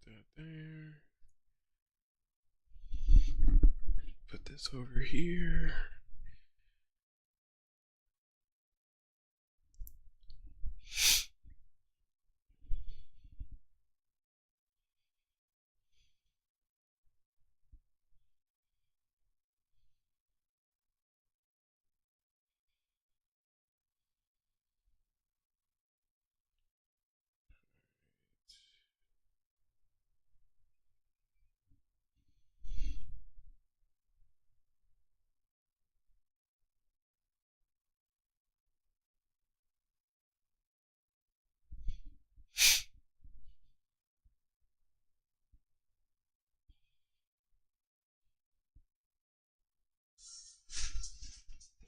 that there. Put this over here.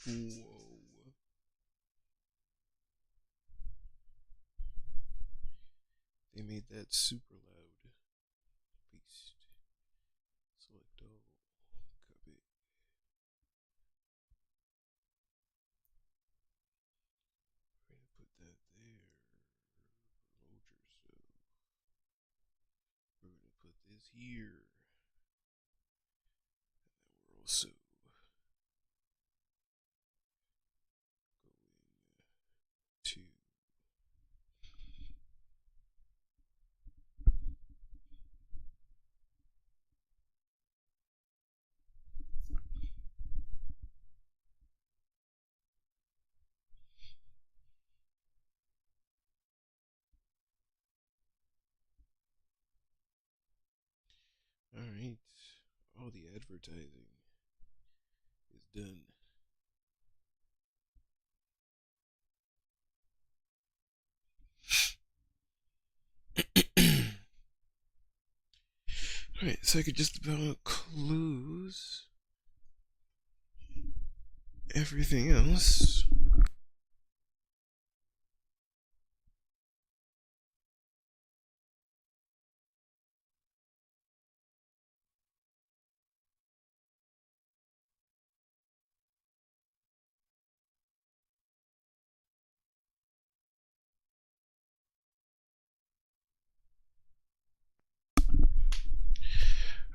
Whoa. They made that super loud. Beast. Select all. Copy. We're gonna put that there. Promote yourself. We're gonna put this here. And then we're also going to Alright. All the advertising is done. Alright, so I could just about close everything else.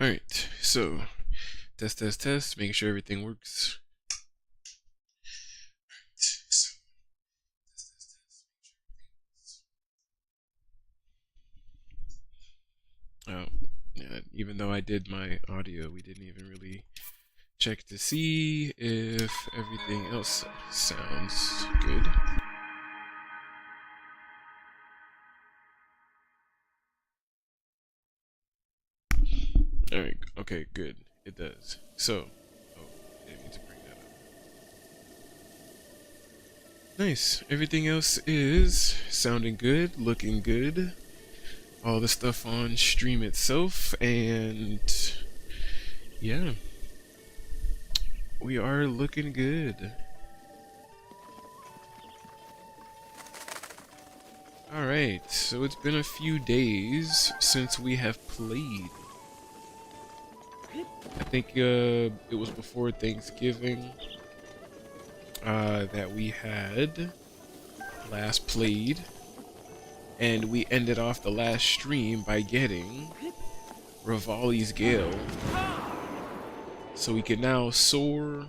Alright, so test, making sure everything works. Oh, yeah, even though I did my audio, we didn't even really check to see if everything else sounds good. Alright, okay, good. It does. So, oh, I didn't mean to bring that up. Nice. Everything else is sounding good, looking good. All the stuff on stream itself, and yeah, we are looking good. Alright, so it's been a few days since we have played. I think it was before Thanksgiving that we had last played, and we ended off the last stream by getting Rivali's Gale, so we can now soar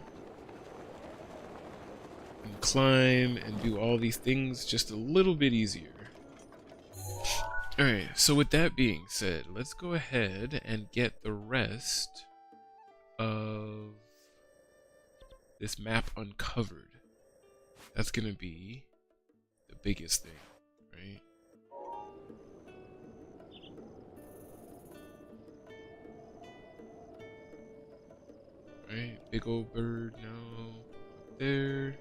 and climb and do all these things just a little bit easier. Alright, so with that being said, let's go ahead and get the rest of this map uncovered. That's gonna be the biggest thing, right? Right, big old bird, no. Up there.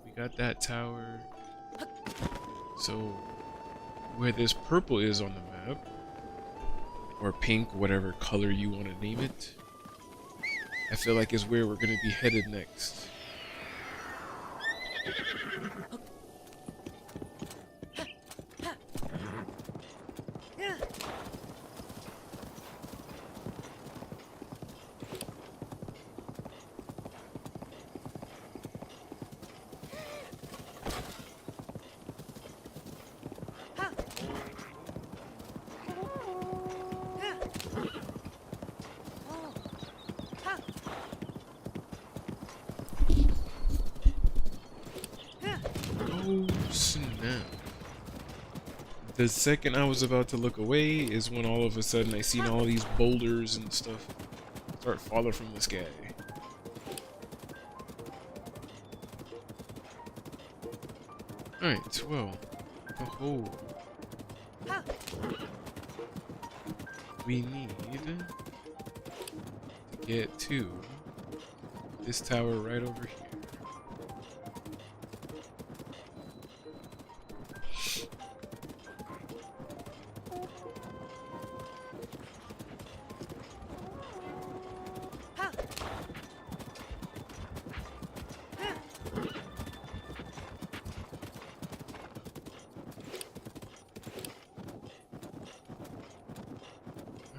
We got that tower. So, where this purple is on the map, or pink, whatever color you want to name it, I feel like is where we're gonna be headed next. The second I was about to look away is when all of a sudden I seen all these boulders and stuff start falling from the sky. Alright, well, oh, we need to get to this tower right over here.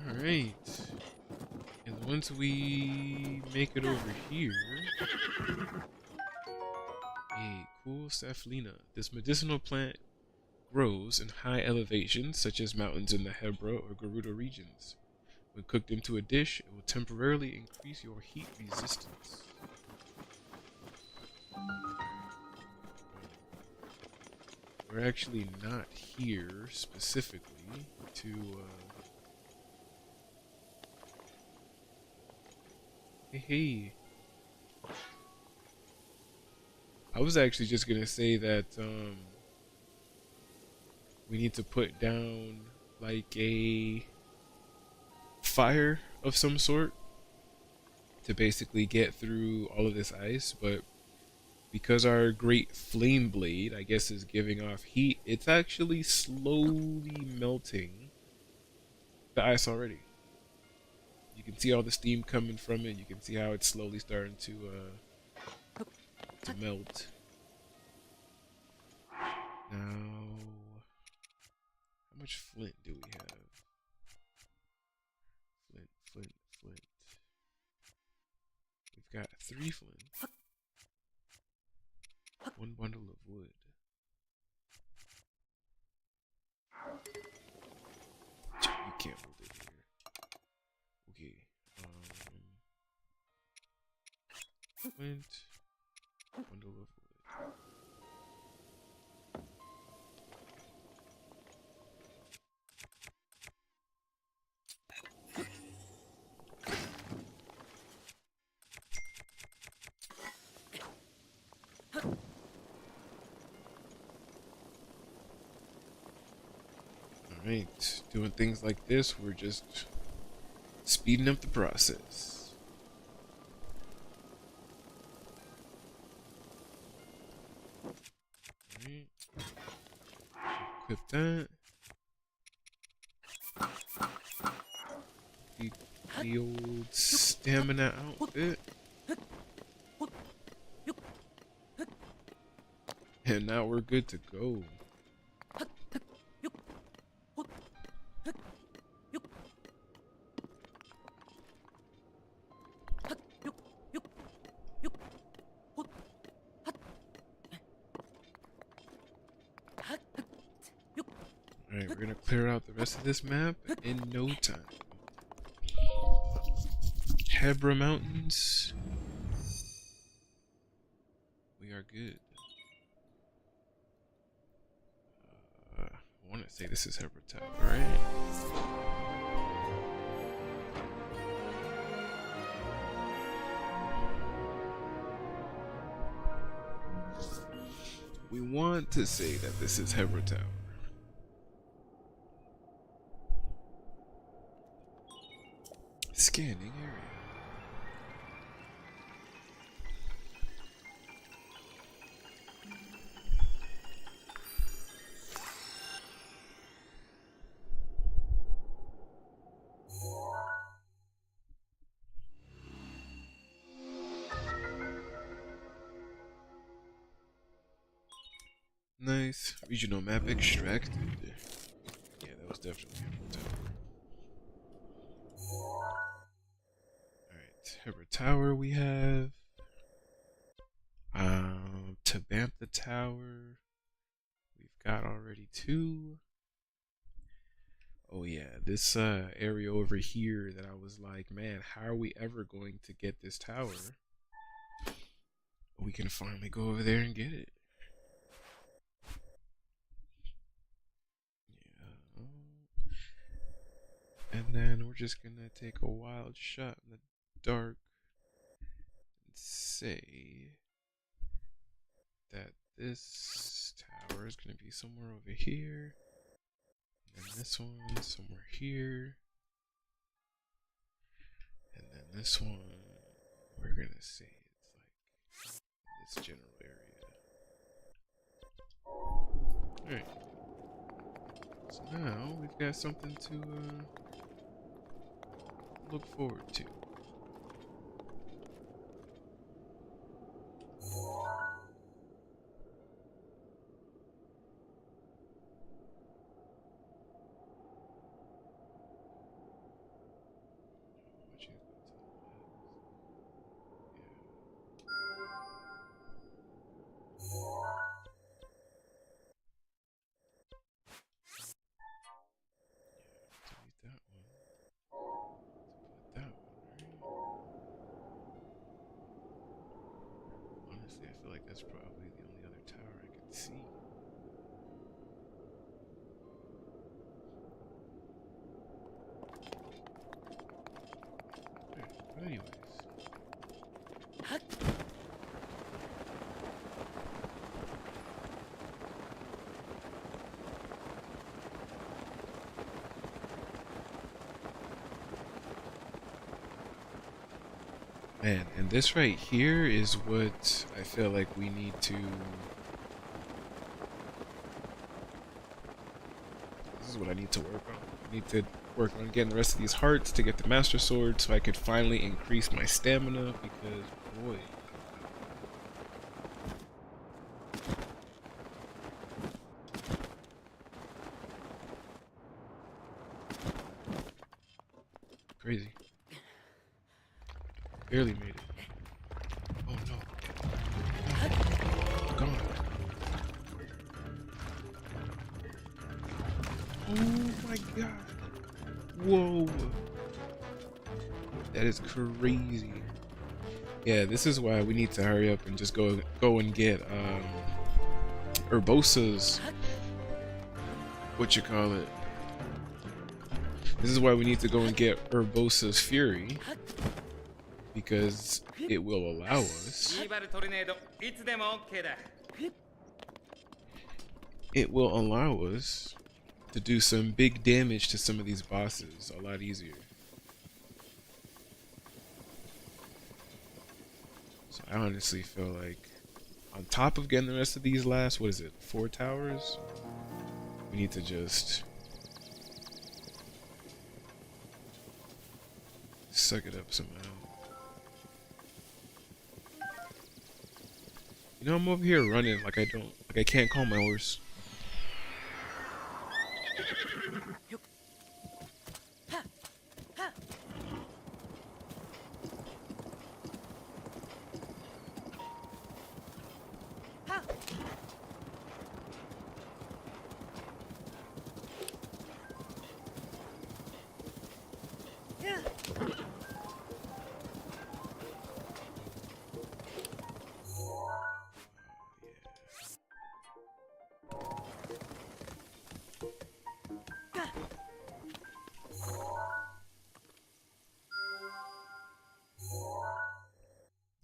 Alright. And once we make it over here, a cool Saflina. This medicinal plant grows in high elevations, such as mountains in the Hebra or Garuda regions. When cooked into a dish, it will temporarily increase your heat resistance. We're actually not here specifically to hey. I was actually just gonna say that we need to put down like a fire of some sort to basically get through all of this ice, but because our great flame blade, I guess, is giving off heat, it's actually slowly melting the ice already. You can see all the steam coming from it. You can see how it's slowly starting to melt. Now, how much flint do we have? Flint. We've got 3 flint. 1 bundle of wood. You can't hold it here. Okay. Flint. Bundle of wood. Alright, doing things like this, we're just speeding up the process. Alright. Equip that. The old stamina outfit. And now we're good to go. Alright, we're gonna clear out the rest of this map in no time. Hebra Mountains. We are good. I want to say this is Hebra Tower, right? We want to say that this is Hebra Tower. Scanning area. Nice. Regional map extracted. Yeah, that was definitely Hebra Tower. Alright, Hebra Tower we have. To Bantha Tower. We've got already 2. Oh yeah, this area over here that I was like, man, how are we ever going to get this tower? We can finally go over there and get it. just gonna take a wild shot in the dark and say that this tower is gonna be somewhere over here, and then this one somewhere here, and then this one we're gonna say it's like this general area. Alright. So now we've got something to look forward to. Honestly, I feel like that's probably the only other tower I can see. Okay, but anyways. Man, and this right here is what I feel like we need to... This is what I need to work on. I need to work on getting the rest of these hearts to get the Master Sword so I could finally increase my stamina because, boy... Crazy. Barely made it. Oh no. No. Gone. Oh my god. Whoa. That is crazy. Yeah, this is why we need to hurry up and just go and get Urbosa's This is why we need to go and get Urbosa's Fury. Because it will allow us. It will allow us to do some big damage to some of these bosses a lot easier. So I honestly feel like on top of getting the rest of these last, what is it, 4 towers? We need to just suck it up somehow. You know, I'm over here running like I can't call my horse.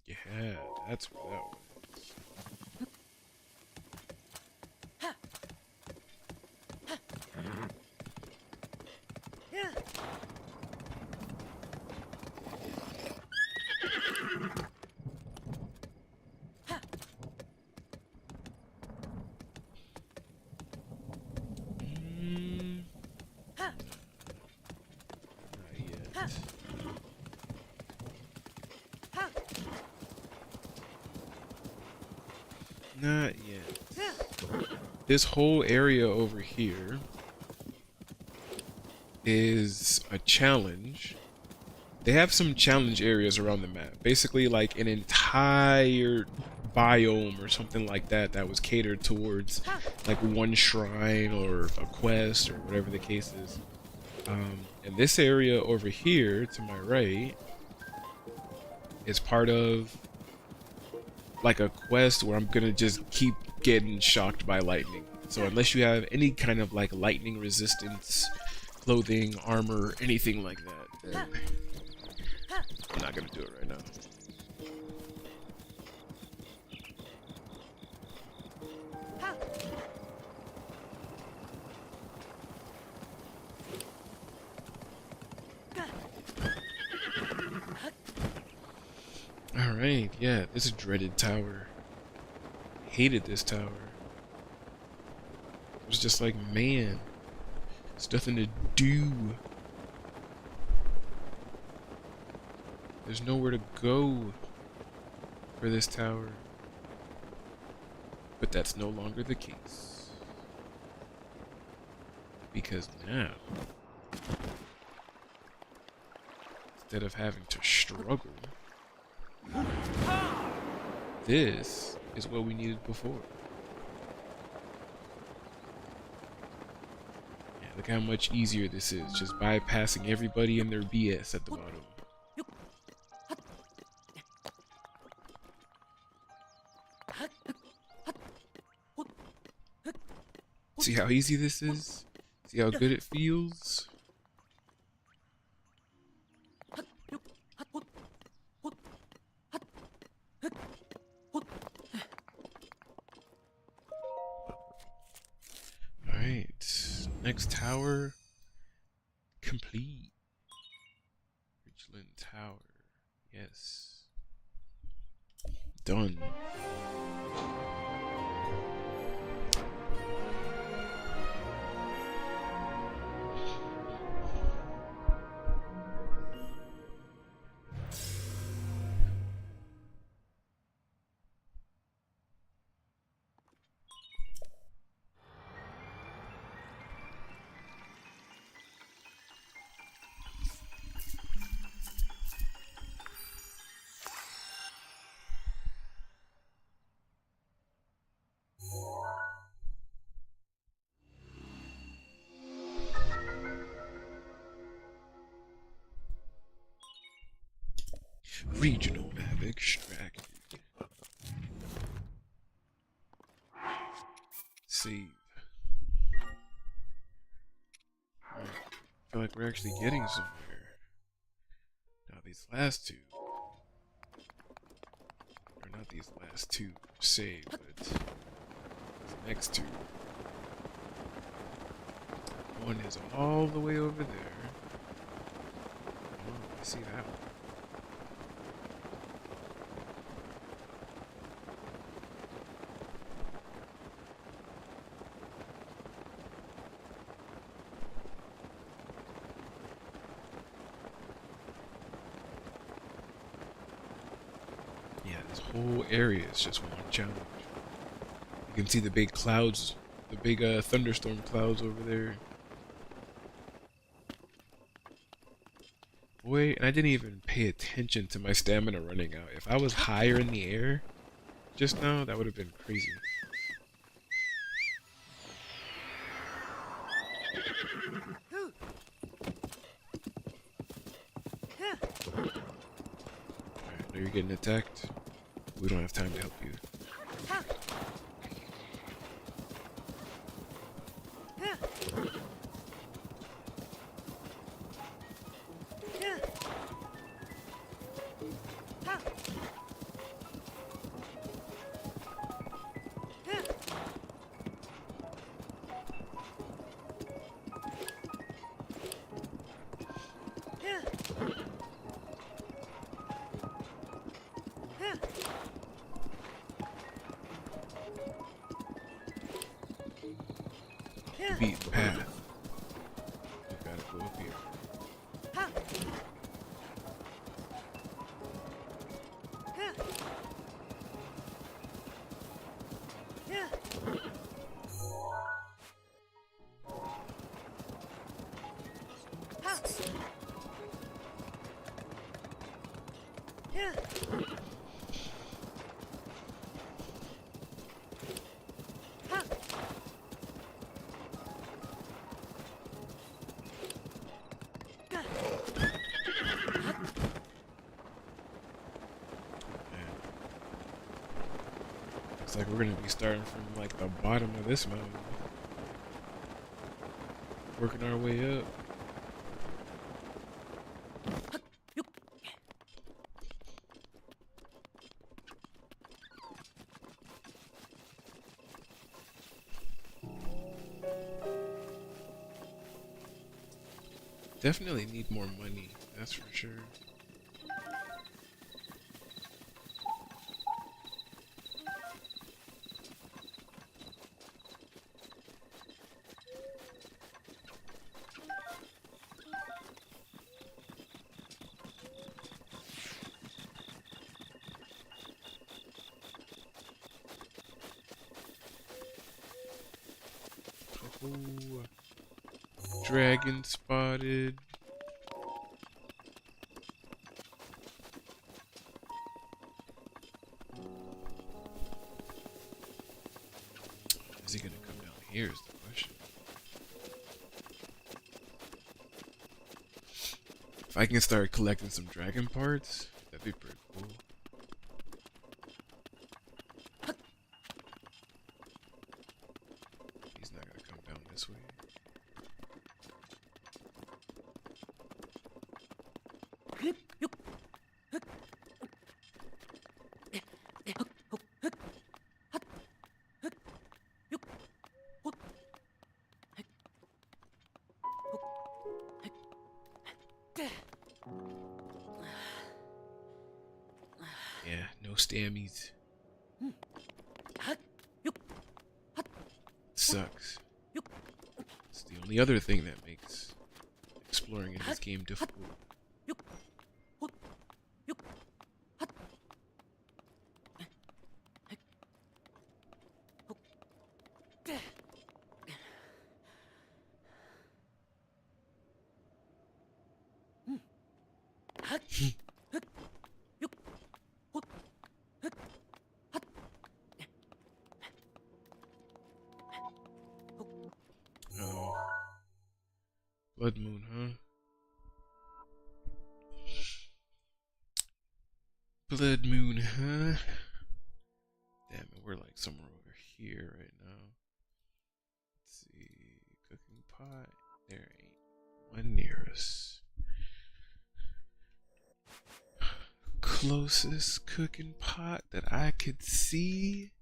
Yeah, that's what that was. Not yet. This whole area over here is a challenge. They have some challenge areas around the map. Basically like an entire biome or something like that that was catered towards like one shrine or a quest or whatever the case is. And this area over here to my right is part of like a quest where I'm gonna just keep getting shocked by lightning. So unless you have any kind of like lightning resistance clothing, armor, anything like that, then I'm not gonna do it right now. Alright, yeah, this dreaded tower. Hated this tower. It was just like, man, there's nothing to do. There's nowhere to go for this tower. But that's no longer the case. Because now, instead of having to struggle, this is what we needed before. Yeah, look how much easier this is, just bypassing everybody and their BS at the bottom. See how easy this is? See how good it feels? Alright, next tower complete. Richland Tower, yes. Done. Regional map extracted. Save. Alright. I feel like we're actually getting somewhere. Now these last two, or not these last two save, but these next two. One is all the way over there. Oh, I see that one. Yeah, this whole area is just one challenge. You can see the big clouds, the big thunderstorm clouds over there. Boy, and I didn't even pay attention to my stamina running out. If I was higher in the air just now, that would have been crazy. Alright, now you're getting attacked. We don't have time to help you. Beat the path. You gotta go up here. Looks like we're gonna be starting from like the bottom of this mountain, working our way up. Definitely need more money, that's for sure. Oh, dragon spotted. Is he gonna come down here is the question. If I can start collecting some dragon parts, that'd be pretty cool. He's not gonna come down this way. Yeah, no stammies. Sucks. It's the only other thing that makes exploring in this game difficult. Oh, Blood Moon, huh? Blood Moon, huh? Damn it, we're like somewhere over here right now. Let's see, cooking pot. There ain't one near us. Closest cooking pot that I could see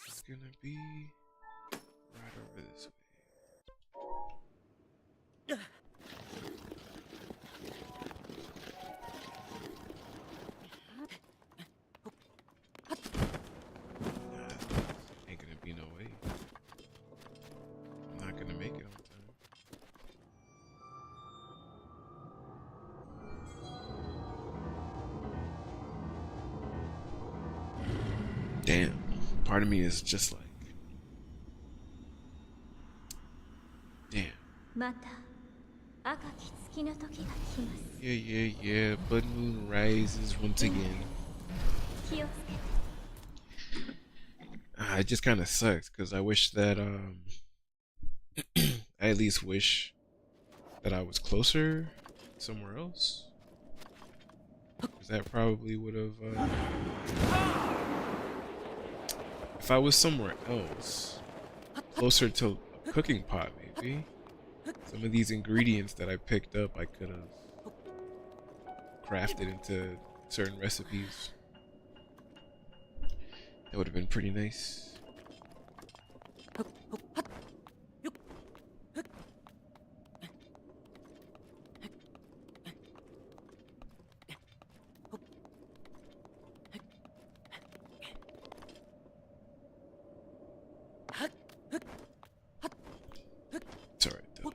is gonna be right over this way. Ain't gonna be no way. I'm not gonna make it on time. Damn. Part of me is just like, damn. Yeah. Blood Moon rises once again. It just kind of sucks because I wish that I at least wish that I was closer somewhere else. Because that probably would have if I was somewhere else, closer to a cooking pot maybe, some of these ingredients that I picked up I could have crafted into certain recipes. That would have been pretty nice. It's alright though.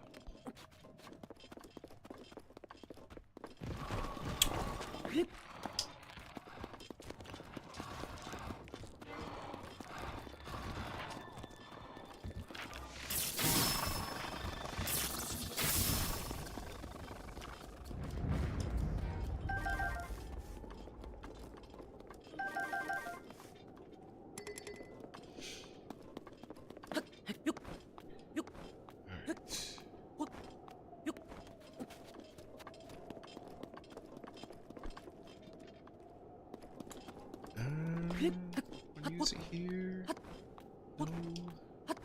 Wanna use it here? No, not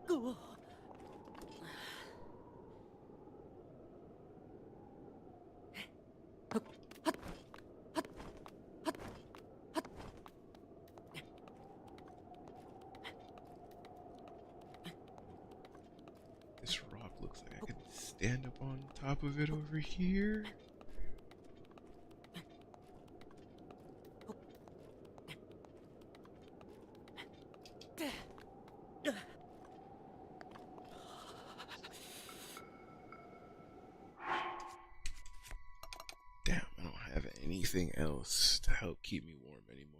really. stand up on top of it over here. Damn, I don't have anything else to help keep me warm anymore.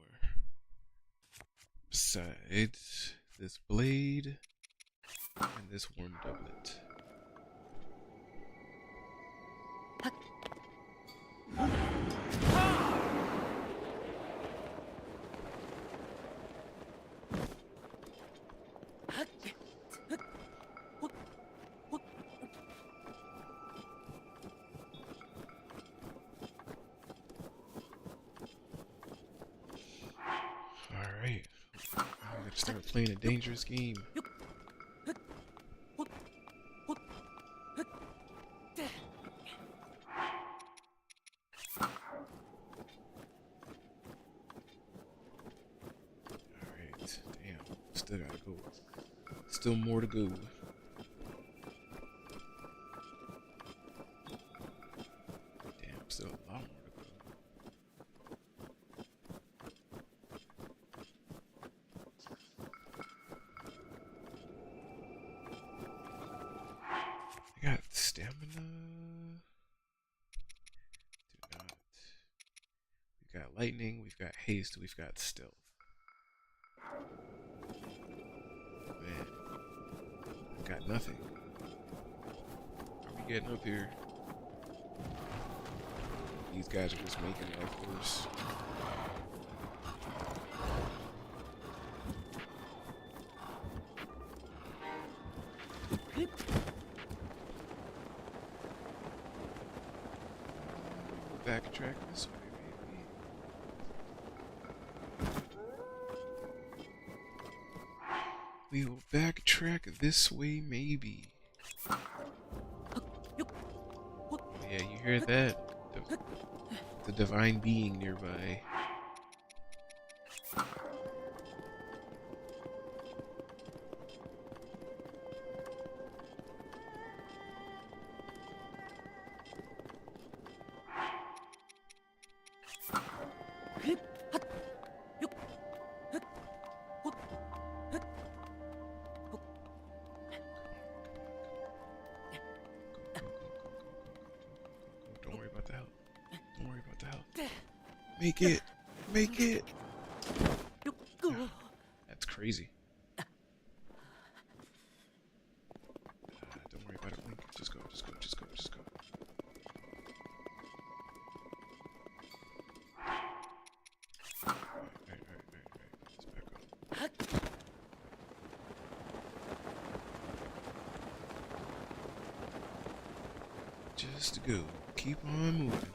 Besides this blade and this warm doublet. Alright, I'm gonna start playing a dangerous game. Alright, damn, still gotta go. Still more to go. Damn, still a lot more to go. I got stamina. Do not. We've got lightning, we've got haste, we've got stealth. Man, I've got nothing. How are we getting up here? These guys are just making life worse. Backtrack this way, maybe. We will backtrack this way, maybe. Yeah, you hear that? The divine being nearby. Don't worry about the health. Don't worry about the health. Make it! Make it! That's crazy. Don't worry about it, Link. Just go, just go, just go, just go. Alright. Let's back up. Just go. Keep on moving.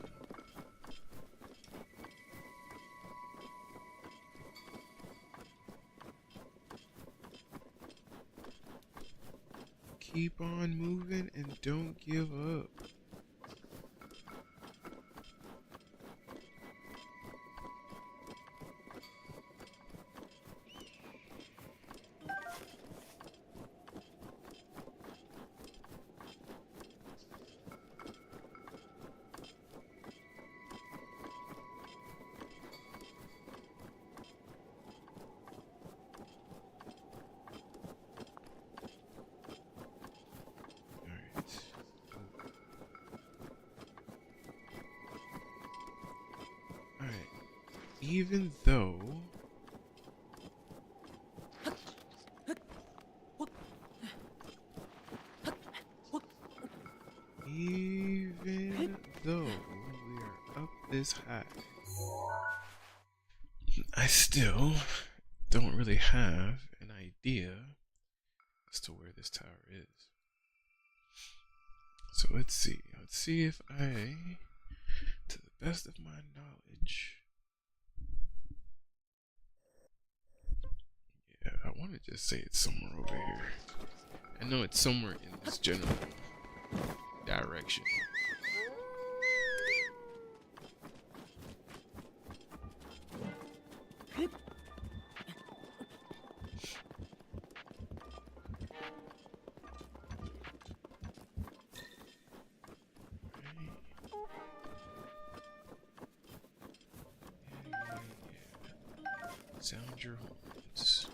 Keep on moving and don't give up. Even though we are up this high, I still don't really have an idea as to where this tower is. So let's see. Let's see if I, to the best of my knowledge, I want to just say it's somewhere over here. I know it's somewhere in this general direction. treasure hunts.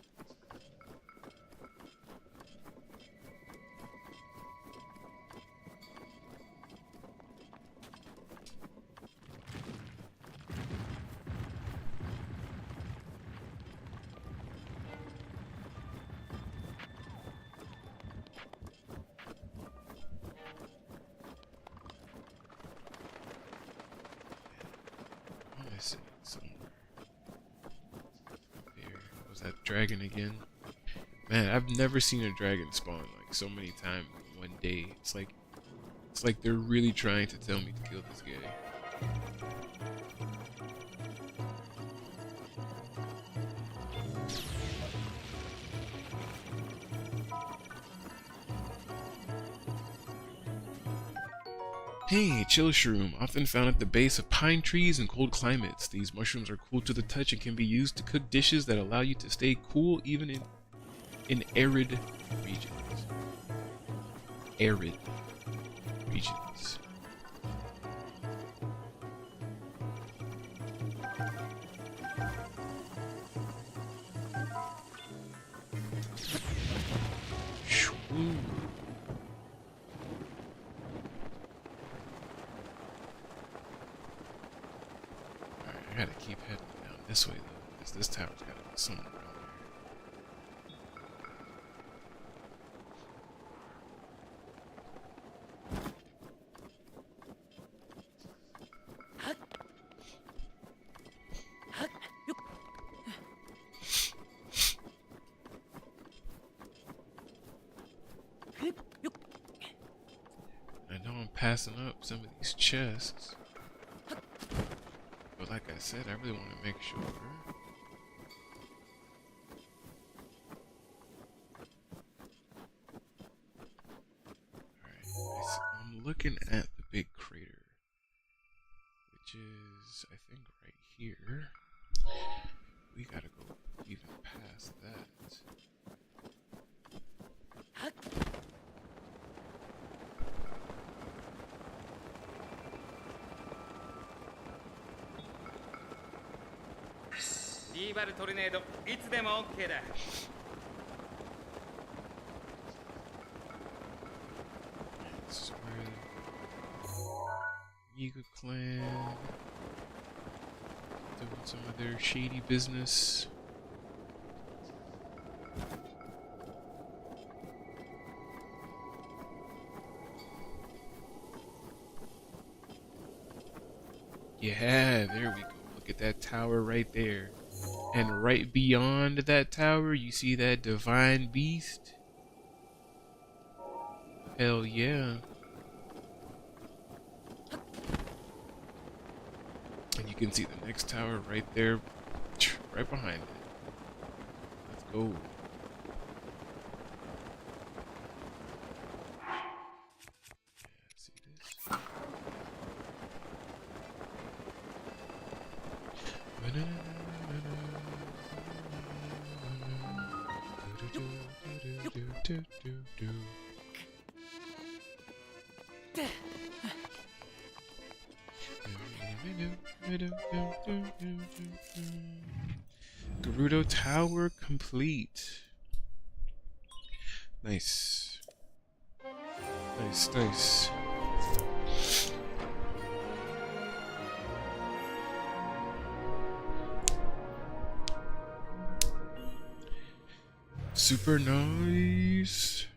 I see it somewhere. There. Was that dragon again? Man, I've never seen a dragon spawn like so many times in one day. It's like they're really trying to tell me to kill this guy. Hey, chill shroom, often found at the base of pine trees in cold climates. These mushrooms are cool to the touch and can be used to cook dishes that allow you to stay cool even in arid regions. Arid regions. Shoo. I gotta keep heading down this way though, because this tower's gotta be somewhere around there. I know I'm passing up some of these chests. But like I said, I really want to make sure. Alright, I'm looking at the big crater, which is, I think, right here. We gotta go even past that. tornado, it's them okayだ. This is where Yiga clan doing some of their shady business. Yeah, there we go. Look at that tower right there. And right beyond that tower, you see that divine beast? Hell yeah. And you can see the next tower right there, right behind it. Let's go. Yeah, see this? Gerudo Tower complete. Nice. Nice, nice. Super nice.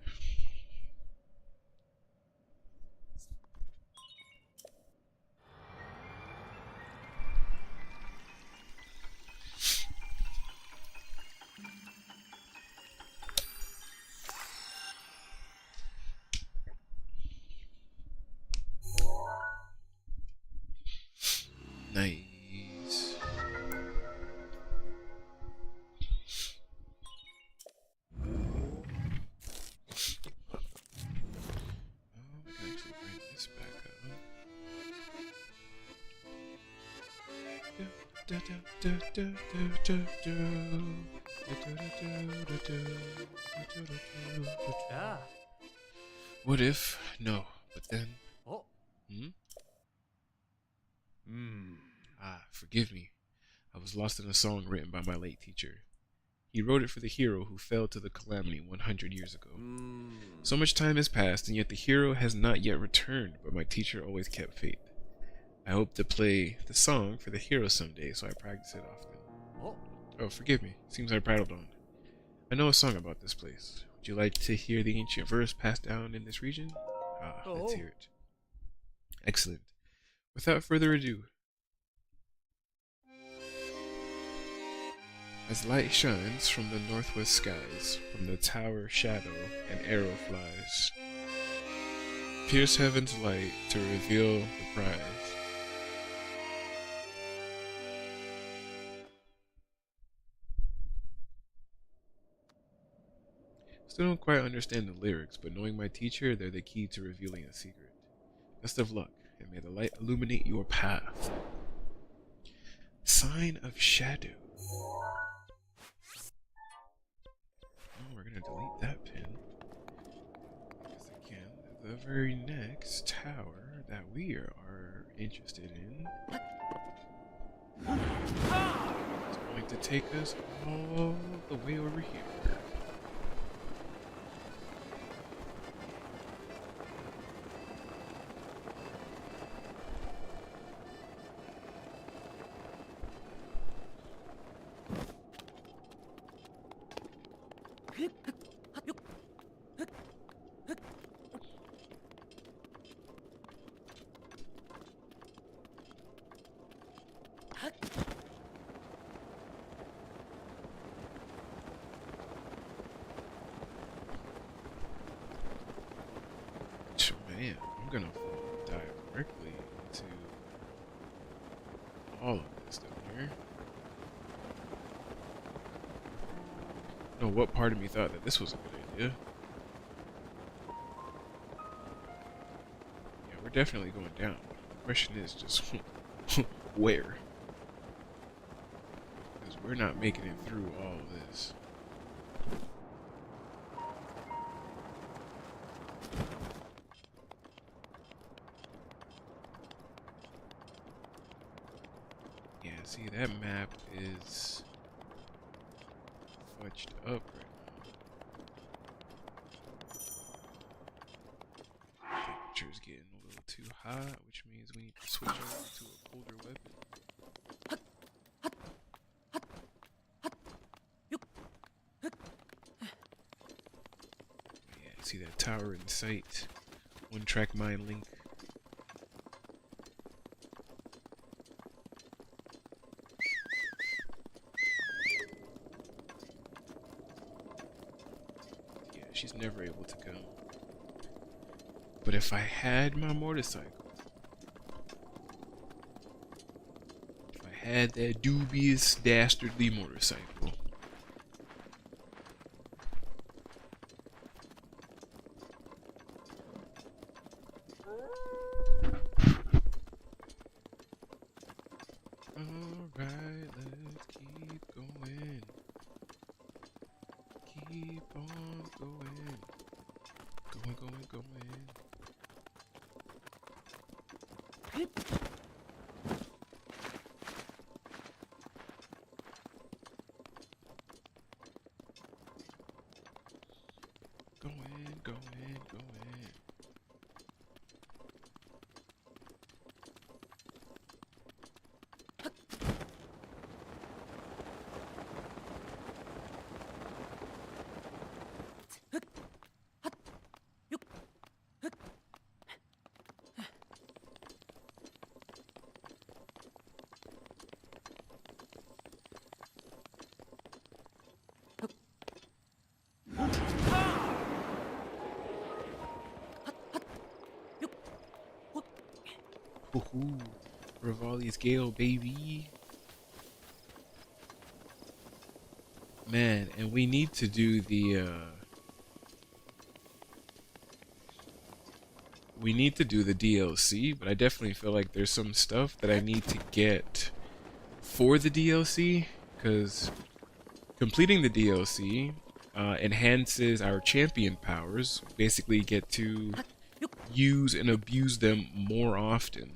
Nice. I can actually bring this back up. Ah. What if? No, but then. Oh. Ah, forgive me. I was lost in a song written by my late teacher. He wrote it for the hero who fell to the calamity 100 years ago. So much time has passed, and yet the hero has not yet returned, but my teacher always kept faith. I hope to play the song for the hero someday, so I practice it often. Oh, forgive me. Seems I prattled on. I know a song about this place. Would you like to hear the ancient verse passed down in this region? Let's hear it. Excellent. Without further ado. As light shines from the northwest skies, from the tower shadow an arrow flies. Pierce heaven's light to reveal the prize. Still don't quite understand the lyrics, but knowing my teacher, they're the key to revealing a secret. Best of luck, and may the light illuminate your path. Sign of shadow. Oh, we're gonna delete that pin. Because again, the very next tower that we are interested in is going to take us all the way over here. Man, I'm gonna fall directly into all of this down here. I don't know what part of me thought that this was a good idea. Yeah, we're definitely going down. The question is just where? Because we're not making it through all of this. Yeah, see, that map is fudged up right now. Temperature's getting a little too hot, which means we need to switch over to a colder weapon. Yeah, see that tower in sight. One track mind link. She's never able to come. But if I had my motorcycle, if I had that dubious, dastardly motorcycle, alright, let's keep going. Keep on going. Going, going, going. Going, going, going. Woohoo! Rivali's Gale, baby! Man, and we need to do the, we need to do the DLC, but I definitely feel like there's some stuff that I need to get for the DLC, because completing the DLC enhances our champion powers. Basically get to use and abuse them more often.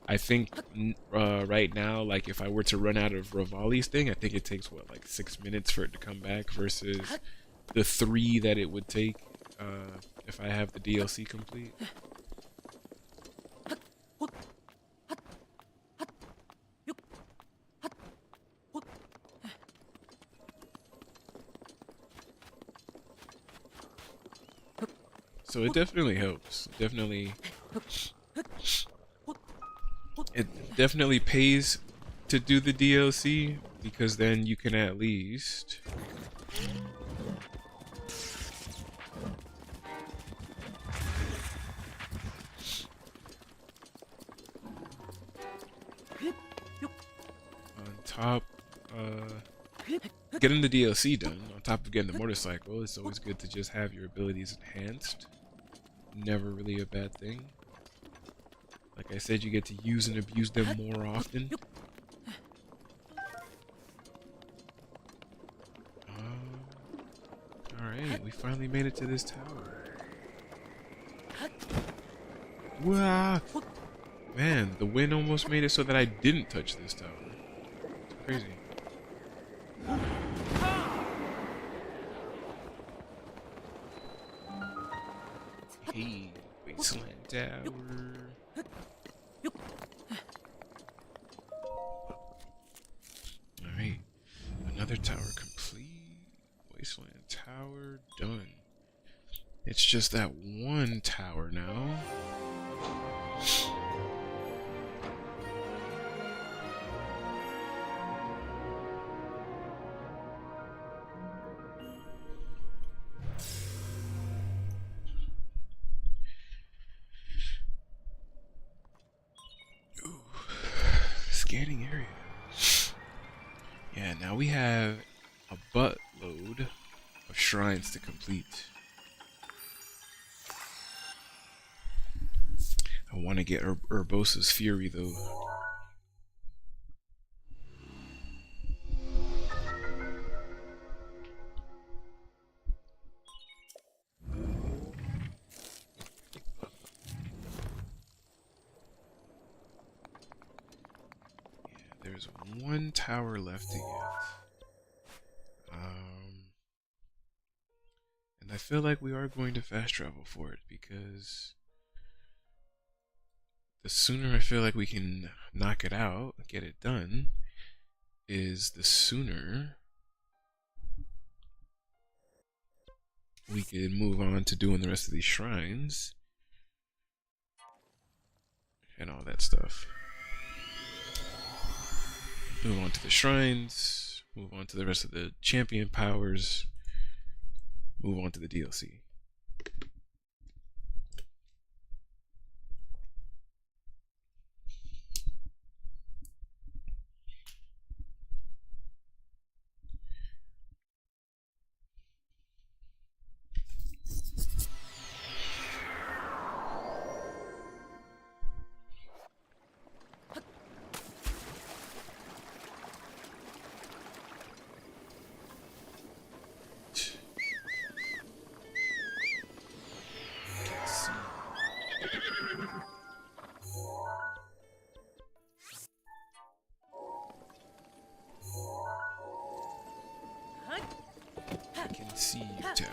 I think right now, like if I were to run out of Rivali's thing, I think it takes what, like 6 minutes for it to come back versus the 3 that it would take if I have the DLC complete. So it definitely helps. It definitely pays to do the DLC because then you can at least on top getting the DLC done, on top of getting the motorcycle, it's always good to just have your abilities enhanced. Never really a bad thing. Like I said, you get to use and abuse them more often. Alright, we finally made it to this tower. Wow! Man, the wind almost made it so that I didn't touch this tower. It's crazy. Hey, Wasteland Tower. Alright, another tower complete. Wasteland Tower done. It's just that one tower now. Ooh. Scanning area. Yeah, now we have a buttload of shrines to complete. I want to get Urbosa's Fury though. Yeah, there's one tower left to get. And I feel like we are going to fast travel for it because the sooner I feel like we can knock it out, get it done, is the sooner we can move on to doing the rest of these shrines and all that stuff. Move on to the shrines, move on to the rest of the champion powers, move on to the DLC. See you down.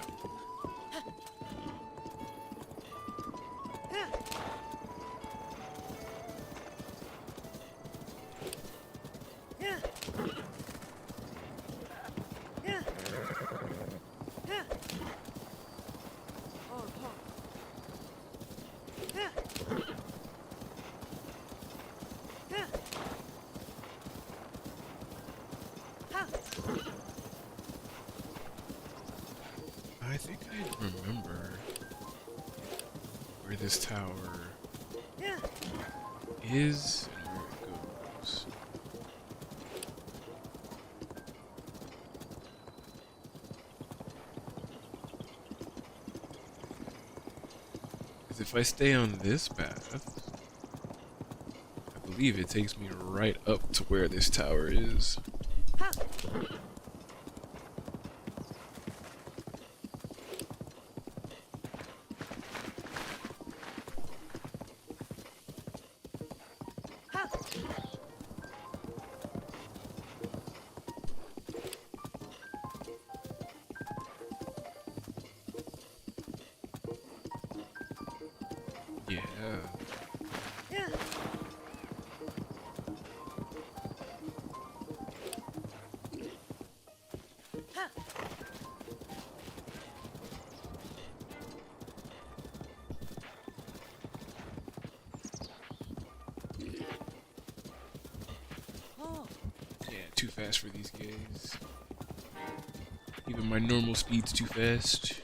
I think I remember where this tower is and where it goes. Because if I stay on this path, I believe it takes me right up to where this tower is. too fast for these guys. Even my normal speed's too fast.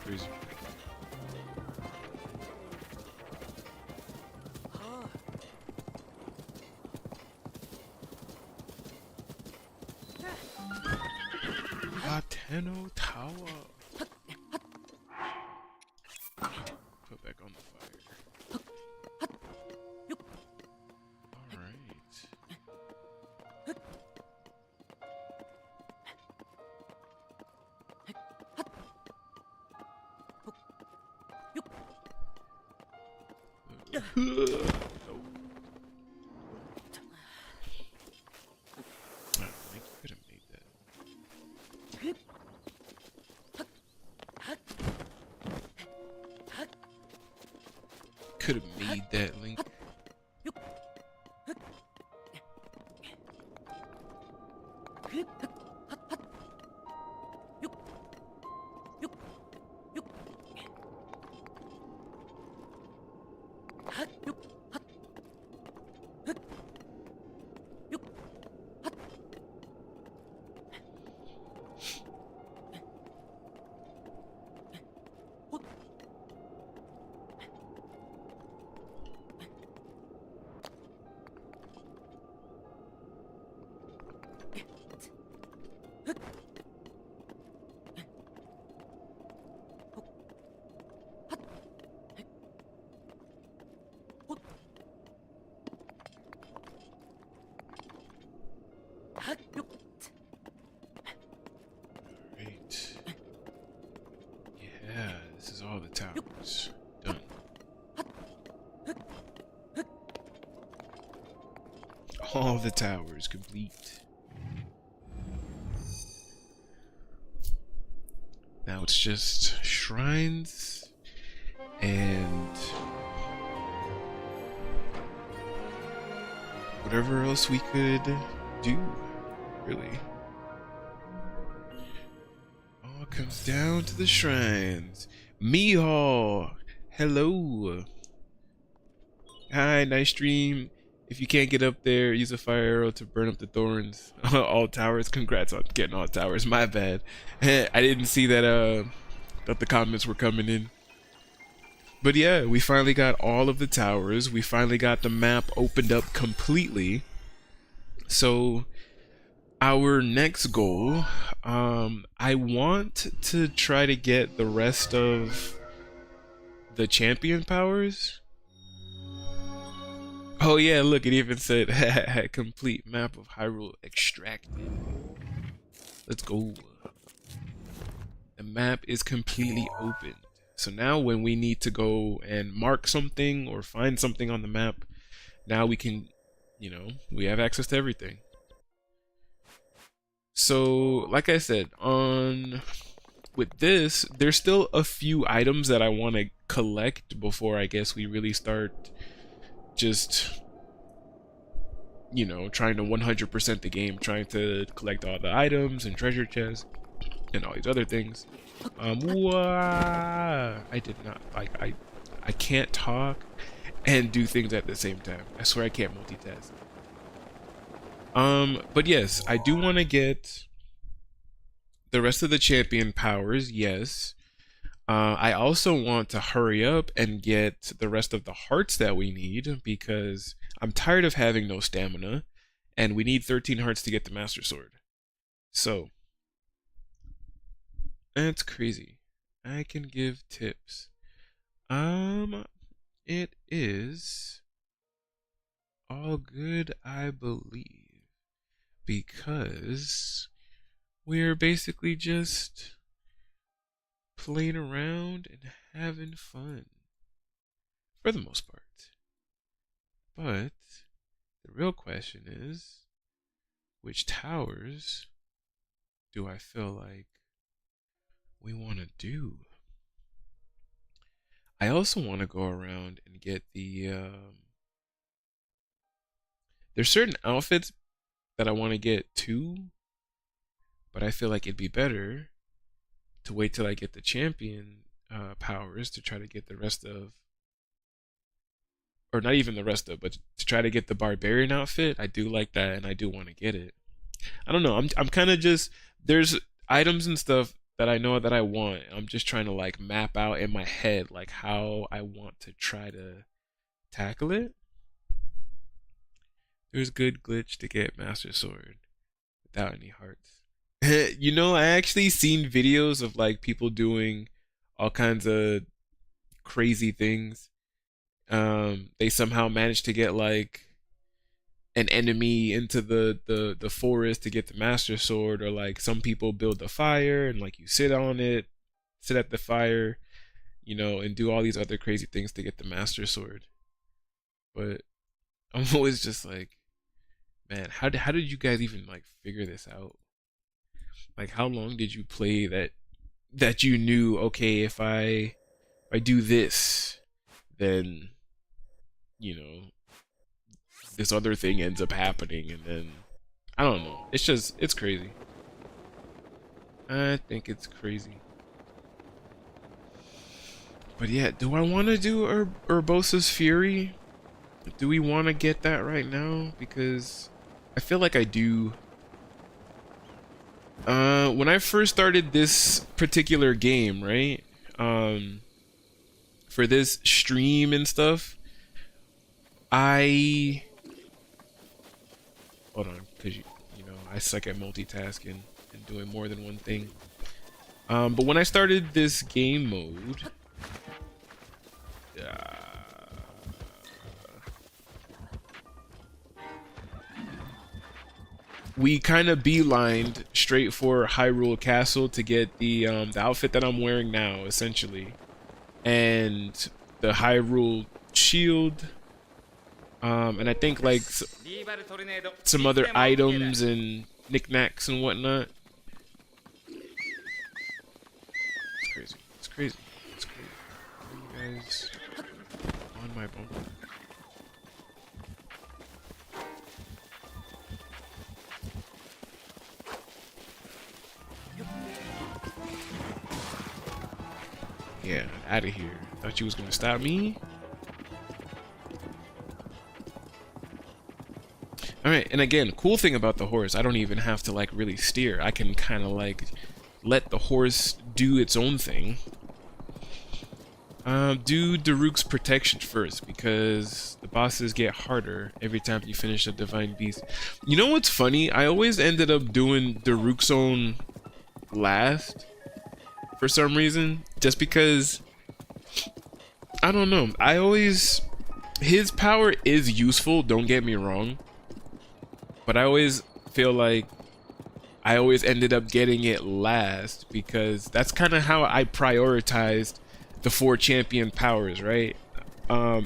Crazy. Ateno Tower. Put back on the fire. Alright. I think you could have made that. Could have made that, Link. Great. Yeah, this is all the towers. Done. All the towers complete. Now it's just shrines and whatever else we could do, really. All comes down to the shrines. Mihal, hello. Hi, nice stream. If you can't get up there, use a fire arrow to burn up the thorns. All towers. Congrats on getting all towers. My bad. I didn't see that that the comments were coming in. But yeah, we finally got all of the towers. We finally got the map opened up completely. So our next goal, I want to try to get the rest of the champion powers. Oh yeah, look, it even said complete map of Hyrule extracted. Let's go. The map is completely open. So now when we need to go and mark something or find something on the map, now we can, you know, we have access to everything. So, like I said, with this, there's still a few items that I want to collect before I guess we really start just, you know, trying to 100% the game, trying to collect all the items and treasure chests and all these other things. I did not, like, I can't talk and do things at the same time. I swear I can't multitask. But yes, I do want to get the rest of the champion powers, yes. I also want to hurry up and get the rest of the hearts that we need because I'm tired of having no stamina and we need 13 hearts to get the Master Sword. So, that's crazy. I can give tips. It is all good, I believe, because we're basically just playing around and having fun for the most part. But the real question is, which towers do I feel like we want to do? I also want to go around and get the there's certain outfits that I want to get too, but I feel like it'd be better to wait till I get the champion powers to try to get the rest of, or not even the rest of, but to try to get the barbarian outfit. I do like that, and I do want to get it. I don't know. I'm kind of just, there's items and stuff that I know that I want. I'm just trying to like map out in my head like how I want to try to tackle it. There's good glitch to get Master Sword without any hearts. You know, I actually seen videos of like people doing all kinds of crazy things. They somehow managed to get like an enemy into the forest to get the Master Sword, or like some people build the fire and like you sit on it, sit at the fire, you know, and do all these other crazy things to get the Master Sword. But I'm always just like, man, how did you guys even like figure this out? Like, how long did you play that you knew, okay, if I do this, then you know this other thing ends up happening, and then I don't know. It's just, it's crazy. I think it's crazy. But yeah, do I want to do Urbosa's Fury? Do we want to get that right now? Because I feel like I do. When I first started this particular game, right? For this stream and stuff, hold on, because you know I suck at multitasking and doing more than one thing. But when I started this game mode, we kind of beelined straight for Hyrule Castle to get the outfit that I'm wearing now, essentially, and the Hyrule shield, and I think like some other items and knickknacks and whatnot. It's crazy. It's crazy. It's crazy. Are you guys on my bumper? Yeah, out of here. Thought you was gonna stop me. Alright, and again, cool thing about the horse, I don't even have to like really steer. I can kind of like let the horse do its own thing. Do Daruk's protection first, because the bosses get harder every time you finish a divine beast. You know what's funny? I always ended up doing Daruk's own last for some reason, just because I don't know. His power is useful, don't get me wrong, but I always feel like I always ended up getting it last because that's kind of how I prioritized the 4 champion powers, right?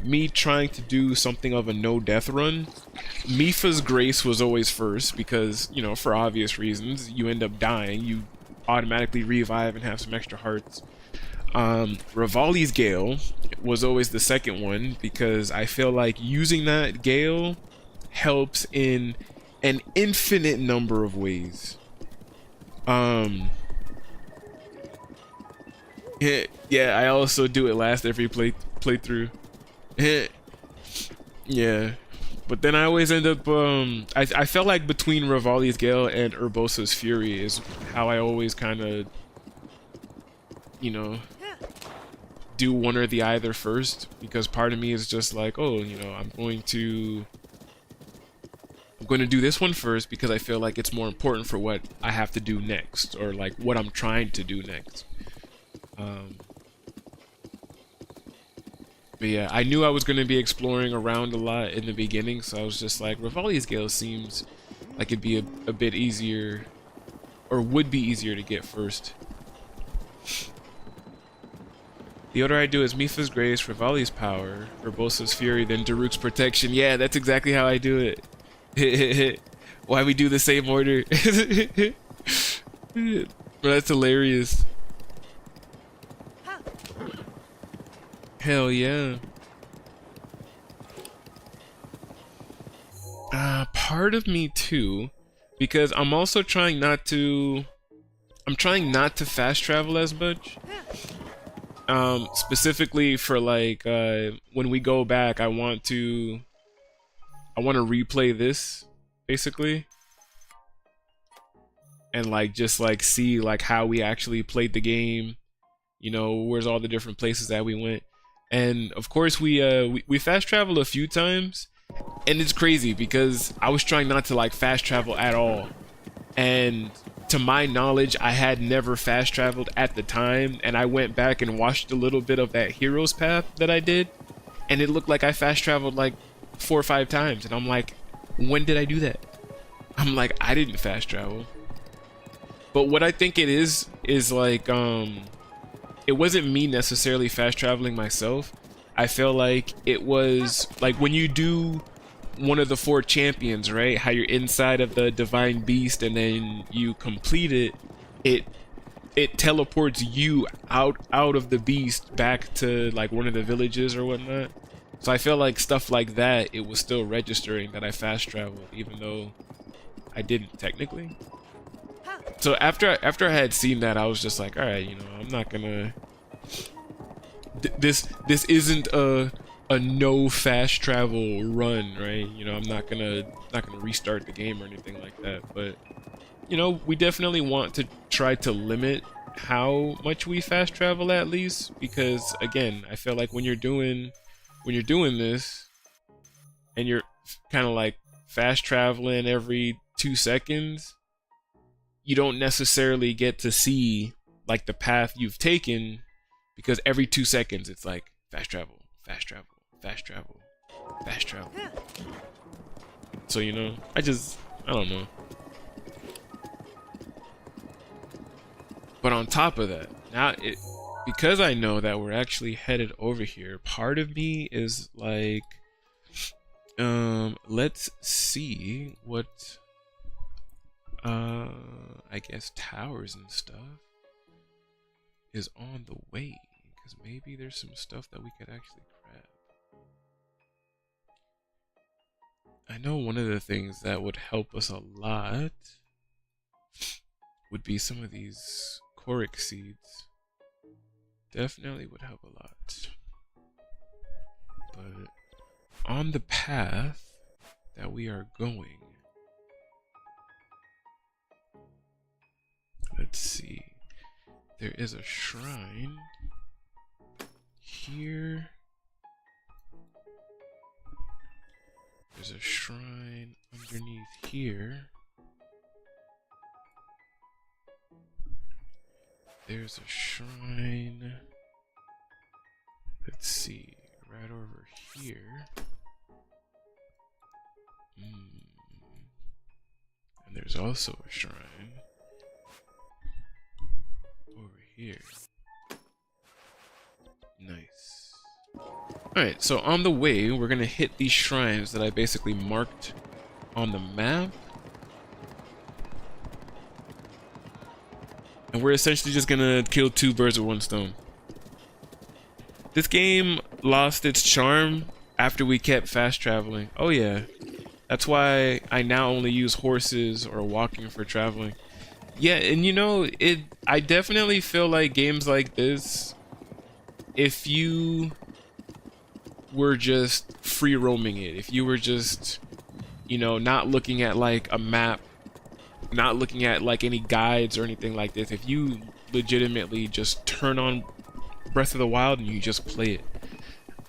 Me trying to do something of a no death run, Mipha's Grace was always first because, you know, for obvious reasons, you end up dying, you automatically revive and have some extra hearts. Rivali's Gale was always the second one because I feel like using that Gale helps in an infinite number of ways. Yeah, I also do it last every playthrough. Yeah, but then I always end up I felt like between Rivali's Gale and Urbosa's Fury is how I always kind of, you know, do one or the other first, because part of me is just like, oh, you know, I'm going to do this one first because I feel like it's more important for what I have to do next, or like what I'm trying to do next. But yeah, I knew I was going to be exploring around a lot in the beginning, so I was just like, Rivali's Gale seems like it'd be a bit easier, or would be easier to get first. The order I do is Mipha's Grace, Rivali's Power, Urbosa's Fury, then Daruk's Protection. Yeah, that's exactly how I do it. Why we do the same order? Bro, that's hilarious. Hell yeah. Part of me too, because I'm also trying not to. I'm trying not to fast travel as much. Specifically for like when we go back, I want to replay this basically, and like just like see like how we actually played the game. You know, where's all the different places that we went, and of course we fast traveled a few times, and it's crazy because I was trying not to like fast travel at all, and to my knowledge, I had never fast traveled at the time, and I went back and watched a little bit of that hero's path that I did, and it looked like I fast traveled like 4 or 5 times, and I'm like, when did I do that? I'm like, I didn't fast travel. But what I think it is like, it wasn't me necessarily fast traveling myself. I feel like it was like when you do one of the 4 champions, right? How you're inside of the divine beast and then you complete it, it teleports you out of the beast back to like one of the villages or whatnot. So I feel like stuff like that, it was still registering that I fast traveled, even though I didn't technically. So after I had seen that, I was just like, all right, you know, I'm not gonna. This isn't a no fast travel run, right? You know, I'm not gonna restart the game or anything like that. But you know, we definitely want to try to limit how much we fast travel at least, because again, I feel like when you're doing this and you're kind of like fast traveling every 2 seconds, you don't necessarily get to see like the path you've taken, because every 2 seconds it's like fast travel, fast travel, fast travel, fast travel. So you know, I don't know. But on top of that, now because I know that we're actually headed over here, part of me is like, let's see what I guess towers and stuff is on the way, because maybe there's some stuff that we could actually grab. I know one of the things that would help us a lot would be some of these Korok seeds. Definitely would help a lot. But on the path that we are going, let's see. There is a shrine here. There's a shrine underneath here. There's a shrine. Let's see, right over here. And there's also a shrine over here. Nice. Alright, so on the way, we're gonna hit these shrines that I basically marked on the map. And we're essentially just gonna kill 2 birds with 1 stone. This game lost its charm after we kept fast traveling. Oh yeah. That's why I now only use horses or walking for traveling. Yeah, and you know, I definitely feel like games like this, if you were just free roaming it, if you were just, you know, not looking at like a map, not looking at like any guides or anything like this, if you legitimately just turn on Breath of the Wild and you just play it,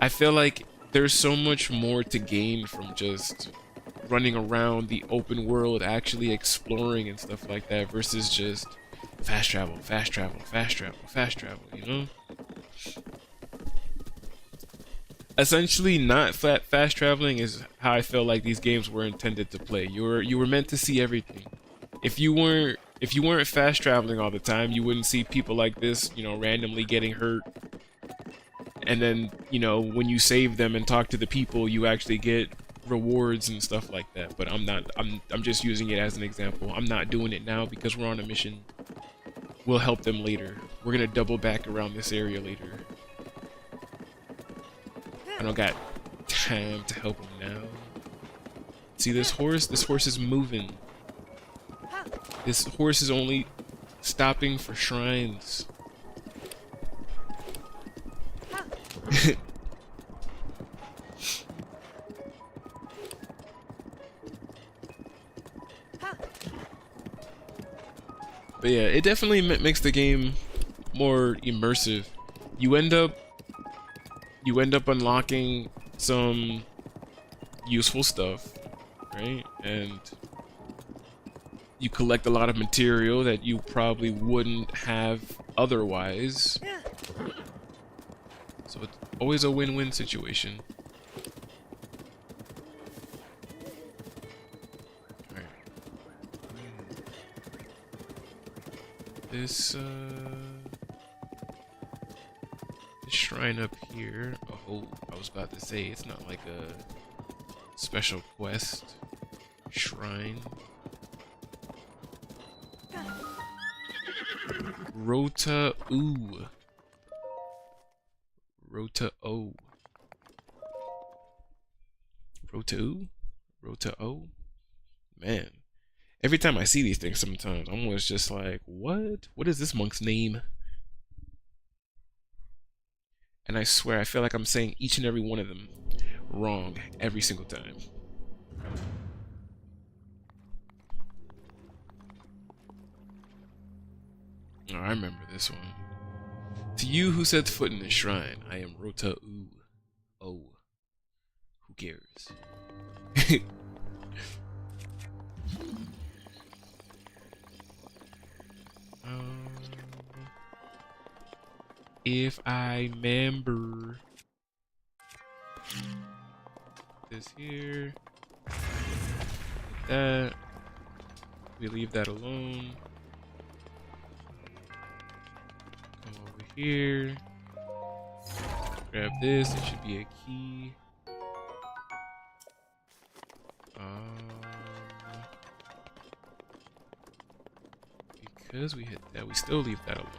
I feel like there's so much more to gain from just running around the open world, actually exploring and stuff like that, versus just fast travel, fast travel, fast travel, fast travel, you know? Essentially, not fast traveling is how I feel like these games were intended to play. You were meant to see everything. If you weren't fast traveling all the time, you wouldn't see people like this, you know, randomly getting hurt. And then, you know, when you save them and talk to the people, you actually get rewards and stuff like that. But I'm just using it as an example. I'm not doing it now because we're on a mission. We'll help them later. We're gonna double back around this area later. I don't got time to help him now. See this horse? This horse is moving. This horse is only stopping for shrines. But yeah, it definitely makes the game more immersive. You end up unlocking some useful stuff, right? And you collect a lot of material that you probably wouldn't have otherwise. So it's always a win-win situation. Alright. This shrine up here. Oh, I was about to say, it's not like a special quest shrine. Rota O. Rota O. Rota O? Man. Every time I see these things sometimes, I'm always just like, what? What is this monk's name? And I swear, I feel like I'm saying each and every one of them wrong every single time. Oh, I remember this one. To you who sets foot in this shrine, I am Rota U. Oh. Who cares? If I remember this here, like that, we leave that alone. Come over here, grab this. It should be a key. Because we hit that, we still leave that alone.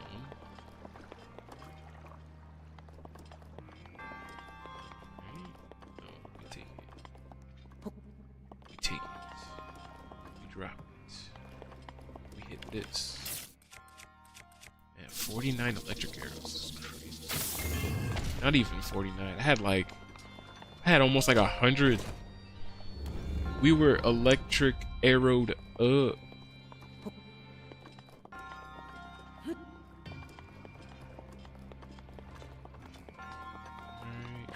Drop it. We hit this. Man, 49 electric arrows is crazy. Not even 49. I had almost like 100. We were electric arrowed up. Alright,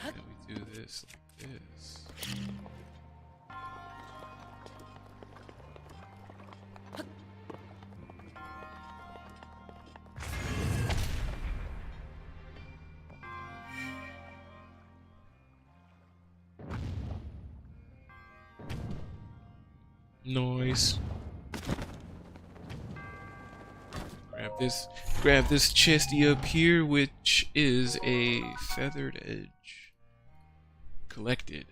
then we do this like this. Noise. Grab this chesty up here, which is a feathered edge. Collected.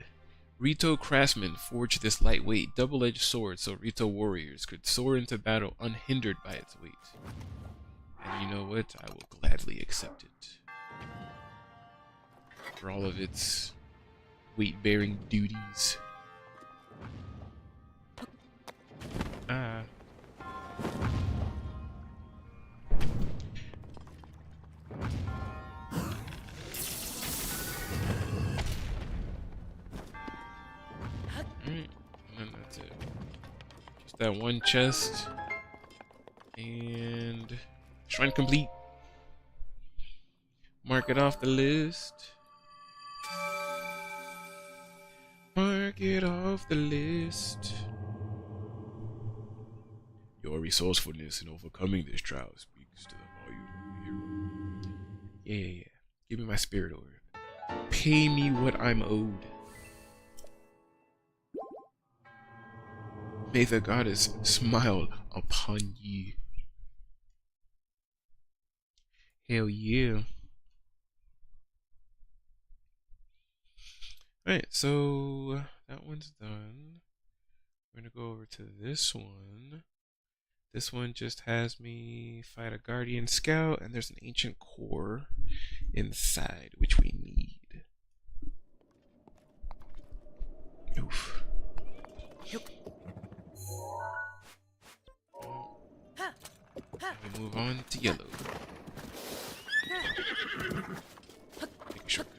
Rito craftsmen forged this lightweight, double-edged sword so Rito warriors could soar into battle unhindered by its weight. And you know what? I will gladly accept it. For all of its weight-bearing duties. Ah. Alright, and that's it. Just that one chest. And shrine complete. Mark it off the list. Mark it off the list. Your resourcefulness in overcoming this trial speaks to the value of a hero. Yeah. Give me my spirit orb. Pay me what I'm owed. May the goddess smile upon ye. Hell yeah. Alright, so that one's done. We're gonna go over to this one. This one just has me fight a guardian scout, and there's an ancient core inside, which we need. We move on to yellow. Take a shortcut.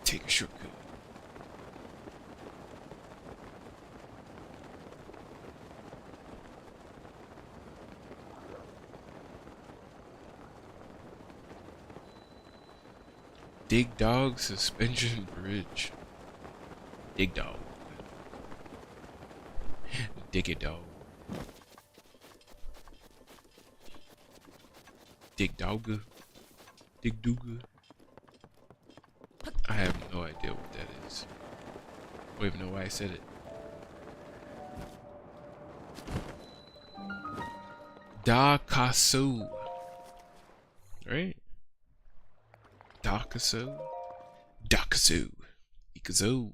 Take a shortcut. Dig Dog Suspension Bridge. Dig Dog. Dig it dog. Dig Dogga. Dig Dooga. I have no idea what that is. I don't even know why I said it. Dakasu. Right? Dakasu. Dakasu. Ikazu.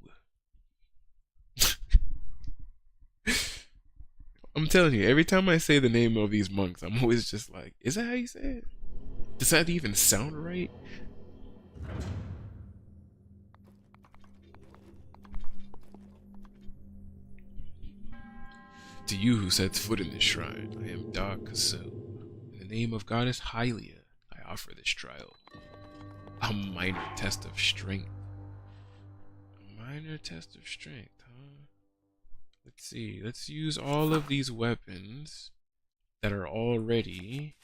I'm telling you, every time I say the name of these monks, I'm always just like, is that how you say it? Does that even sound right? To you who sets foot in this shrine, I am Dakasu. In the name of Goddess Hylia, I offer this trial. A minor test of strength. A minor test of strength, huh? Let's see. Let's use all of these weapons that are already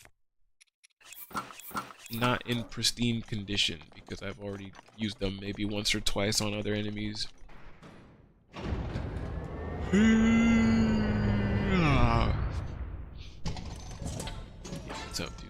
not in pristine condition because I've already used them maybe once or twice on other enemies. What's up, dude?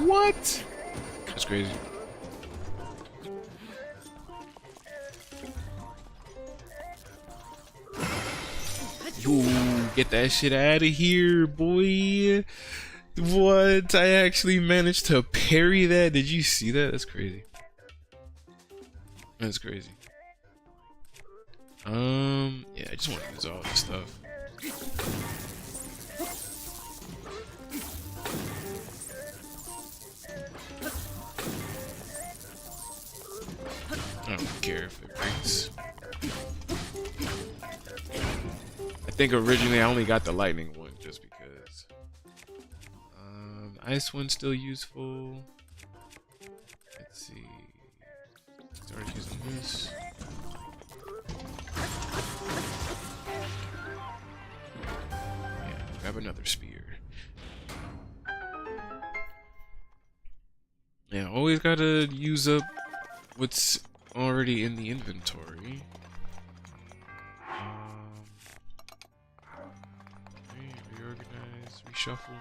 What? That's crazy. Yo, get that shit out of here, boy. What? I actually managed to parry that. Did you see that? That's crazy. That's crazy. Yeah, I just want to use all this stuff. I don't care if it breaks. I think originally I only got the lightning one just because. The ice one's still useful. Let's see. Start using this. Yeah, grab another spear. Yeah, always gotta use up what's already in the inventory. Reorganize, reshuffle.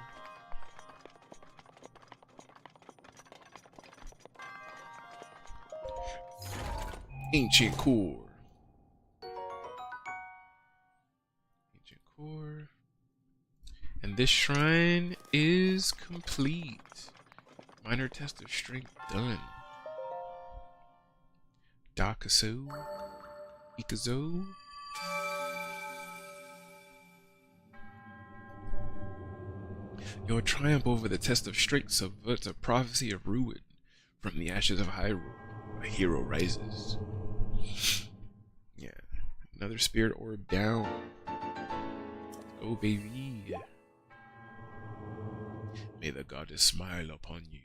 Ancient core. Ancient core. And this shrine is complete. Minor test of strength done. Dakasu. Ikazu. Your triumph over the test of strength subverts a prophecy of ruin. From the ashes of Hyrule, a hero rises. Yeah. Another spirit orb down. Oh, baby. May the goddess smile upon you.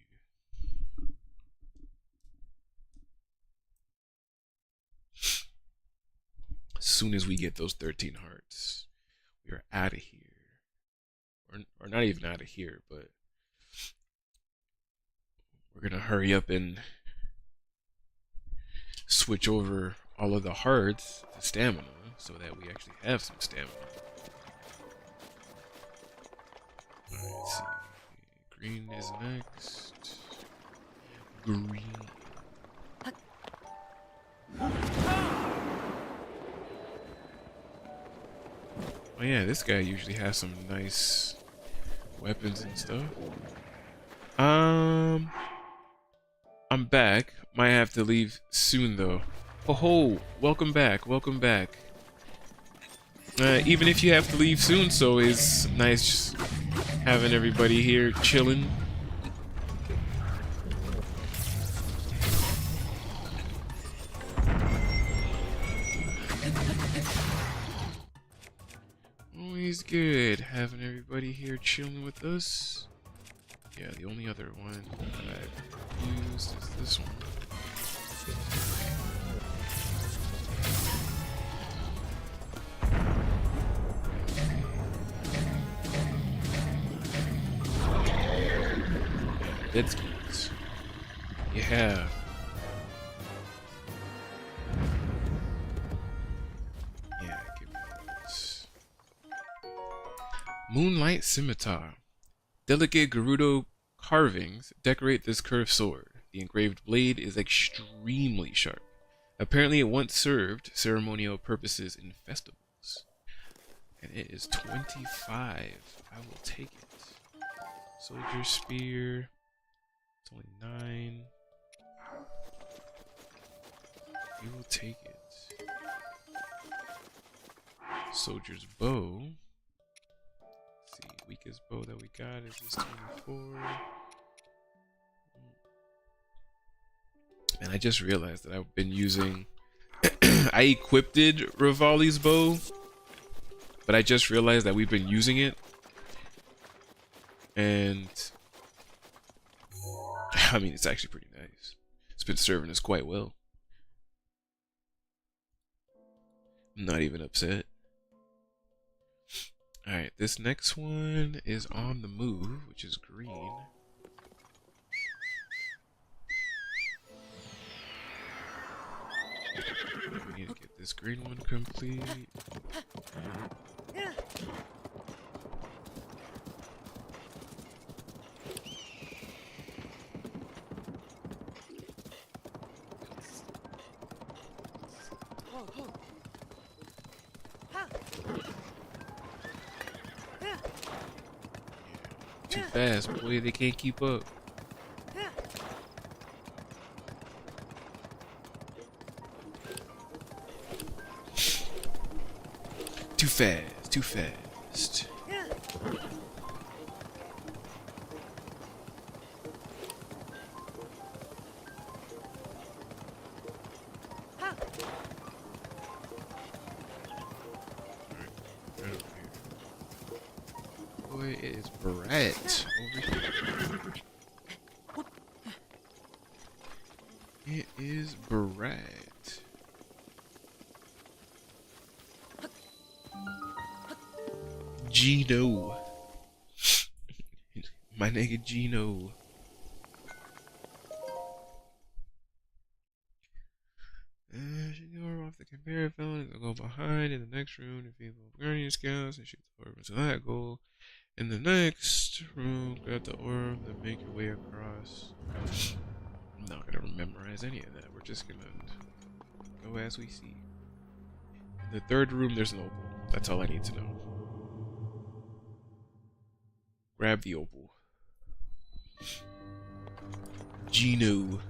As soon as we get those 13 hearts, we are out of here. Or not even out of here, but we're gonna hurry up and switch over all of the hearts to stamina so that we actually have some stamina. Alright, let's see. Green is next. Green. Oh yeah, this guy usually has some nice weapons and stuff. I'm back. Might have to leave soon though. Oh ho, welcome back, welcome back. Even if you have to leave soon, so it's nice just having everybody here chilling. Always good having everybody here chilling with us. Yeah, the only other one that I've used is this one. Dead skins. Yeah. Yeah, give me this. Moonlight Scimitar. Delicate Gerudo carvings decorate this curved sword. The engraved blade is extremely sharp. Apparently it once served ceremonial purposes in festivals. And it is 25. I will take it. Soldier Spear. It's only 9. We will take it. Soldier's Bow. Let's see, weakest bow that we got is this 24. And I just realized that I've been using I equipped Rivali's bow, but I just realized that we've been using it, and I mean it's actually pretty nice. It's been serving us quite well. I'm not even upset. Alright, this next one is on the move, which is green. We need to get this green one complete. Too fast, boy, they can't keep up. Too fast, too fast. Boy, it is bright over here. It is bright. Gino. My nigga Gino. Shoot the orb off the conveyor belt and go behind in the next room to feed the Guardian Scouts and shoot the orb into that goal. In the next room, grab the orb and make your way across. I'm not gonna memorize any of that. We're just gonna go as we see. In the third room, there's an opal. That's all I need to know. Grab the opal. Gino.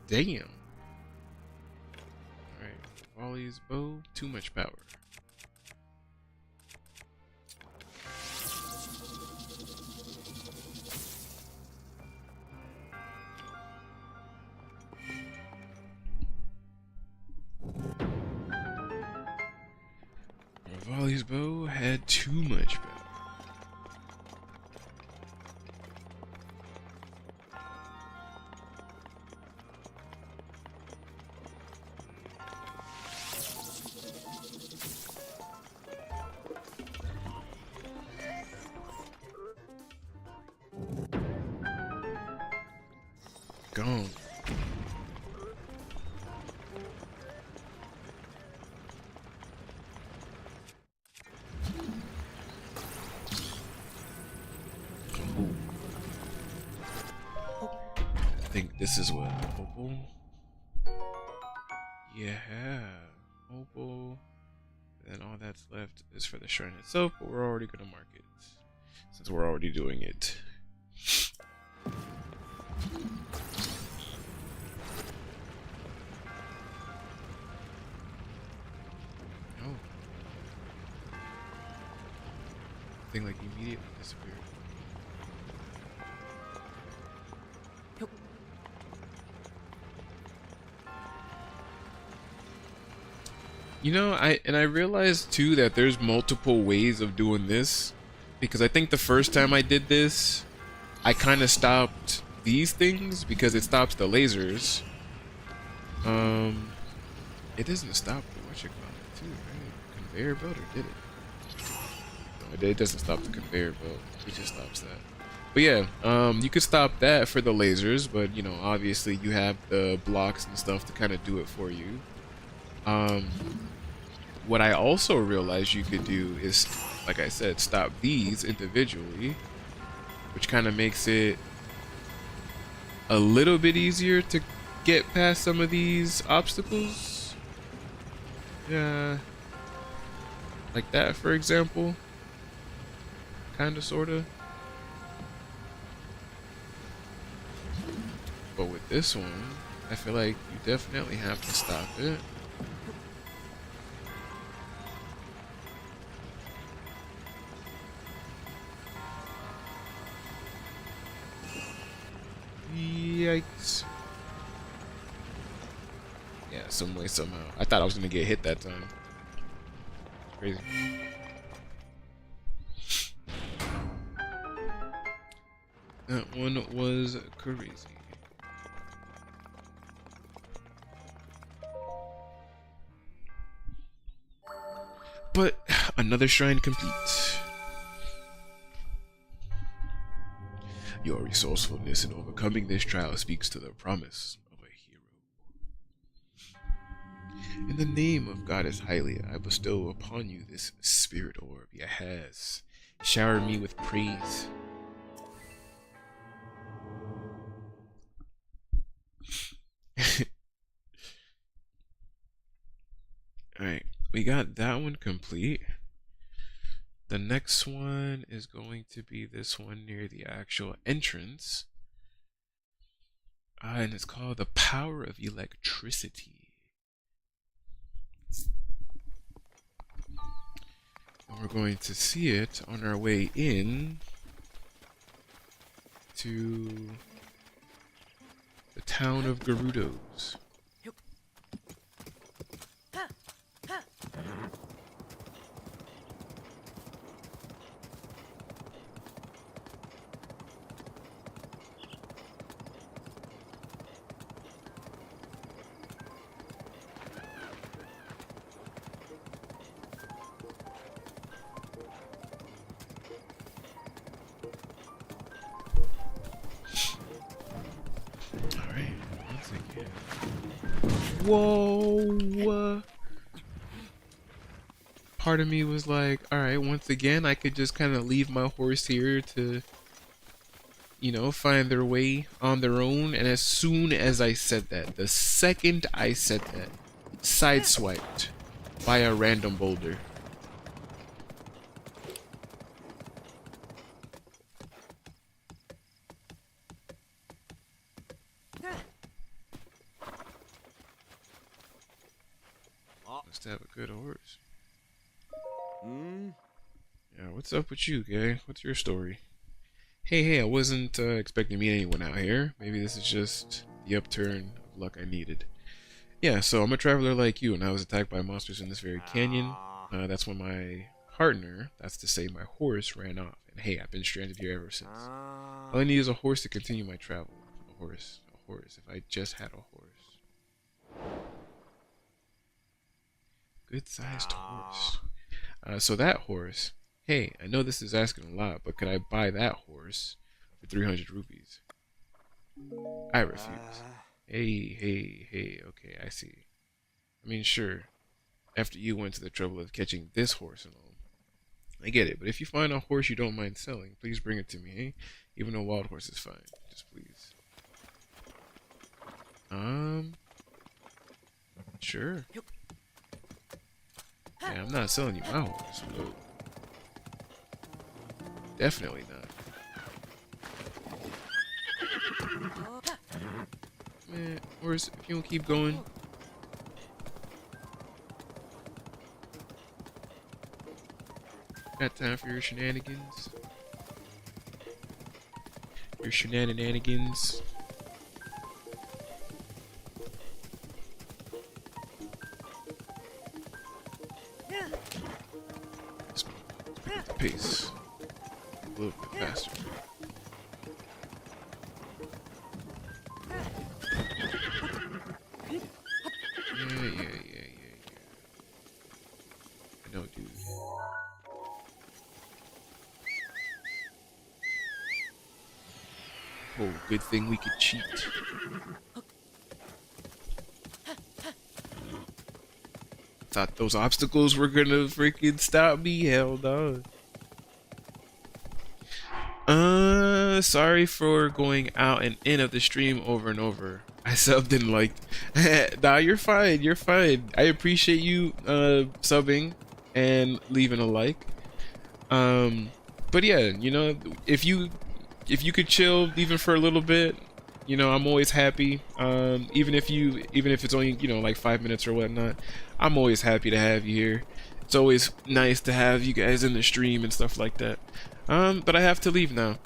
Damn. Alright, Volley's bow, too much power. Volley's bow had too much power. Gone. Ooh. I think this is what Opal. Yeah, Opal. And all that's left is for the shrine itself, but we're already gonna mark it since we're already doing it. Oh, thing like immediately disappeared. You know, I realized too that there's multiple ways of doing this, because I think the first time I did this, I kind of stopped these things because it stops the lasers. It doesn't stop the whatchamacallit too, right? Conveyor belt, or did it? No, it doesn't stop the conveyor belt. It just stops that. But yeah, you could stop that for the lasers, but you know, obviously you have the blocks and stuff to kind of do it for you. What I also realized you could do is, like I said, stop these individually, which kind of makes it a little bit easier to get past some of these obstacles. Yeah, like that, for example. Kinda, sorta. But with this one, I feel like you definitely have to stop it. Yikes. Yeah, some way, somehow. I thought I was gonna get hit that time. Crazy. That one was crazy. But another shrine complete. Your resourcefulness in overcoming this trial speaks to the promise of a hero. In the name of Goddess Hylia, I bestow upon you this spirit orb. Yes. Shower me with praise. Alright, we got that one complete. The next one is going to be this one near the actual entrance. And it's called the Power of Electricity. And we're going to see it on our way in to the town of Gerudos. Whoa! Part of me was like, alright, once again, I could just kind of leave my horse here to, you know, find their way on their own. And as soon as I said that, the second I said that, sideswiped by a random boulder. Must have a good horse. Yeah, what's up with you, guy? What's your story? Hey, I wasn't expecting to meet anyone out here. Maybe this is just the upturn of luck I needed. Yeah, so I'm a traveler like you, and I was attacked by monsters in this very canyon. That's when my partner, that's to say my horse, ran off. And hey, I've been stranded here ever since. All I need is a horse to continue my travel. A horse. If I just had a horse. Good-sized horse. So that horse, hey, I know this is asking a lot, but could I buy that horse for 300 rupees? I refuse. Hey. Okay, I see. I mean, sure. After you went to the trouble of catching this horse and all, I get it. But if you find a horse you don't mind selling, please bring it to me, eh? Even a wild horse is fine. Just please. Sure. Yeah, I'm not selling you my horse. But definitely not. Man, horse, if you don't keep going. Got time for your shenanigans? Your shenanigans? Let's pick up the pace a little bit faster. Yeah. I know, dude. Oh, good thing we could cheat. Thought those obstacles were gonna freaking stop me. Hell no. Sorry for going out and in of the stream over and over. I subbed and liked. Nah, you're fine. You're fine. I appreciate you subbing and leaving a like. But yeah, you know, if you could chill even for a little bit, you know, I'm always happy. Even if it's only, you know, like 5 minutes or whatnot, I'm always happy to have you here. It's always nice to have you guys in the stream and stuff like that. But I have to leave now.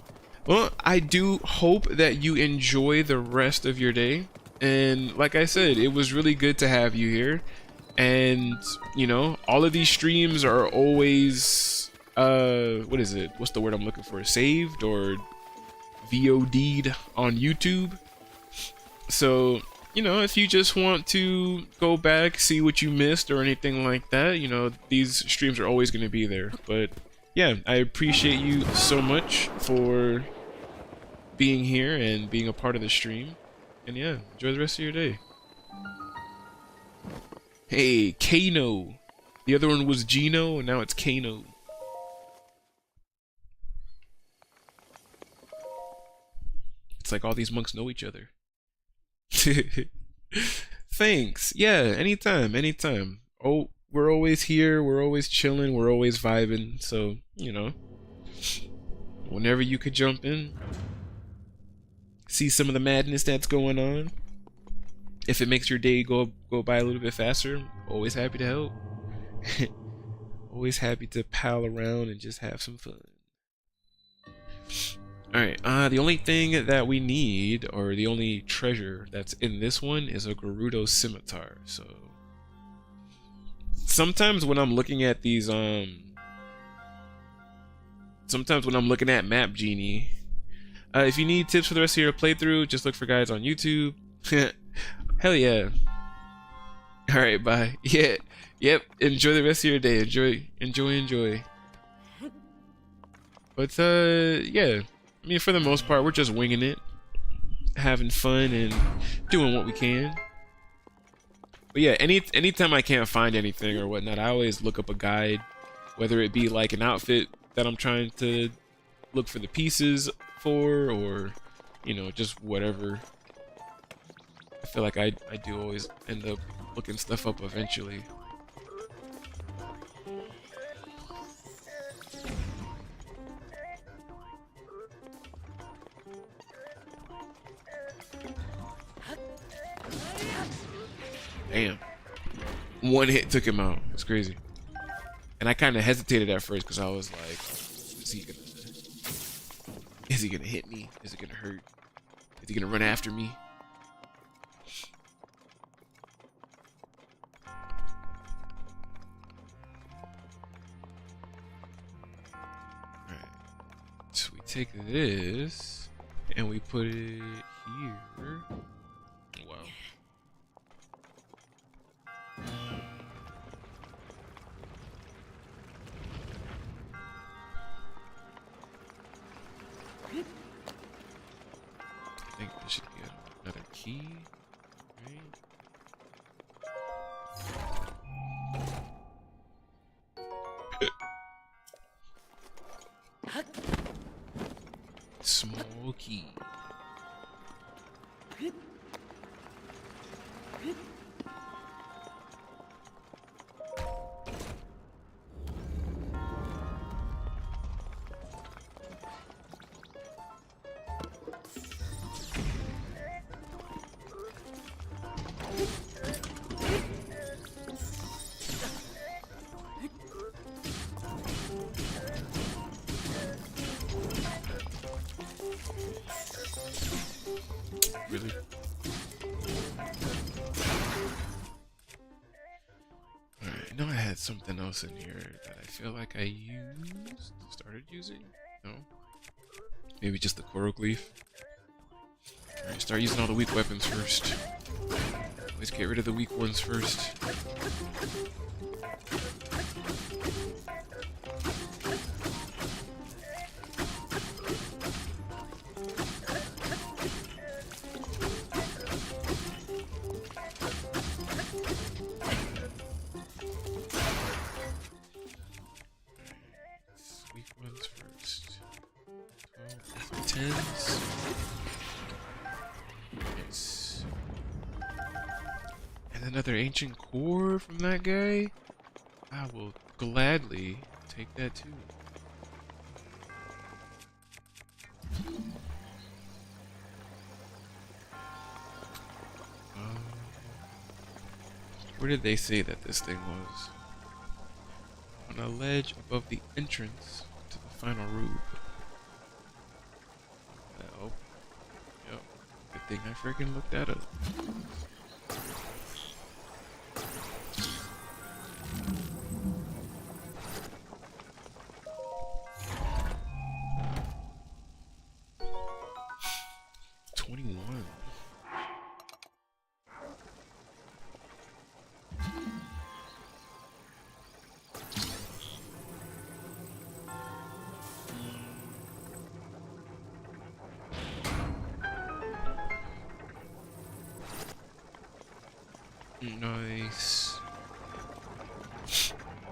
Well, I do hope that you enjoy the rest of your day. And like I said, it was really good to have you here. And, you know, all of these streams are always, what is it? What's the word I'm looking for? Saved or VOD'd on YouTube. So, you know, if you just want to go back, see what you missed or anything like that, you know, these streams are always going to be there. But yeah, I appreciate you so much for being here and being a part of the stream. And yeah, enjoy the rest of your day. Hey, Kano. The other one was Gino, and now it's Kano. It's like all these monks know each other. Thanks. Yeah, anytime. Oh, we're always here, we're always chilling, we're always vibing. So, you know, whenever you could jump in, see some of the madness that's going on. If it makes your day go by a little bit faster, always happy to help. Always happy to pal around and just have some fun. Alright, the only thing that we need, or the only treasure that's in this one, is a Gerudo Scimitar. So sometimes when I'm looking at these, sometimes when I'm looking at Map Genie, if you need tips for the rest of your playthrough, just look for guides on YouTube. Hell yeah. Alright, bye. Yeah. Yep. Enjoy the rest of your day. Enjoy. But, yeah. I mean, for the most part, we're just winging it. Having fun and doing what we can. But yeah, anytime I can't find anything or whatnot, I always look up a guide. Whether it be like an outfit that I'm trying to look for the pieces for, or, you know, just whatever. I feel like I do always end up looking stuff up eventually. Damn. One hit took him out. It's crazy. And I kind of hesitated at first because I was like, is he gonna hit me? Is it gonna hurt? Is he gonna run after me? Alright. So we take this and we put it here. Wow. I think this should key, right? Small key. Really? Alright, I know I had something else in here that I feel like I started using? No? Maybe just the coral gleaf? Alright, start using all the weak weapons first. Always get rid of the weak ones first. Weak ones first. 12, 10s. Nice. And another ancient core from that guy? I will gladly take that too. Where did they say that this thing was? On a ledge above the entrance to the final room. Oh, yep. Good thing I freaking looked that up. Nice.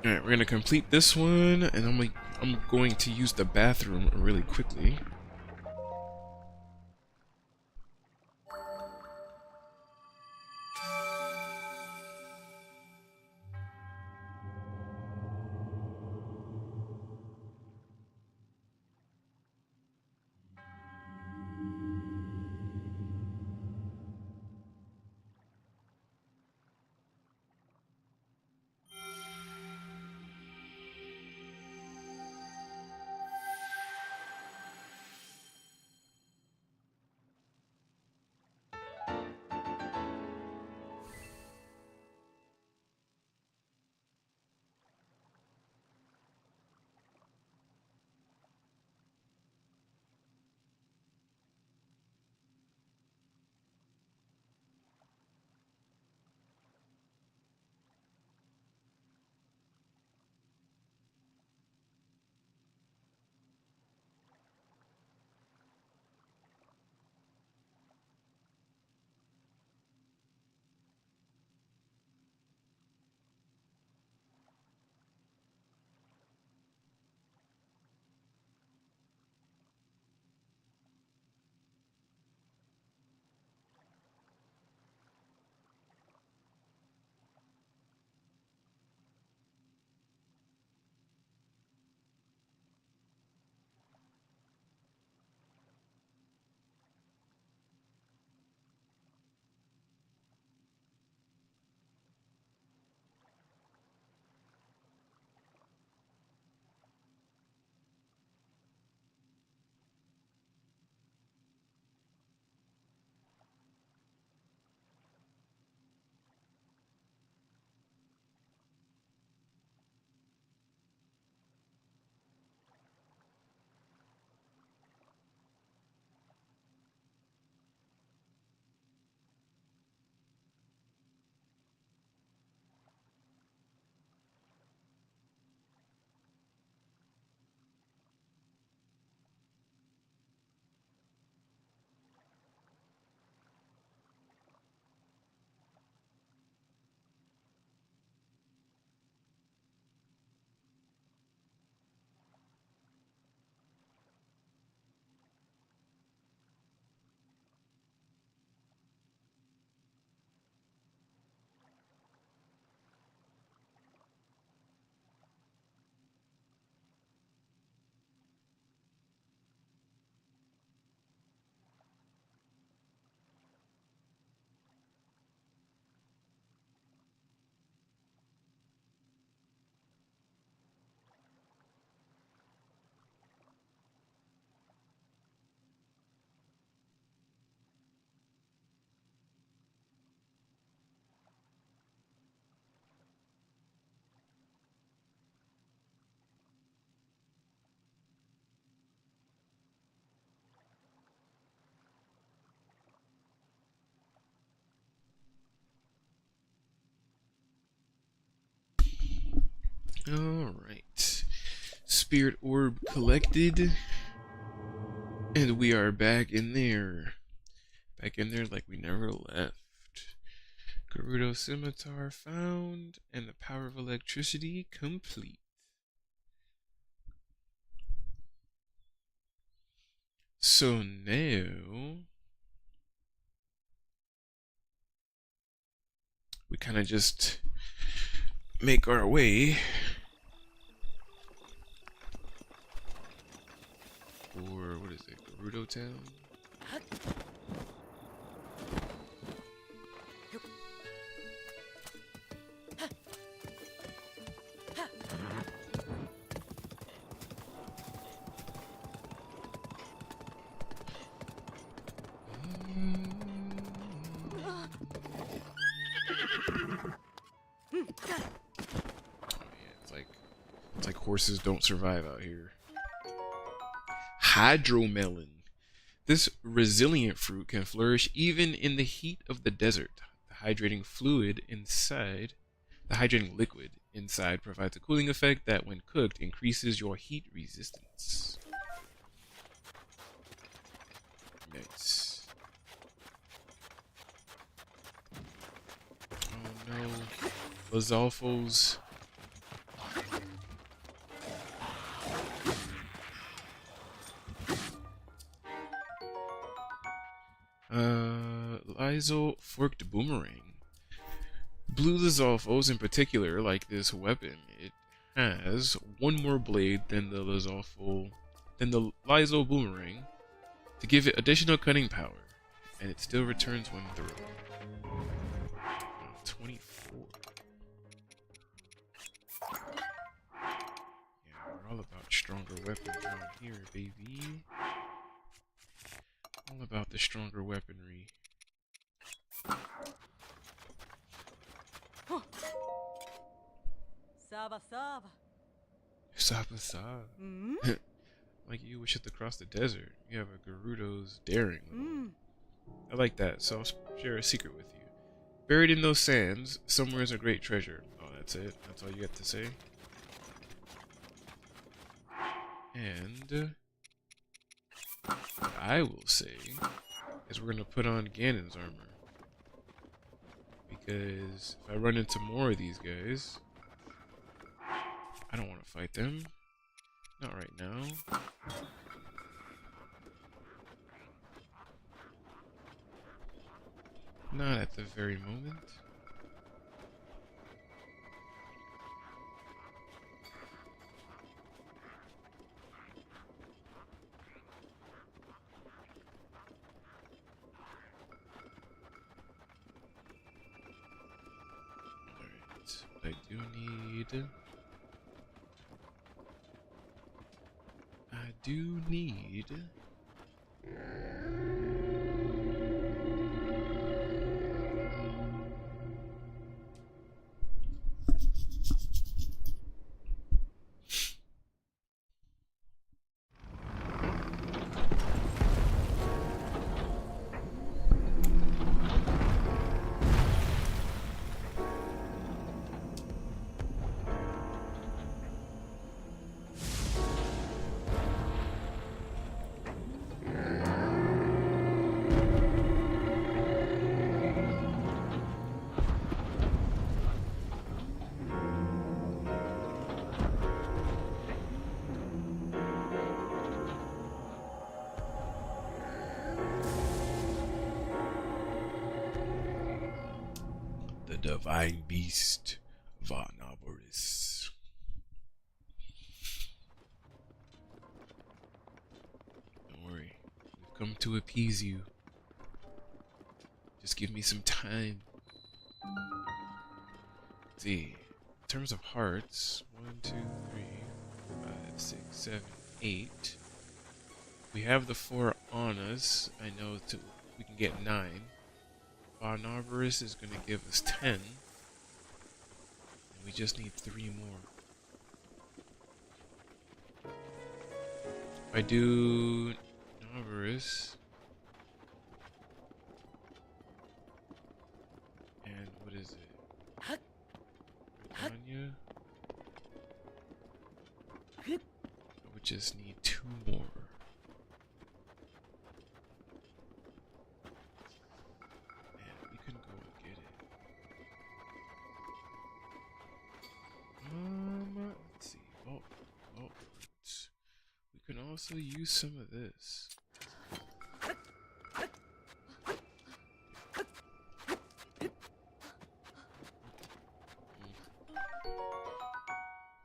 Alright, we're gonna complete this one, and I'm going to use the bathroom really quickly. spirit orb collected. And we are back in there. Back in there like we never left. Gerudo Scimitar found, and the power of electricity complete. So now we kind of just make our way for, what is it, Gerudo Town? It's like horses don't survive out here. Hydromelon. This resilient fruit can flourish even in the heat of the desert. The hydrating liquid inside provides a cooling effect that, when cooked, increases your heat resistance. Nice. Oh no. Lizalfos. Lysol Forked Boomerang. Blue Lizalfos in particular like this weapon. It has one more blade than the Lysol Boomerang to give it additional cutting power, and it still returns when thrown. 24. Yeah, we're all about stronger weapons around here, baby. All about the stronger weaponry. Saba Saba. Saba Saba. Like you wish it across the desert. You have a Gerudo's daring. I like that, so I'll share a secret with you. Buried in those sands, somewhere is a great treasure. Oh, that's it? That's all you got to say? And what I will say is we're going to put on Ganon's armor. Because if I run into more of these guys, I don't want to fight them. Not right now. Not at the very moment. Alright, what I do need... Divine Beast, Varnaboris. Don't worry, we've come to appease you. Just give me some time. Let's see, in terms of hearts, 1, 2, 3, 4, 5, 6, 7, 8. We have the 4 on us. I know we can get 9. Varnaboris is going to give us 10. And we just need 3 more. If I do Varnaboris. And what is it? Britannia. just need 2 more. Man, we can go and get it. Let's see. Oh, fruits. We can also use some of this.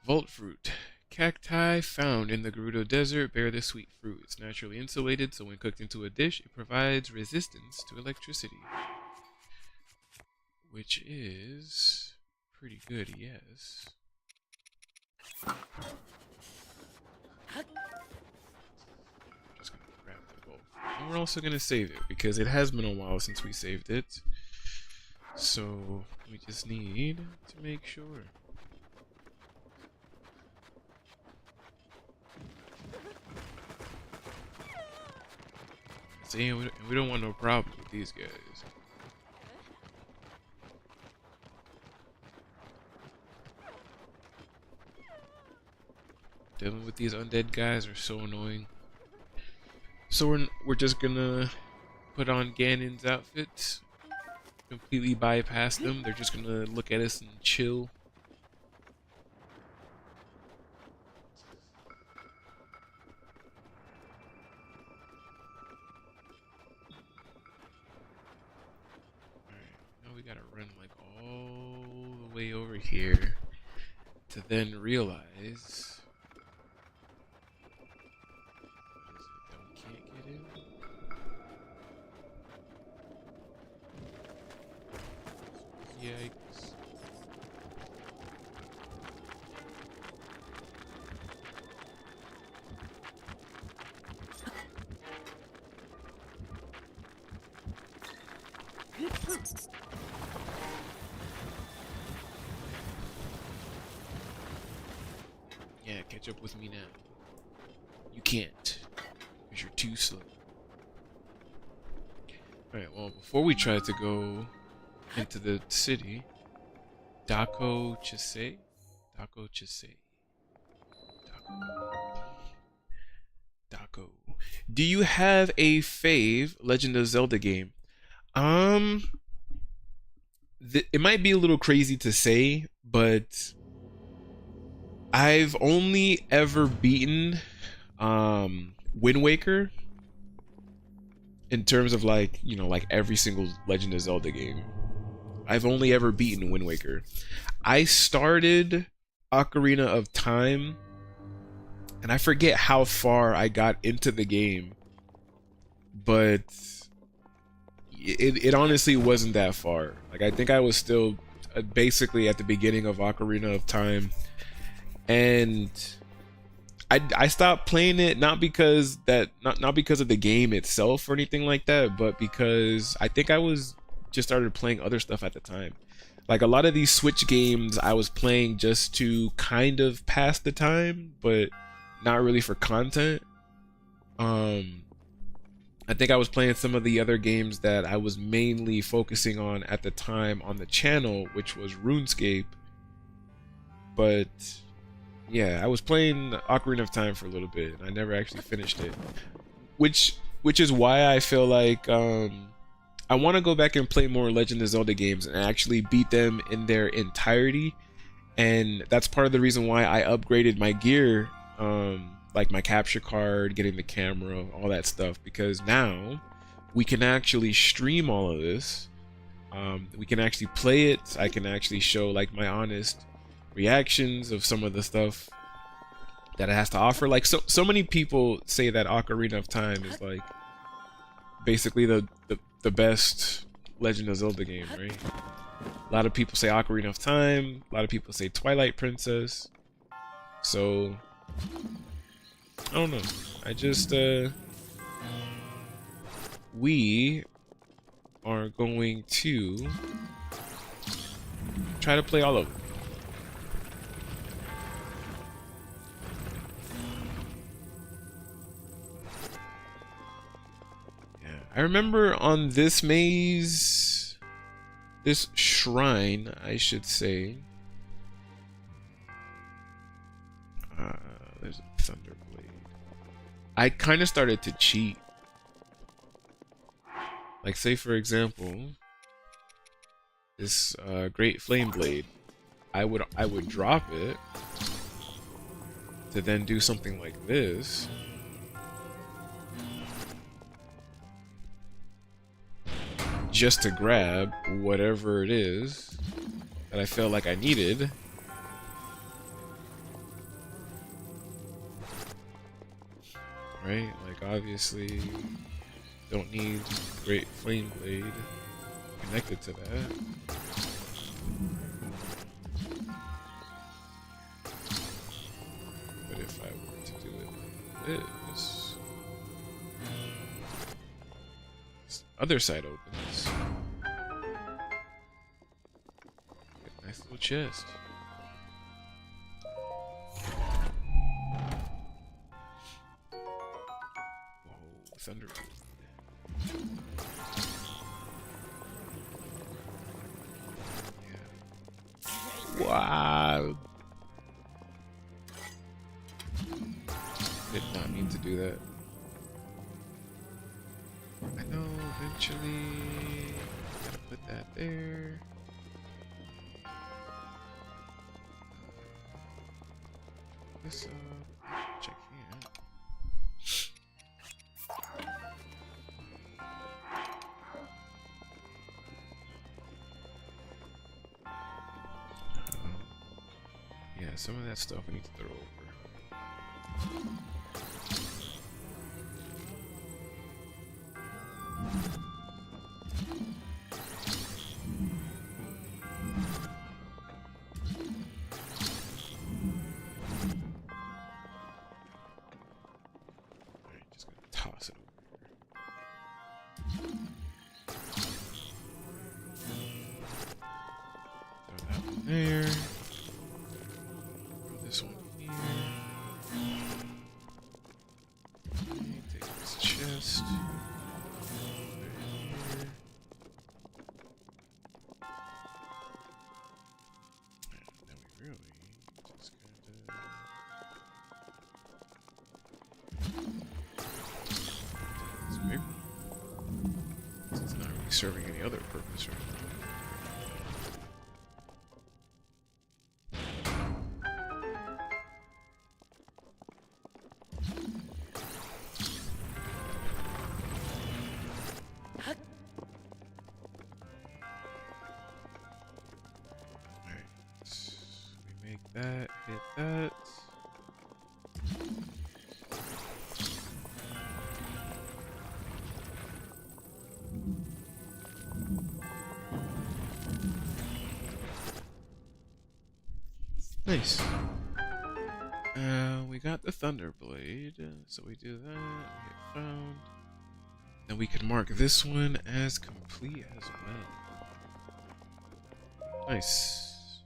Vault fruit. Cacti found in the Gerudo Desert bear this sweet fruit. It's naturally insulated, so when cooked into a dish, it provides resistance to electricity. Which is pretty good, yes. Just gonna grab the bowl. And we're also gonna save it, because it has been a while since we saved it. So we just need to make sure. See, we don't want no problem with these guys. Dealing with these undead guys are so annoying. So we're just gonna put on Ganon's outfit, completely bypass them. They're just gonna look at us and chill. We gotta run like all the way over here to then realize that we can't get in. Yikes. Yeah, catch up with me now. You can't, because you're too slow. Alright, well, before we try to go into the city, Dako Chise? Dako Chise. Dako. Do you have a fave Legend of Zelda game? It might be a little crazy to say, but I've only ever beaten Wind Waker in terms of like, you know, like every single Legend of Zelda game. I've only ever beaten Wind Waker. I started Ocarina of Time and I forget how far I got into the game, but it honestly wasn't that far. Like, I think I was still basically at the beginning of Ocarina of Time, and I stopped playing it not because not because of the game itself or anything like that, but because I think I was just started playing other stuff at the time. Like, a lot of these Switch games I was playing just to kind of pass the time, but not really for content. I think I was playing some of the other games that I was mainly focusing on at the time on the channel, which was RuneScape. But yeah, I was playing Ocarina of Time for a little bit, and I never actually finished it. Which is why I feel like I want to go back and play more Legend of Zelda games and actually beat them in their entirety. And that's part of the reason why I upgraded my gear, like my capture card, getting the camera, all that stuff, because now we can actually stream all of this. We can actually play it. I can actually show like my honest reactions of some of the stuff that it has to offer. Like, so many people say that Ocarina of Time is like basically the best Legend of Zelda game, right? A lot of people say Ocarina of Time, a lot of people say Twilight Princess. So I don't know. I just we are going to try to play all of them. Yeah, I remember on this maze, this shrine, I should say. There's a Thunderblade. I kind of started to cheat. Like, say for example, this Great Flame Blade. I would drop it to then do something like this. Just to grab whatever it is that I felt like I needed. Right? Like, obviously, don't need Great Flame Blade connected to that. But if I were to do it like this other side opens. Get a nice little chest. Whoa, thunder. Yeah. Wow. Did not mean to do that. I know, eventually, gotta put that there. This up, check here. Yeah, some of that stuff we need to throw over. Toss it over. Throw that one there. Throw this one here. Okay, take this chest. Put it here. And then we really just gotta. It's not really serving any other purpose right now. Alright, we make that, hit that. Nice. We got the Thunderblade, so we do that, we hit found. Then we can mark this one as complete as well. Nice.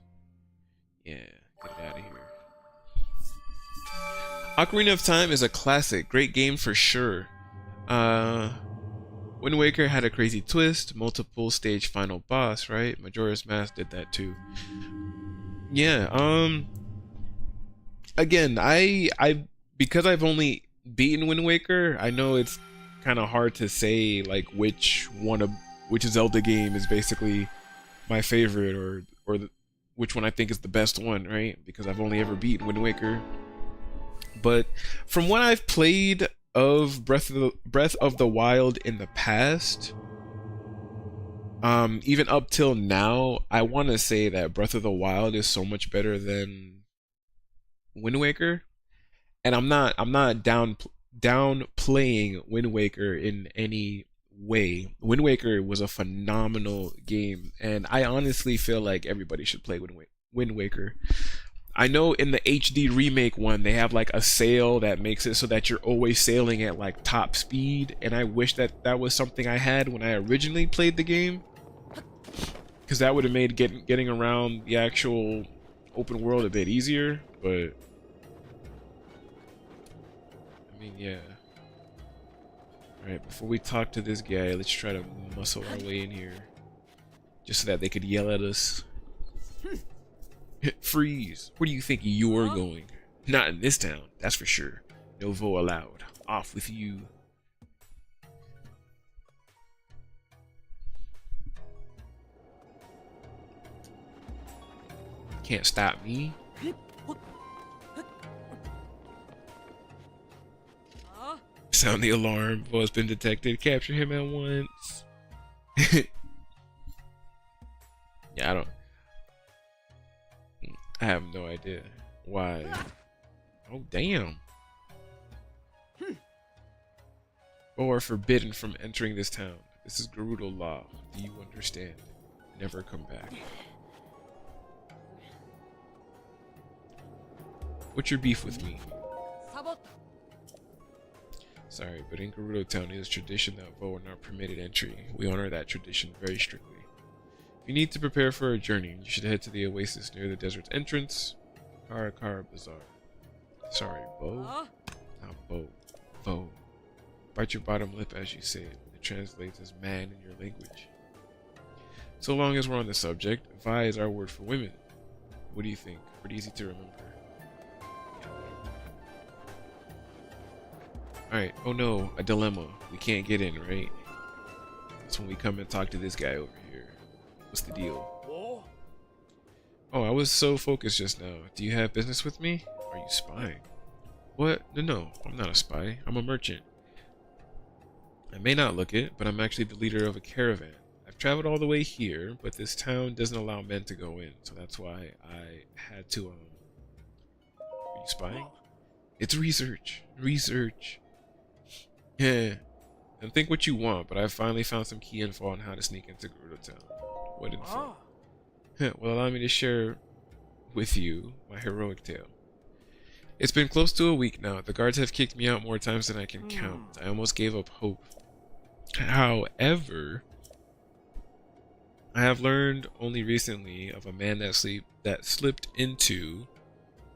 Yeah, get it out of here. Ocarina of Time is a classic, great game for sure. Wind Waker had a crazy twist, multiple stage final boss, right? Majora's Mask did that too. Yeah, again, I because I've only beaten Wind Waker, I know it's kind of hard to say like which Zelda game is basically my favorite or which one I think is the best one, right? Because I've only ever beaten Wind Waker. But from what I've played of Breath of the Wild in the past, even up till now, I want to say that Breath of the Wild is so much better than Wind Waker, and I'm not downplaying Wind Waker in any way. Wind Waker was a phenomenal game, and I honestly feel like everybody should play Wind Waker. I know in the HD remake one, they have like a sail that makes it so that you're always sailing at like top speed, and I wish that that was something I had when I originally played the game, because that would have made getting around the actual open world a bit easier. But I mean, yeah. Alright, before we talk to this guy, let's try to muscle our way in here, just so that they could yell at us. Freeze! Where do you think you're going? Not in this town, that's for sure. No vo allowed. Off with you. Can't stop me. Sound the alarm. Vo has been detected. Capture him at once. Yeah, I have no idea why. Oh, damn. Or forbidden from entering this town. This is Gerudo law. Do you understand? Never come back. What's your beef with me? Sorry, but in Gerudo Town it is tradition that Vo are not permitted entry. We honor that tradition very strictly. If you need to prepare for a journey, you should head to the oasis near the desert's entrance, Karakara Bazaar. Sorry, Bo? Not Bo. Vo. Bite your bottom lip as you say it. It translates as man in your language. So long as we're on the subject, Vi is our word for women. What do you think? Pretty easy to remember. Alright, oh no, a dilemma. We can't get in, right? That's when we come and talk to this guy over here. What's the deal? Oh, I was so focused just now. Do you have business with me? Are you spying? What? No, I'm not a spy. I'm a merchant. I may not look it, but I'm actually the leader of a caravan. I've traveled all the way here, but this town doesn't allow men to go in, so that's why I had to, Are you spying? It's research. Research. Yeah. And think what you want, but I finally found some key info on how to sneak into Gerudo Town. What info? Well, allow me to share with you my heroic tale. It's been close to a week now. The guards have kicked me out more times than I can count. I almost gave up hope. However, I have learned only recently of a man that slipped into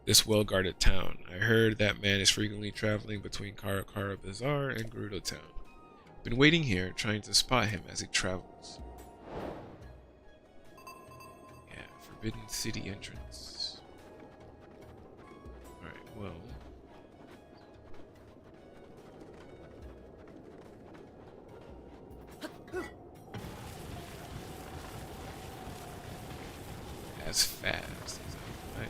this well-guarded town. I heard that man is frequently traveling between Karakara Bazaar and Gerudo Town. Been waiting here, trying to spot him as he travels. Yeah, Forbidden City entrance. Alright, well. As fast as I like.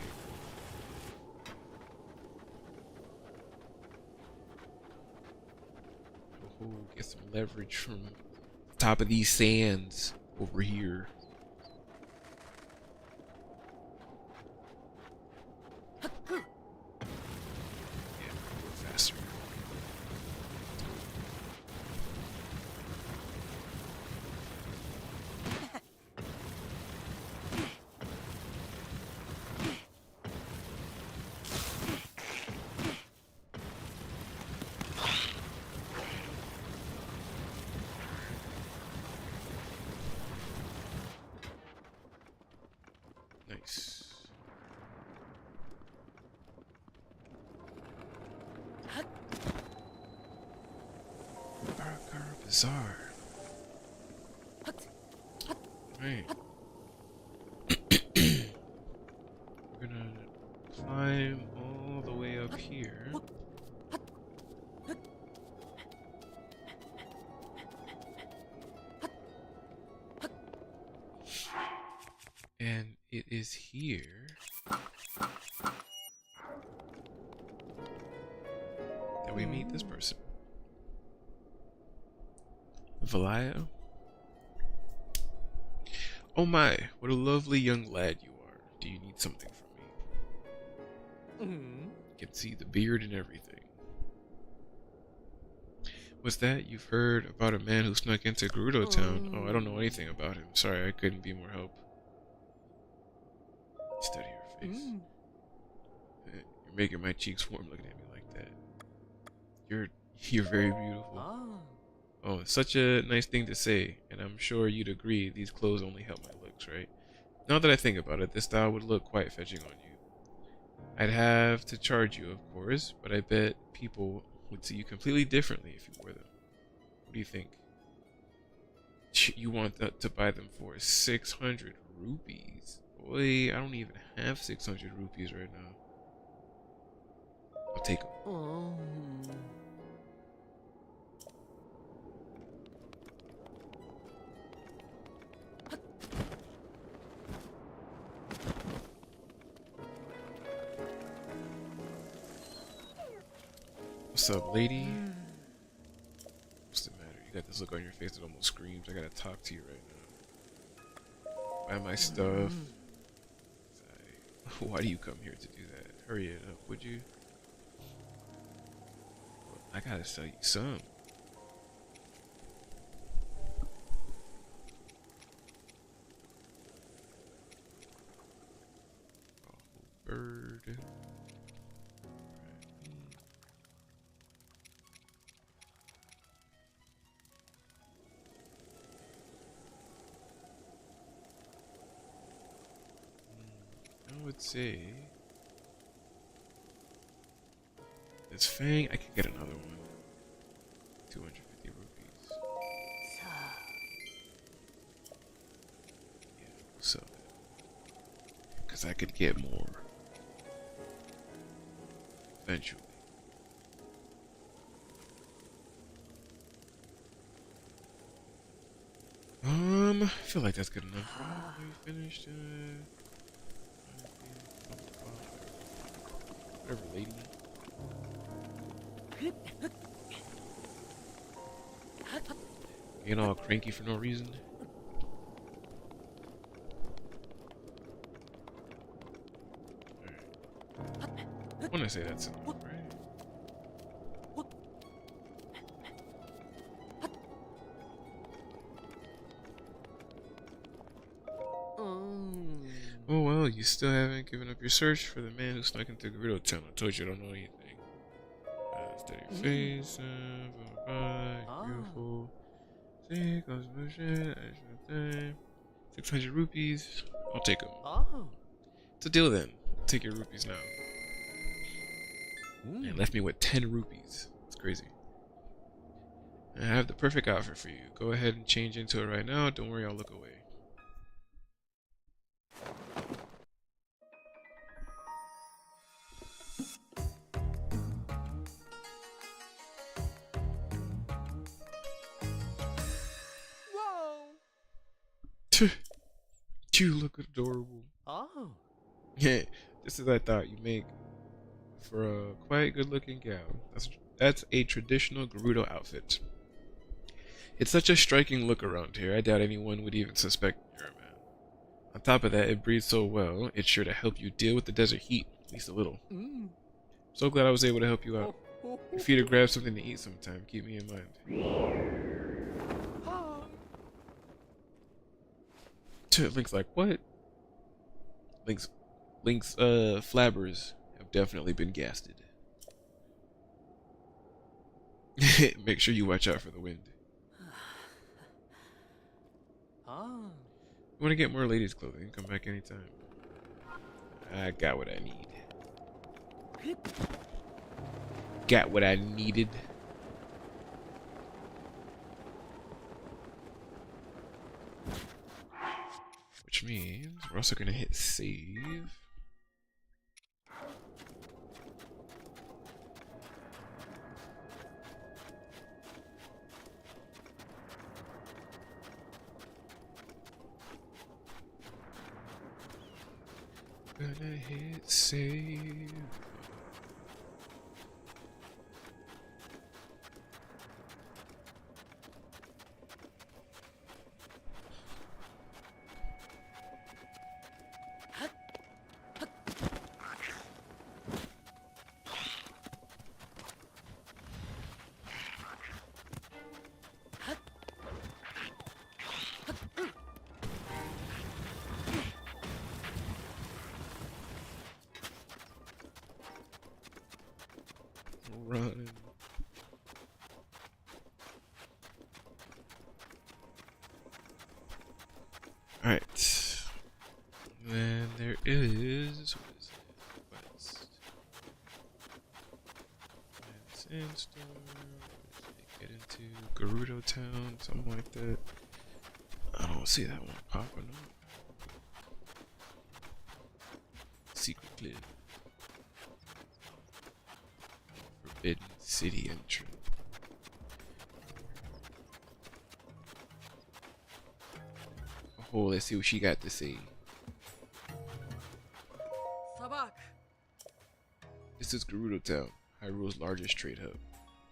Oh, get some leverage from top of these sands over here. Yeah, go faster. Nice. Karakara Bazaar. Right. We're gonna climb all the way up here. And it is here that we meet this person. Valaya? Oh my, what a lovely young lad you are. Do you need something from me? You can see the beard and everything. What's that? You've heard about a man who snuck into Gerudo Town? Oh, I don't know anything about him. Sorry, I couldn't be more help. Study your face. You're making my cheeks warm looking at me like that. You're very beautiful. Oh, it's such a nice thing to say, and I'm sure you'd agree these clothes only help my looks, right? Now that I think about it, this style would look quite fetching on you. I'd have to charge you, of course, but I bet people would see you completely differently if you wore them. What do you think? You want to buy them for 600 rupees? Boy, I don't even have 600 rupees right now. I'll take them. What's up, lady? What's the matter? You got this look on your face that almost screams. I gotta talk to you right now. Buy my stuff. Why do you come here to do that? Hurry it up, would you? Well, I gotta sell you some. Oh, bird. I would say this fang, I could get another one. 250 rupees. Yeah, so because I could get more eventually. I feel like that's good enough. We finished. Whatever, lady. Getting all cranky for no reason. I want to say that's enough, right? Oh well, you still haven't given up your search for the man who snuck into Gerudo Town. I told you I don't know anything. Steady face, beautiful. See, close motion, 600 rupees. I'll take them. It's a deal then. I'll take your rupees now. Man, left me with 10 rupees. It's crazy. I have the perfect outfit for you. Go ahead and change into it right now. Don't worry, I'll look away. You look adorable. Yeah, this is I thought you make for a quite good-looking gal. That's a traditional Gerudo outfit. It's such a striking look around here. I doubt anyone would even suspect you're a man. On top of that, it breathes so well. It's sure to help you deal with the desert heat, at least a little. So glad I was able to help you out. If you'd to grab something to eat sometime, keep me in mind. Link's like, what? Link's flabbers have definitely been gasted. Make sure you watch out for the wind. You want to get more ladies' clothing? Come back anytime. I got what I need. Got what I needed. Which means we're also gonna hit save. Gonna hit save. Run. Alright. Then there is. What is it? West. And Sandstorm. Get into Gerudo Town, something like that. I don't see that one popping up. Secret clip. City entry. Oh, let's see what she got to say. This is Gerudo Town, Hyrule's largest trade hub.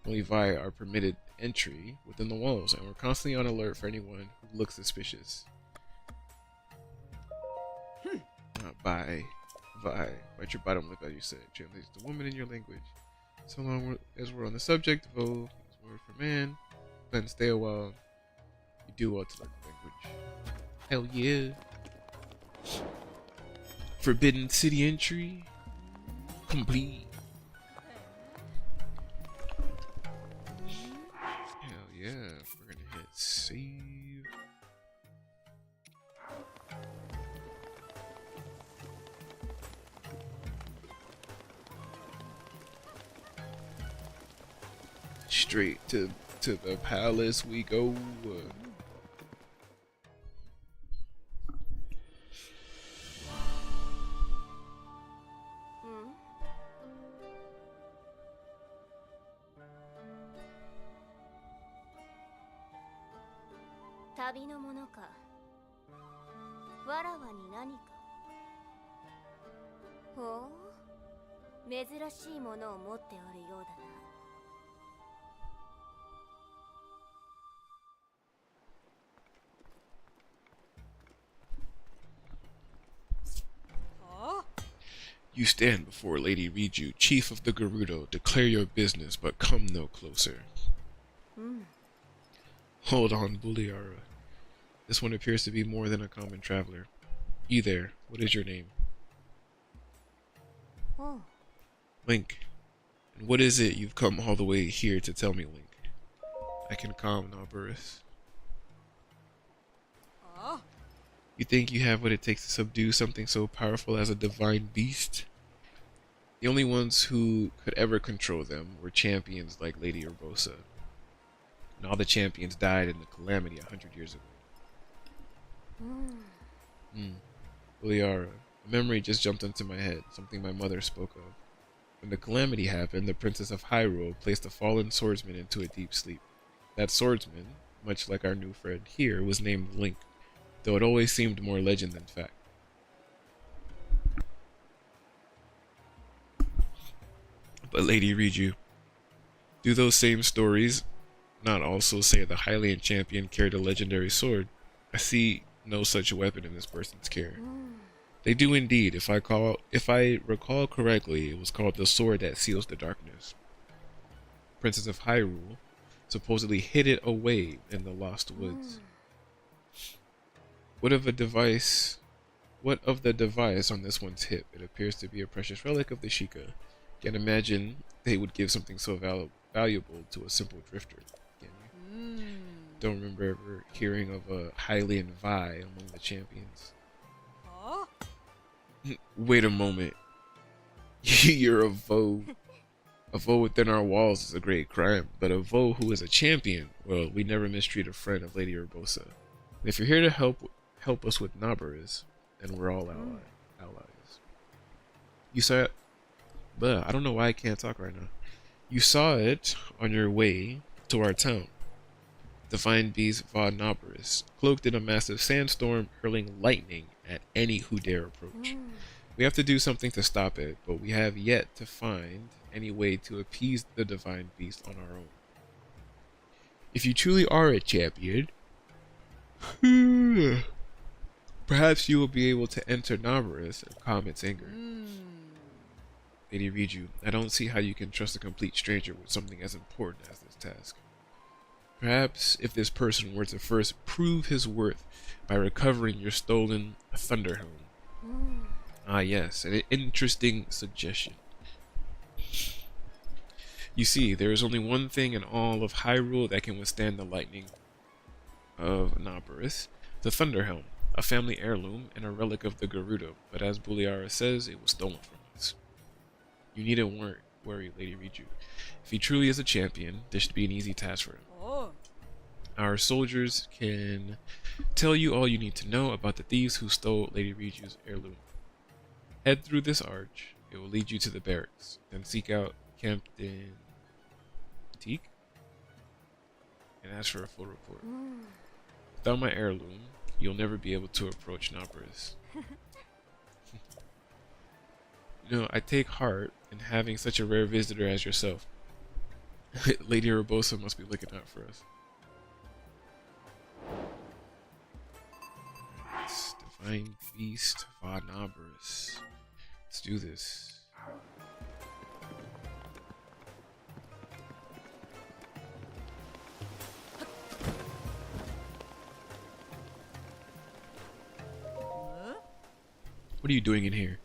Only Vi are permitted entry within the walls, and we're constantly on alert for anyone who looks suspicious. Not Vi. Bite your bottom lip, as you said. Translates the woman in your language. So long as we're on the subject, Vo is word for man. Plan to stay a while. You do well to learn the language. Hell yeah. Forbidden city entry complete. Hell yeah. We're gonna hit save. Straight to the palace we go. You stand before Lady Riju, chief of the Gerudo. Declare your business, but come no closer. Hold on, Buliara. This one appears to be more than a common traveler. You there, what is your name? Link. And what is it you've come all the way here to tell me, Link? I can calm Nauboris. You think you have what it takes to subdue something so powerful as a divine beast? The only ones who could ever control them were champions like Lady Urbosa. And all the champions died in the calamity 100 years ago. Buliara, a memory just jumped into my head, something my mother spoke of. When the calamity happened, the Princess of Hyrule placed a fallen swordsman into a deep sleep. That swordsman, much like our new friend here, was named Link, though it always seemed more legend than fact. But Lady Riju, do those same stories not also say the Hylian champion carried a legendary sword? I see no such weapon in this person's care. They do indeed. If I recall correctly, it was called the Sword That Seals the Darkness. Princess of Hyrule supposedly hid it away in the Lost Woods. What of the device on this one's hip? It appears to be a precious relic of the Sheikah. Can't imagine they would give something so valuable to a simple drifter. Can you? Don't remember ever hearing of a Hylian Vi among the champions. Wait a moment. You're a Vo. A Vo within our walls is a great crime, but a Vo who is a champion, well, we never mistreat a friend of Lady Urbosa. And if you're here to help us with Nauboris, then we're all allies. You saw it? I don't know why I can't talk right now. You saw it on your way to our town. Divine Beast Va Nauboris, cloaked in a massive sandstorm, hurling lightning at any who dare approach. We have to do something to stop it, but we have yet to find any way to appease the Divine Beast on our own. If you truly are a champion, perhaps you will be able to enter Nauboris and calm its anger. Lady Riju, I don't see how you can trust a complete stranger with something as important as this task. Perhaps if this person were to first prove his worth by recovering your stolen Thunderhelm. Ah yes, an interesting suggestion. You see, there is only one thing in all of Hyrule that can withstand the lightning of Nauboris, the Thunderhelm, a family heirloom and a relic of the Gerudo, but as Buliara says, it was stolen from us. You needn't worry, Lady Riju. If he truly is a champion, this should be an easy task for him. Our soldiers can tell you all you need to know about the thieves who stole Lady Riju's heirloom. Head through this arch. It will lead you to the barracks. Then seek out Captain antique and ask for a full report. Without my heirloom, you'll never be able to approach Nabris. You know, I take heart in having such a rare visitor as yourself. Lady Urbosa must be looking out for us. Right, Divine Beast Va Nabris. Let's do this. What are you doing in here?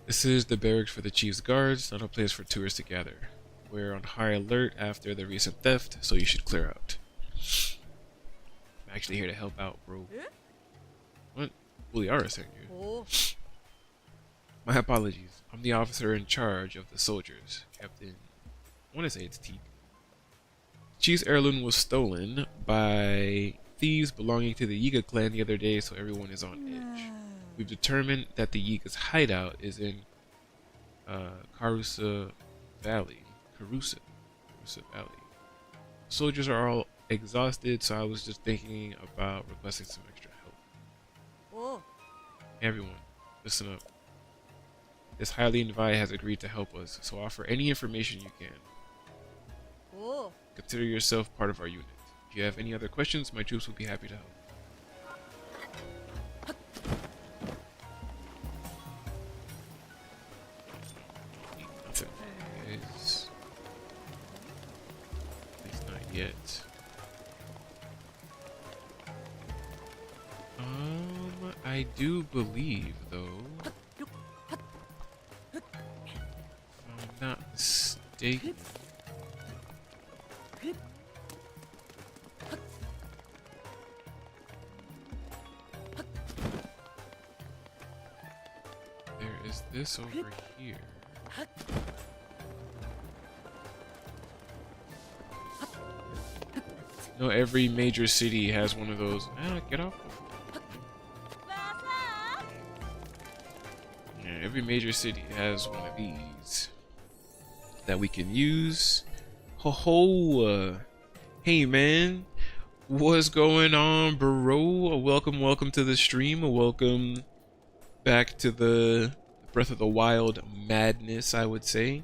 This is the barracks for the chief's guards, not a place for tourists to gather. We're on high alert after the recent theft, so you should clear out. I'm actually here to help out, bro. What? Uliara sent you. My apologies. I'm the officer in charge of the soldiers. Captain... I want to say it's Teak. Chief's heirloom was stolen by thieves belonging to the Yiga clan the other day, so everyone is on edge. We've determined that the Yiga's hideout is in Karusa Valley. Karusa Valley. Soldiers are all exhausted, so I was just thinking about requesting some extra help. Everyone, listen up. This Hylian Vi has agreed to help us, so offer any information you can. Consider yourself part of our unit. If you have any other questions, my troops will be happy to help. Nothing, guys. At least not yet. I do believe, though, if I'm not mistaken, there is this over here. No, every major city has one of those. Get off. Yeah, every major city has one of these that we can use. Ho ho! Hey man, what's going on, bro? Welcome to the stream. Welcome back to the Breath of the Wild madness, I would say.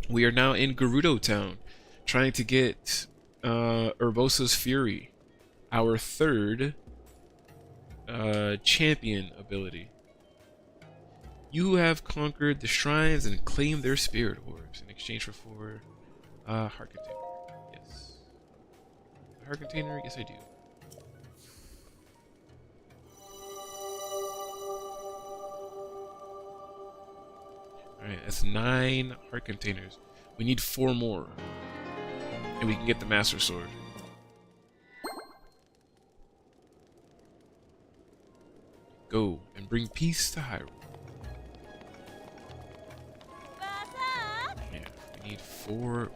We are now in Gerudo Town, trying to get Urbosa's Fury, our third champion ability. You have conquered the shrines and claimed their spirit orbs in exchange for 4 heart container. Yes. Heart container? Yes, I do. Alright, that's 9 heart containers. We need 4 more. And we can get the Master Sword. Go and bring peace to Hyrule. Yeah, we need 4 more.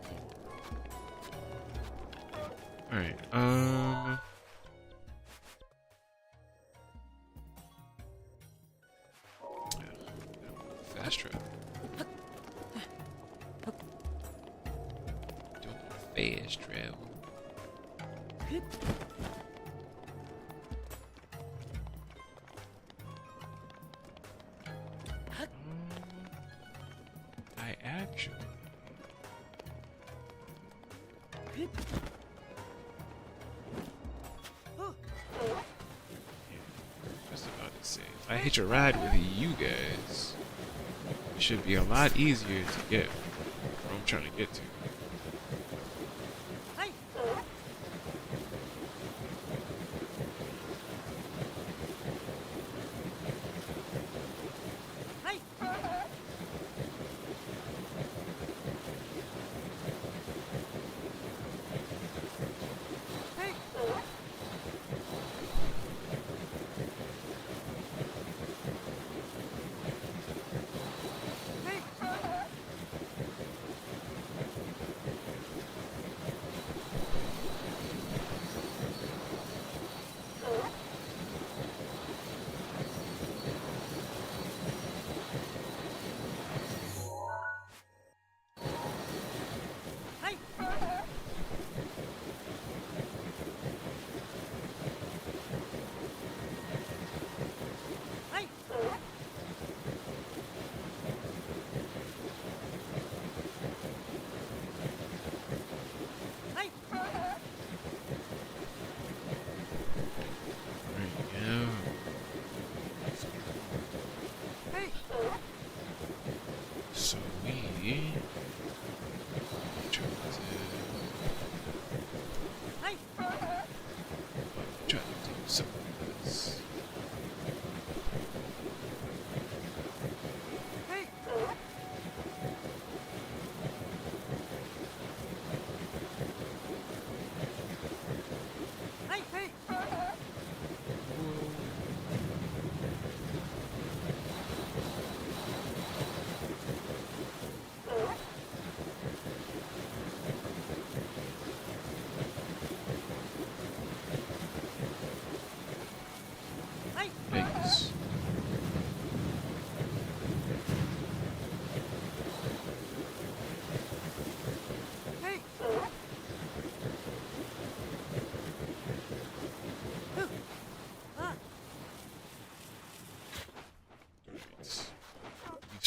Alright, fast travel. Fast travel. I actually. Yeah, just about to say, if I hitch a ride with you guys, it should be a lot easier to get where I'm trying to get to.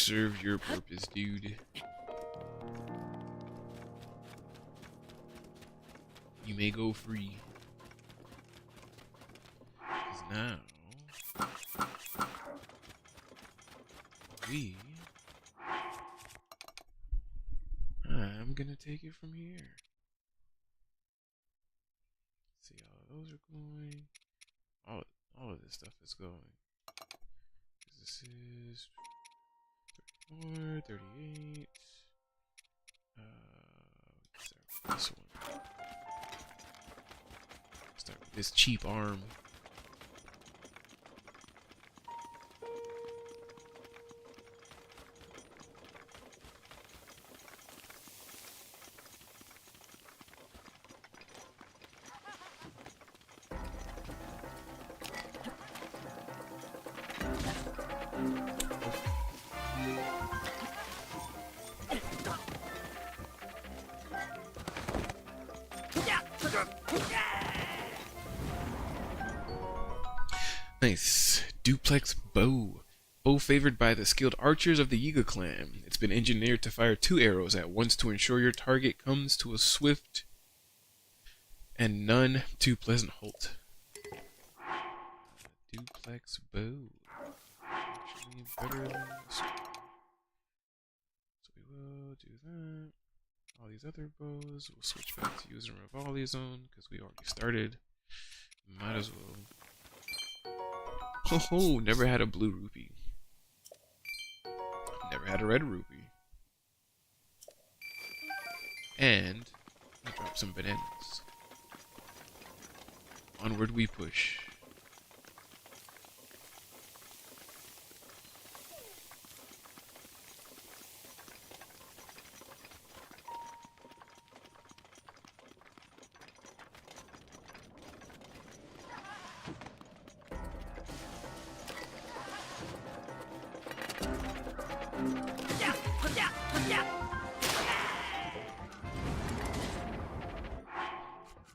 served your purpose, dude. You may go free. 'Cause now I'm gonna take it from here. Let's see how those are going. All of this stuff is going. This is 34, 38. Let's start with this one. Start with this cheap arm. Nice. Duplex bow. Bow favored by the skilled archers of the Yiga clan. It's been engineered to fire 2 arrows at once to ensure your target comes to a swift and none too pleasant halt. Duplex bow. Actually better than this one. So we will do that. All these other bows, we'll switch back to using Rivali's own because we already started. Might as well. Oh, never had a blue rupee. Never had a red rupee. And we dropped some bananas. Onward we push.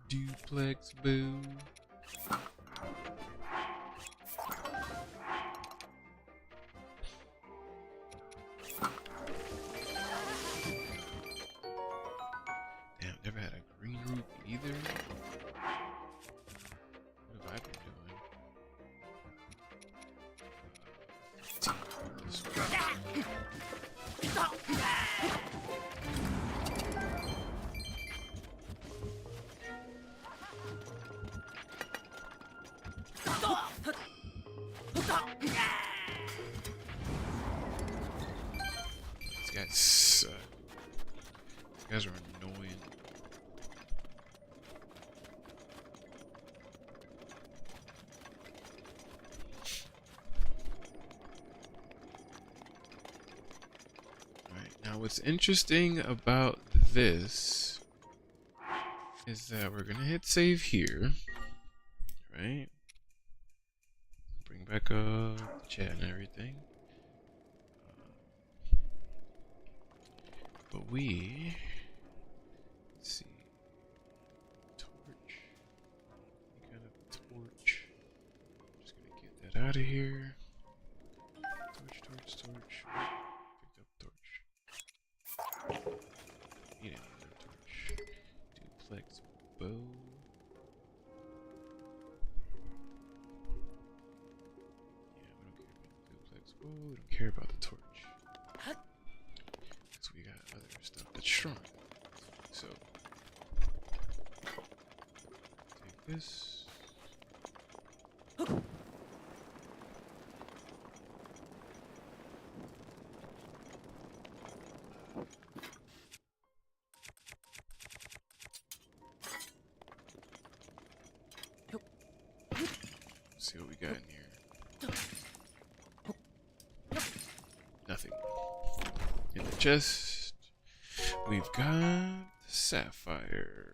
Duplex boo. Damn, never had a green rupee either. What have I been doing? These guys are annoying. Alright, now what's interesting about this is that we're gonna hit save here, right? Bring back up the chat and everything. But let's see, torch, any kind of torch. Just gonna get that out of here. Torch. Picked up torch. Need another torch. Duplex bow. Yeah, we don't care about the duplex bow. We don't care about the torch. We got other stuff that's strong. So take this. See what we got in here. Nothing. In the chest, we've got sapphire.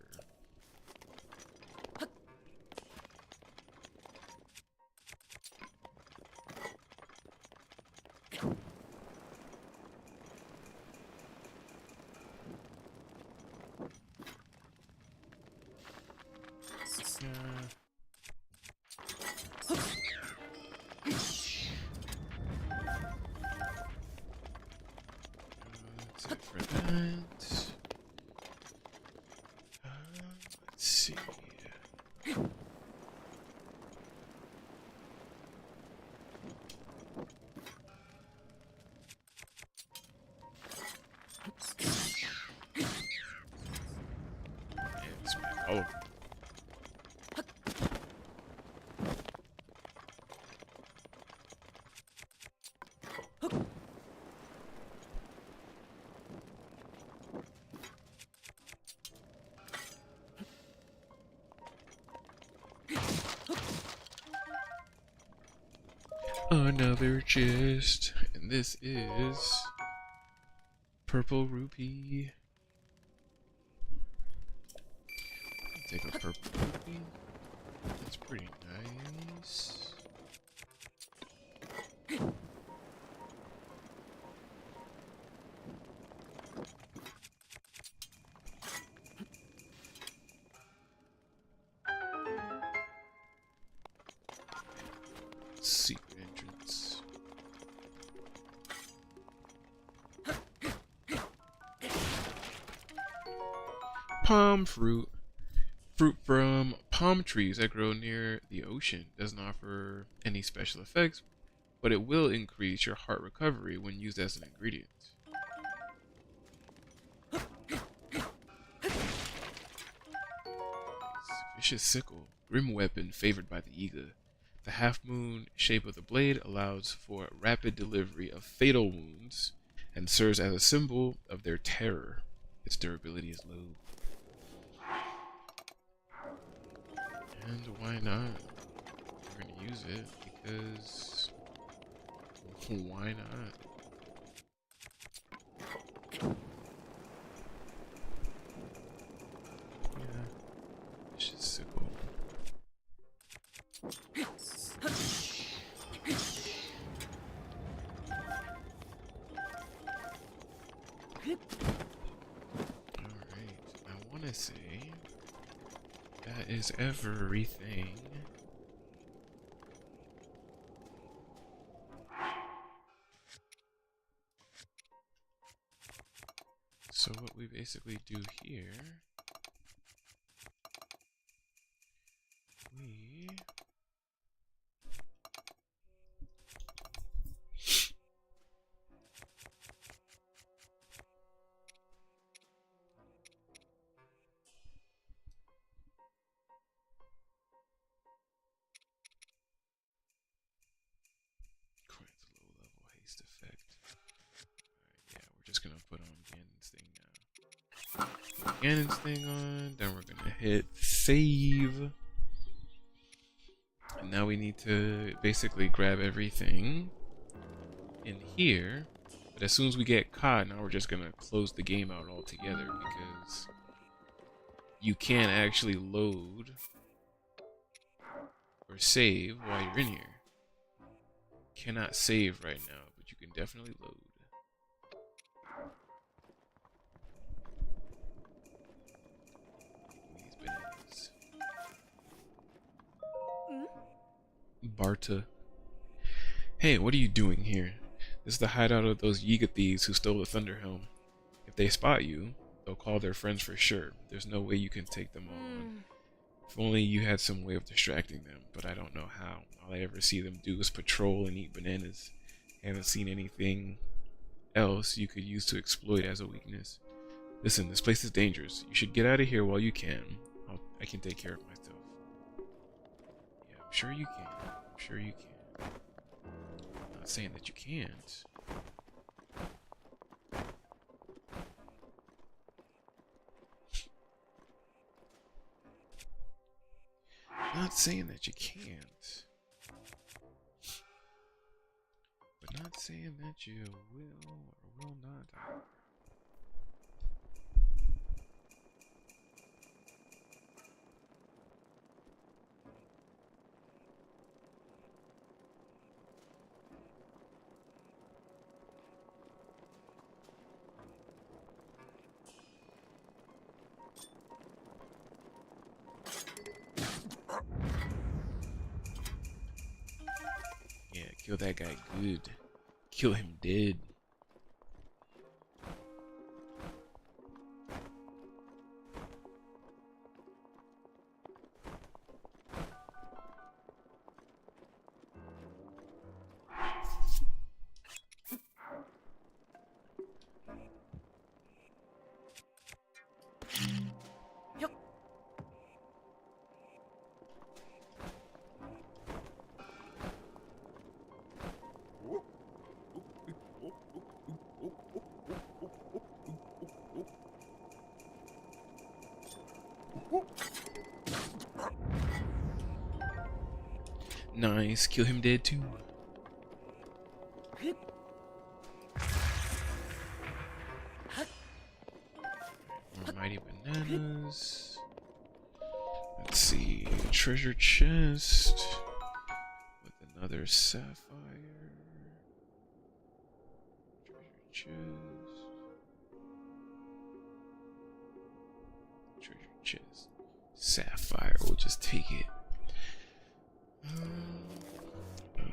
Let's see. Yeah, smack all of them. Another chest, and this is purple rupee. I'll take a purple rupee. That's pretty nice. Secret entrance. Palm fruit. Fruit from palm trees that grow near the ocean. Doesn't offer any special effects, but it will increase your heart recovery when used as an ingredient. Vicious sickle. Grim weapon favored by the eager. The half-moon shape of the blade allows for rapid delivery of fatal wounds and serves as a symbol of their terror. Its durability is low. And why not? We're gonna use it because why not? Yeah, it's just sickle. Alright, I wanna say that is everything. So what we basically do here, we grant low level haste effect. Alright, yeah, we're just gonna put on Ganon's thing now. Put Ganon's thing on, then we're gonna hit save. And now we need to basically grab everything in here. But as soon as we get caught, now we're just gonna close the game out altogether because you can't actually load or save while you're in here. Cannot save right now, but you can definitely load. These bananas. Barta. Hey, what are you doing here? This is the hideout of those Yiga thieves who stole the Thunderhelm. If they spot you, they'll call their friends for sure. There's no way you can take them all on. If only you had some way of distracting them, but I don't know how. All I ever see them do is patrol and eat bananas. I haven't seen anything else you could use to exploit as a weakness. Listen, this place is dangerous. You should get out of here while you can. I can take care of myself. Yeah, I'm sure you can. I'm sure you can. I'm not saying that you can't. I'm not saying that you can't. But not saying that you will or will not. Yeah, kill that guy good. Kill him dead. Nice. Kill him dead too. More mighty bananas. Let's see. Treasure chest. With another sapphire. Treasure chest. Treasure chest. Sapphire. We'll just take it. We'll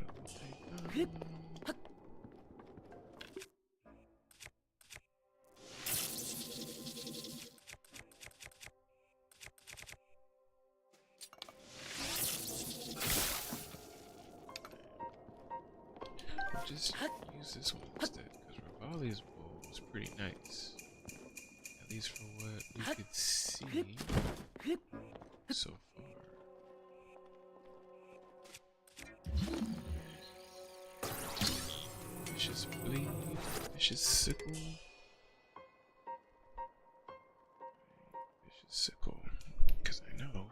take that. Just use this one instead, because Rivali's bow was pretty nice. At least for what we could see so far. Vicious blade, vicious sickle. Vicious sickle, because I know.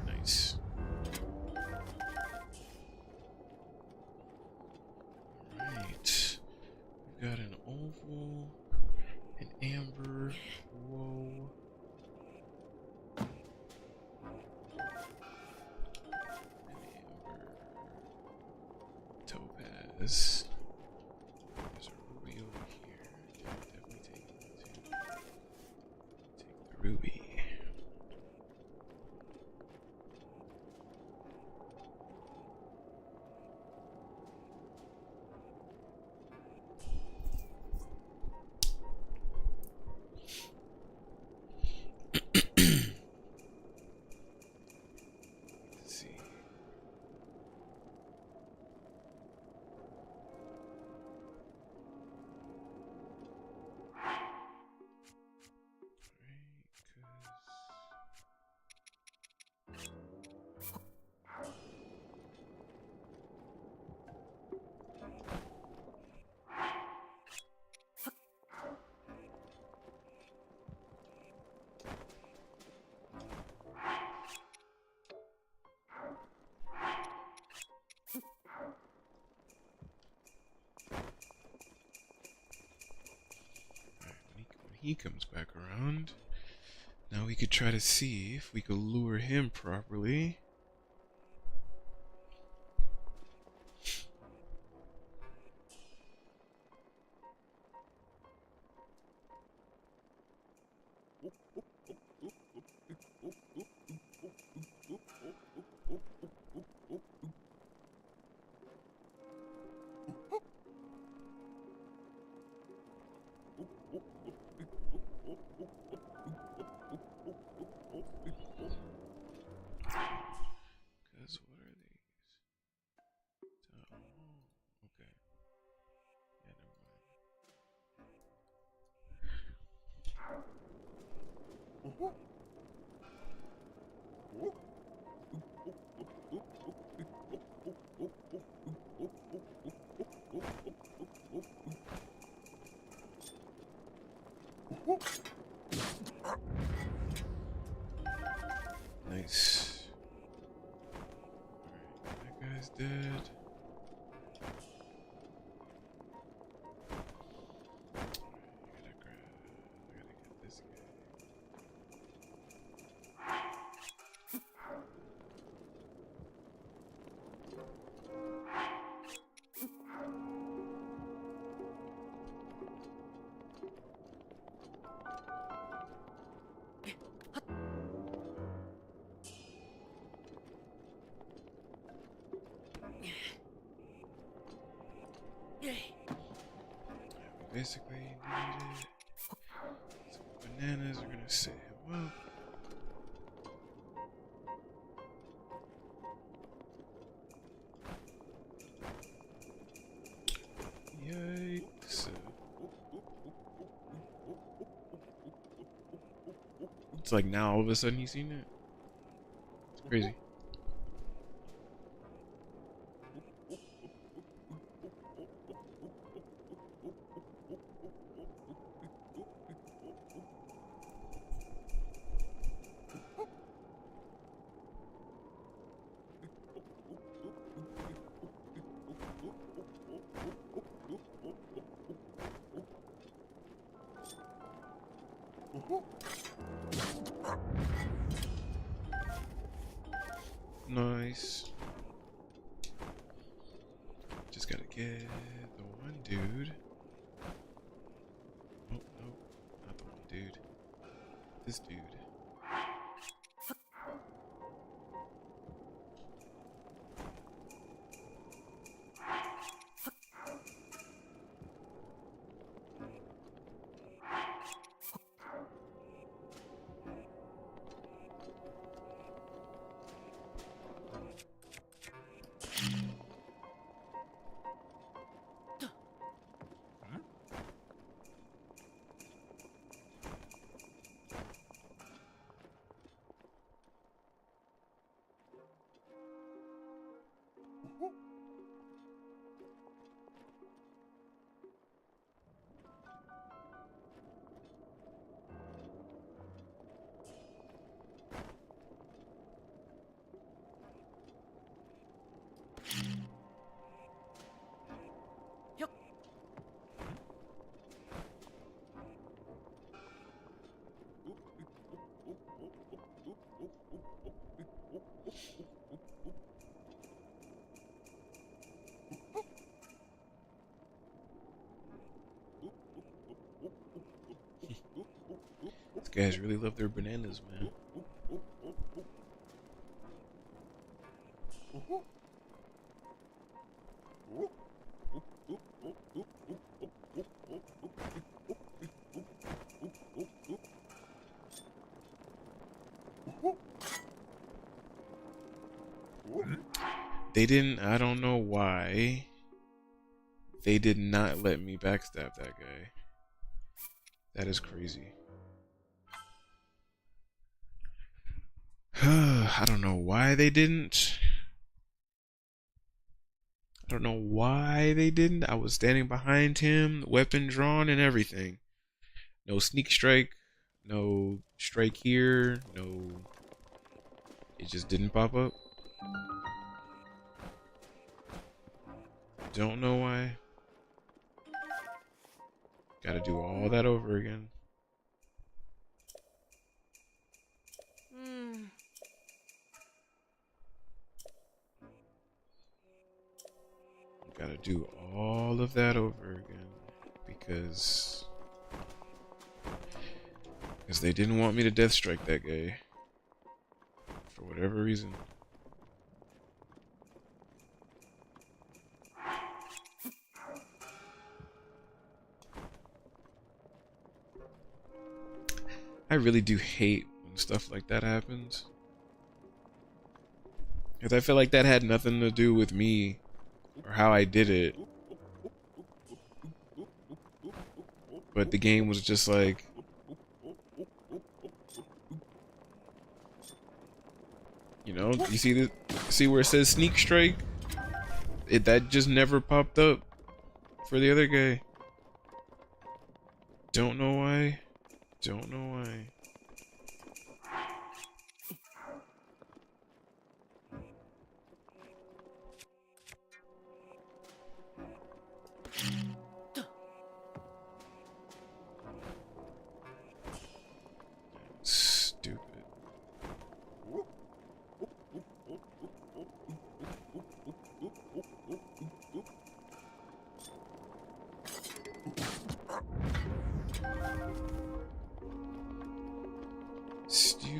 Nice. Alright. We've got an oval, an amber, whoa. An amber. Topaz. There's a ruby over here. Definitely take that too. Take the ruby. He comes back around. Now we could try to see if we could lure him properly. Because what are these? Oh, okay. Yeah, never mind. guy's dead. I gotta get this guy. Basically needed some bananas are gonna set him up. Yikes. It's like now all of a sudden he's seen it. It's crazy. Nice. Just gotta get the one dude. Oh, no. Not the one dude. This dude. These guys really love their bananas, man. They didn't, I don't know why. They did not let me backstab that guy. That is crazy. I don't know why they didn't. I don't know why they didn't. I was standing behind him, weapon drawn and everything. No sneak strike, no strike here, no. It just didn't pop up. Don't know why. Gotta do all that over again. Gotta do all of that over again because they didn't want me to death strike that guy for whatever reason. I really do hate when stuff like that happens, because I feel like that had nothing to do with me or how I did it, but the game was just like, you know, you see this, see where it says sneak strike? That just never popped up for the other guy. Don't know why. Don't know why.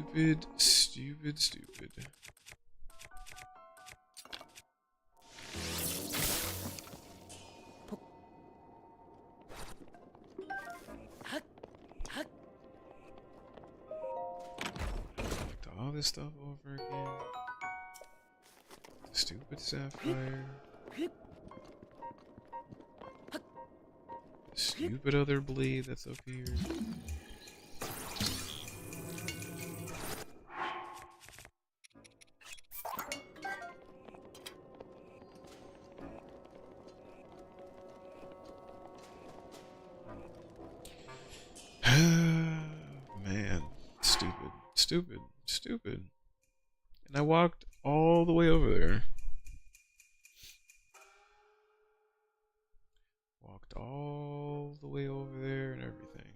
Stupid, stupid, stupid. All this stuff over again. Stupid sapphire. Stupid other blade that's up here. Man, stupid, stupid, stupid. And I walked all the way over there. Walked all the way over there and everything.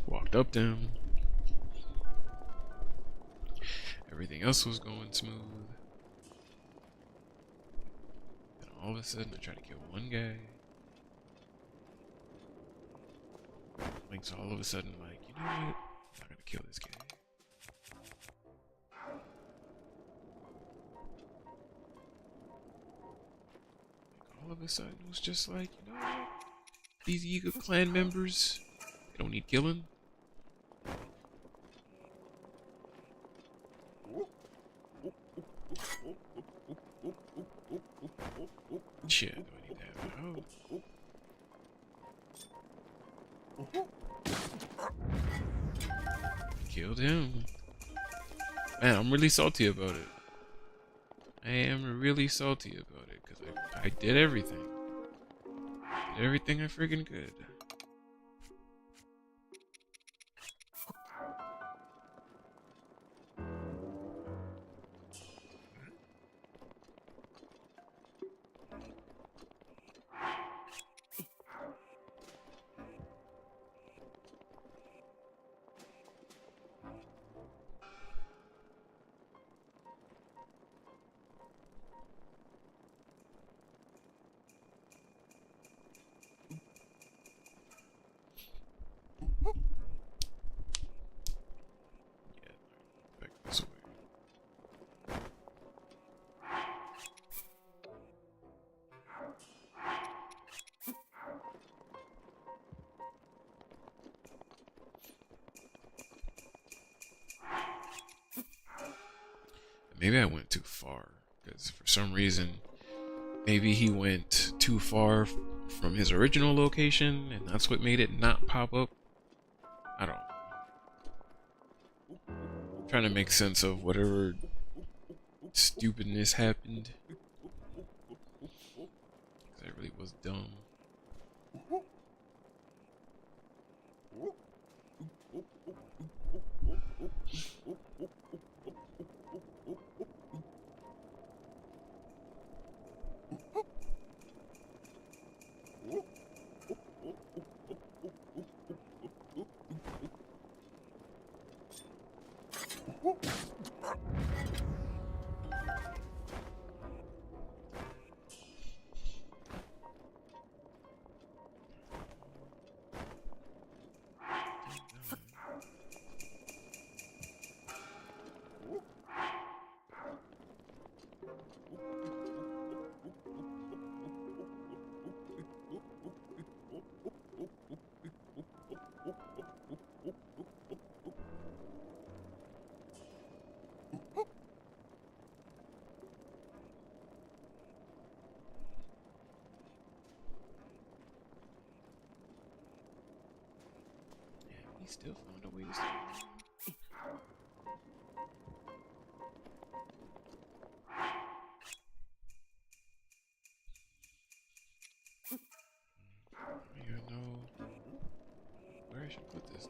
Walked up them. Everything else was going smooth. And all of a sudden I try to kill one guy. Like, so all of a sudden I'm like, you know what? I'm not gonna kill this guy. All of a sudden it was just like, you know what? These Yiga clan members, they don't need killing. Shit, do I need to have it out? Killed him. Man, I'm really salty about it. I am really salty about it because I did everything. Did everything I friggin' could. Back this way. Maybe I went too far, because for some reason, maybe he went too far from his original location, and that's what made it not pop up. I don't know. I'm trying to make sense of whatever stupidness happened. That really was dumb. He still found a way to stop me. I don't even know where I should put this.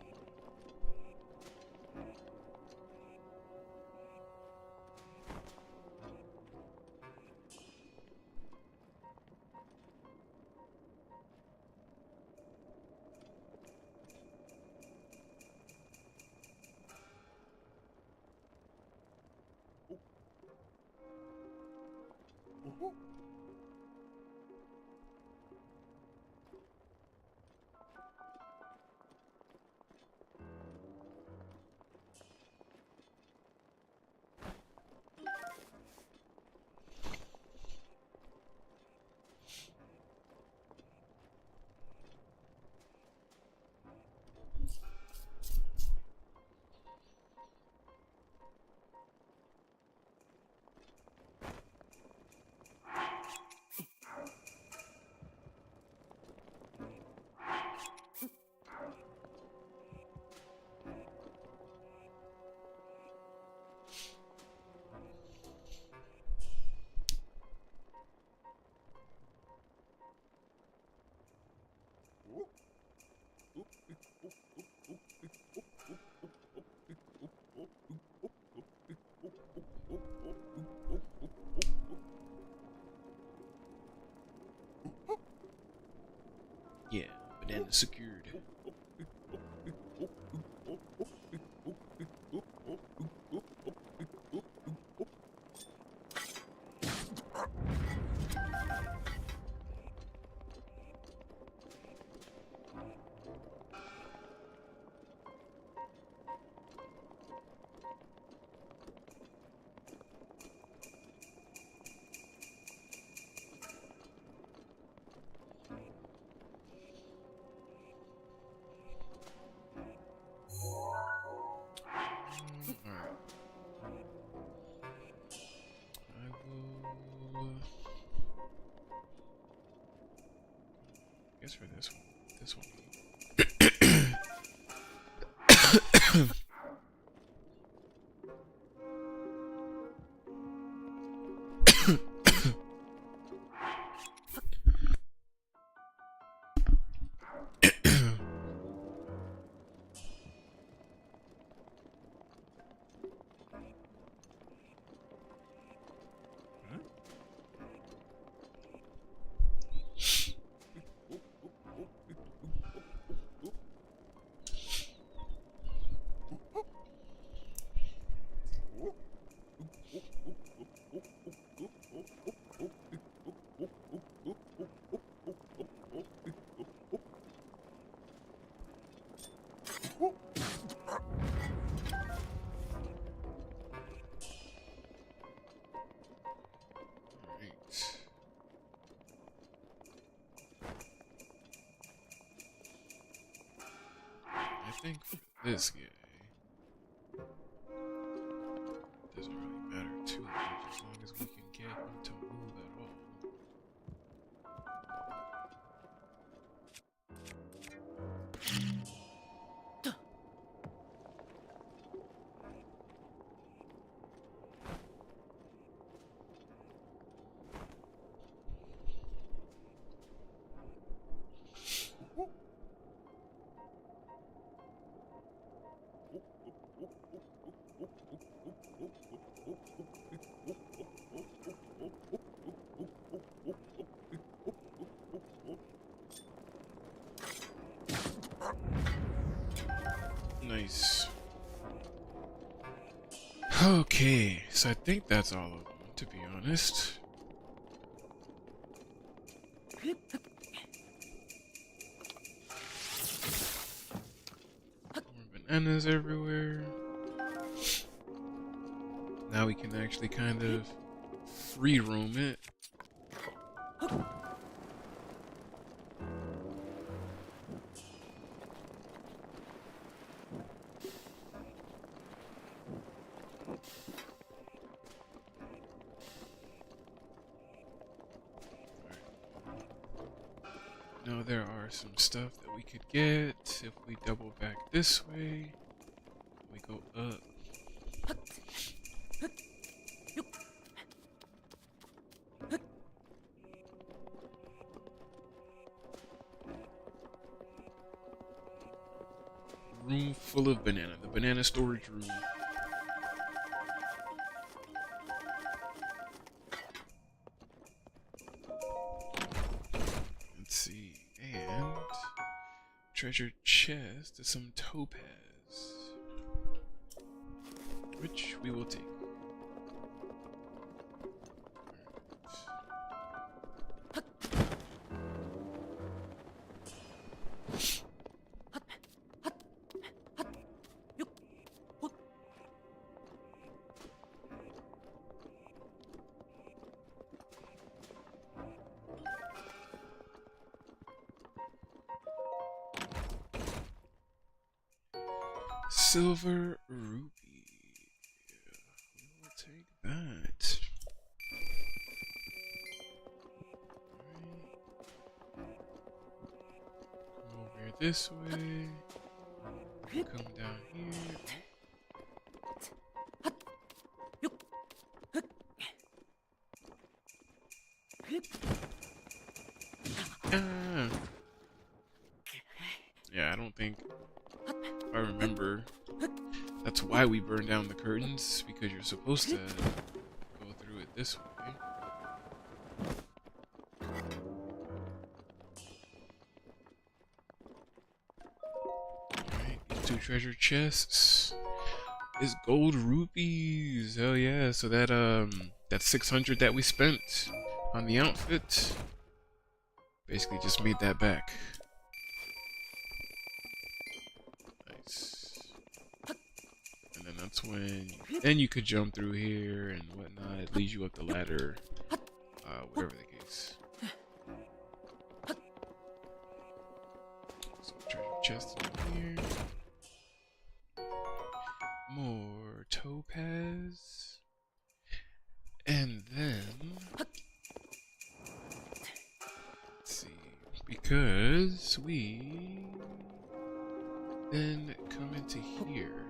guess for this one. This one. I think for this guy, doesn't really matter too much as long as we can get him to move at all. Nice. Okay, so I think that's all of them, to be honest. More bananas everywhere. Now we can actually kind of free roam it. Now there are some stuff that we could get if we double back this way. We go up. Room full of banana. The banana storage room. Let's see. And treasure chest to some topaz, which we will take. Silver ruby. We will take that. Come over here this way. Come down here. Ah. Yeah, I don't think I remember. That's why we burned down the curtains, because you're supposed to go through it this way. Alright, these two treasure chests is gold rupees. Hell yeah. So that 600 that we spent on the outfit basically just made that back. Nice. And then that's when then you could jump through here and whatnot. It leads you up the ladder. Whatever the case. So treasure chest in here. More topaz. And then let's see. Because we then come into here.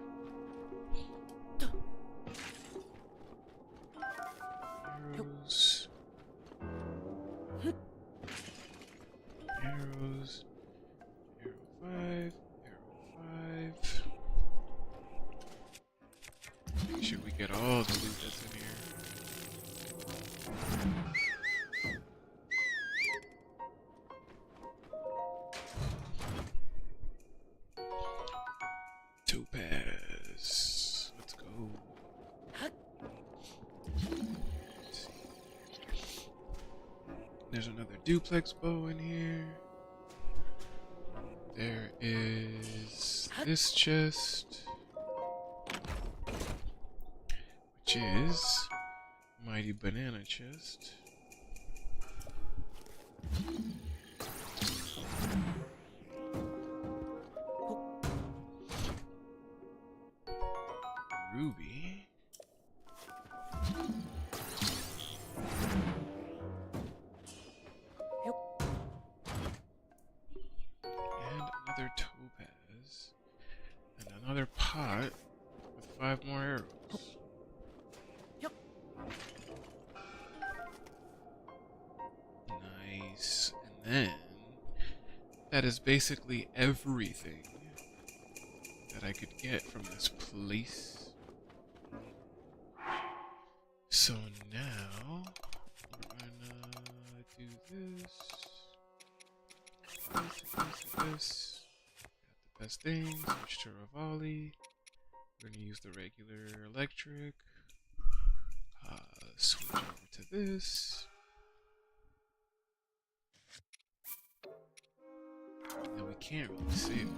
Arrows. Arrows. Arrow 5. Arrow 5. Make sure we get all the loot that's in here. Topaz. Let's go. Let's see. There's another duplex bow in here. There is this chest, which is Mighty Banana Chest. Ruby. And another topaz. And another pot with 5 more arrows. Nice. And then that is basically everything that I could get from this place. So now we're gonna do this. This. Got the best thing. Switch to Rivali. We're gonna use the regular electric. Switch over to this. And we can't really save it.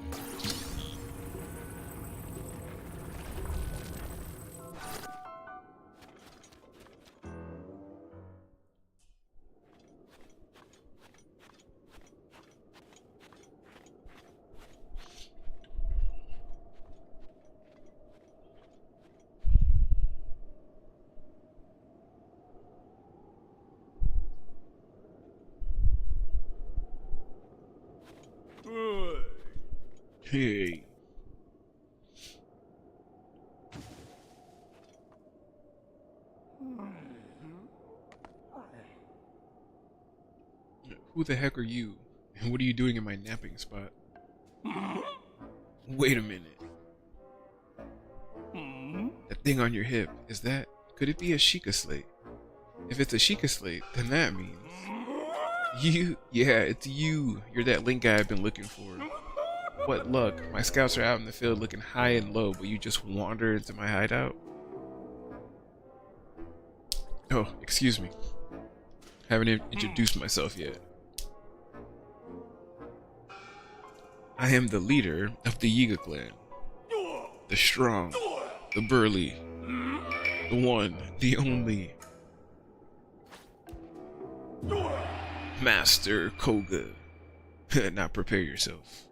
Hey. Who the heck are you? And what are you doing in my napping spot? Wait a minute. That thing on your hip, could it be a Sheikah slate? If it's a Sheikah slate, then that means it's you. You're that Link guy I've been looking for. What luck. My scouts are out in the field looking high and low, but you just wander into my hideout? Oh, excuse me. Haven't introduced myself yet. I am the leader of the Yiga clan. The strong, the burly, the one, the only. Master Koga. Now prepare yourself.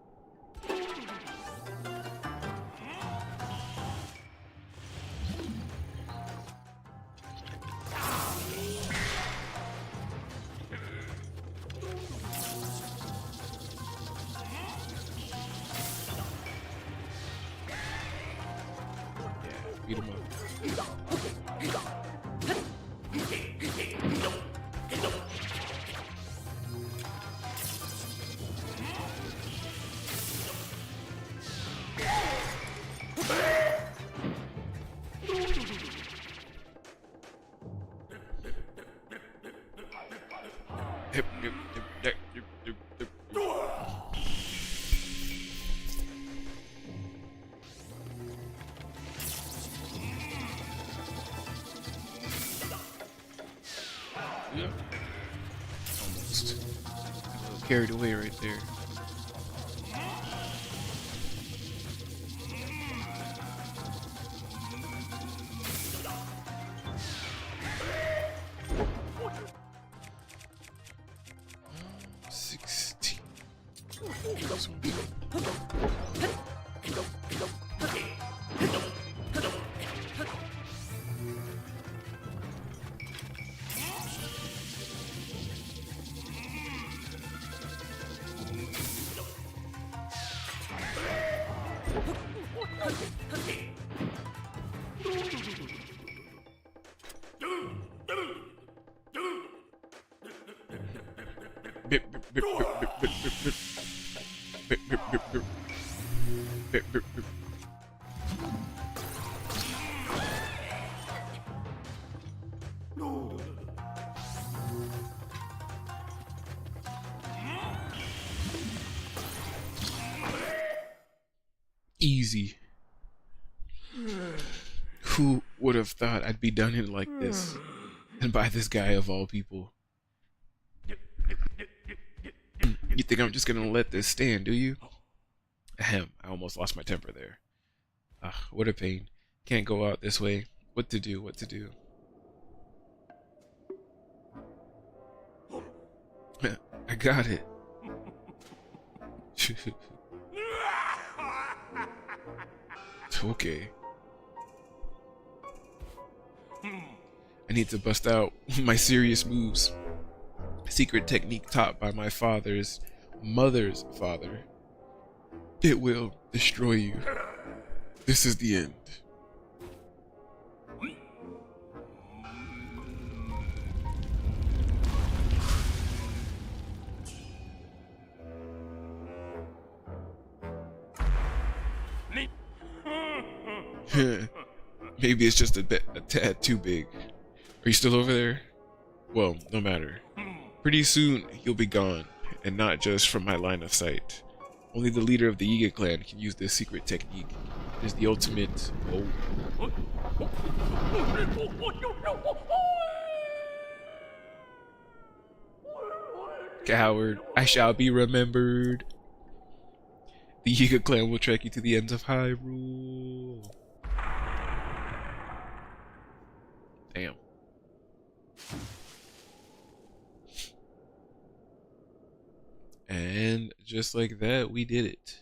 Beat him up. Almost. A little carried away right there. Easy. Who would have thought I'd be done in like this? And by this guy of all people. You think I'm just gonna let this stand, do you? Ahem, I almost lost my temper there. Ah, what a pain. Can't go out this way. What to do, what to do. I got it. Okay. I need to bust out my serious moves. Secret technique taught by my father's mother's father. It will destroy you. This is the end. Maybe it's just a tad too big. Are you still over there? Well, no matter. Pretty soon, you'll be gone, and not just from my line of sight. Only the leader of the Yiga clan can use this secret technique. It is the ultimate... Oh. Coward, I shall be remembered. The Yiga clan will track you to the ends of Hyrule. Damn. And just like that, we did it.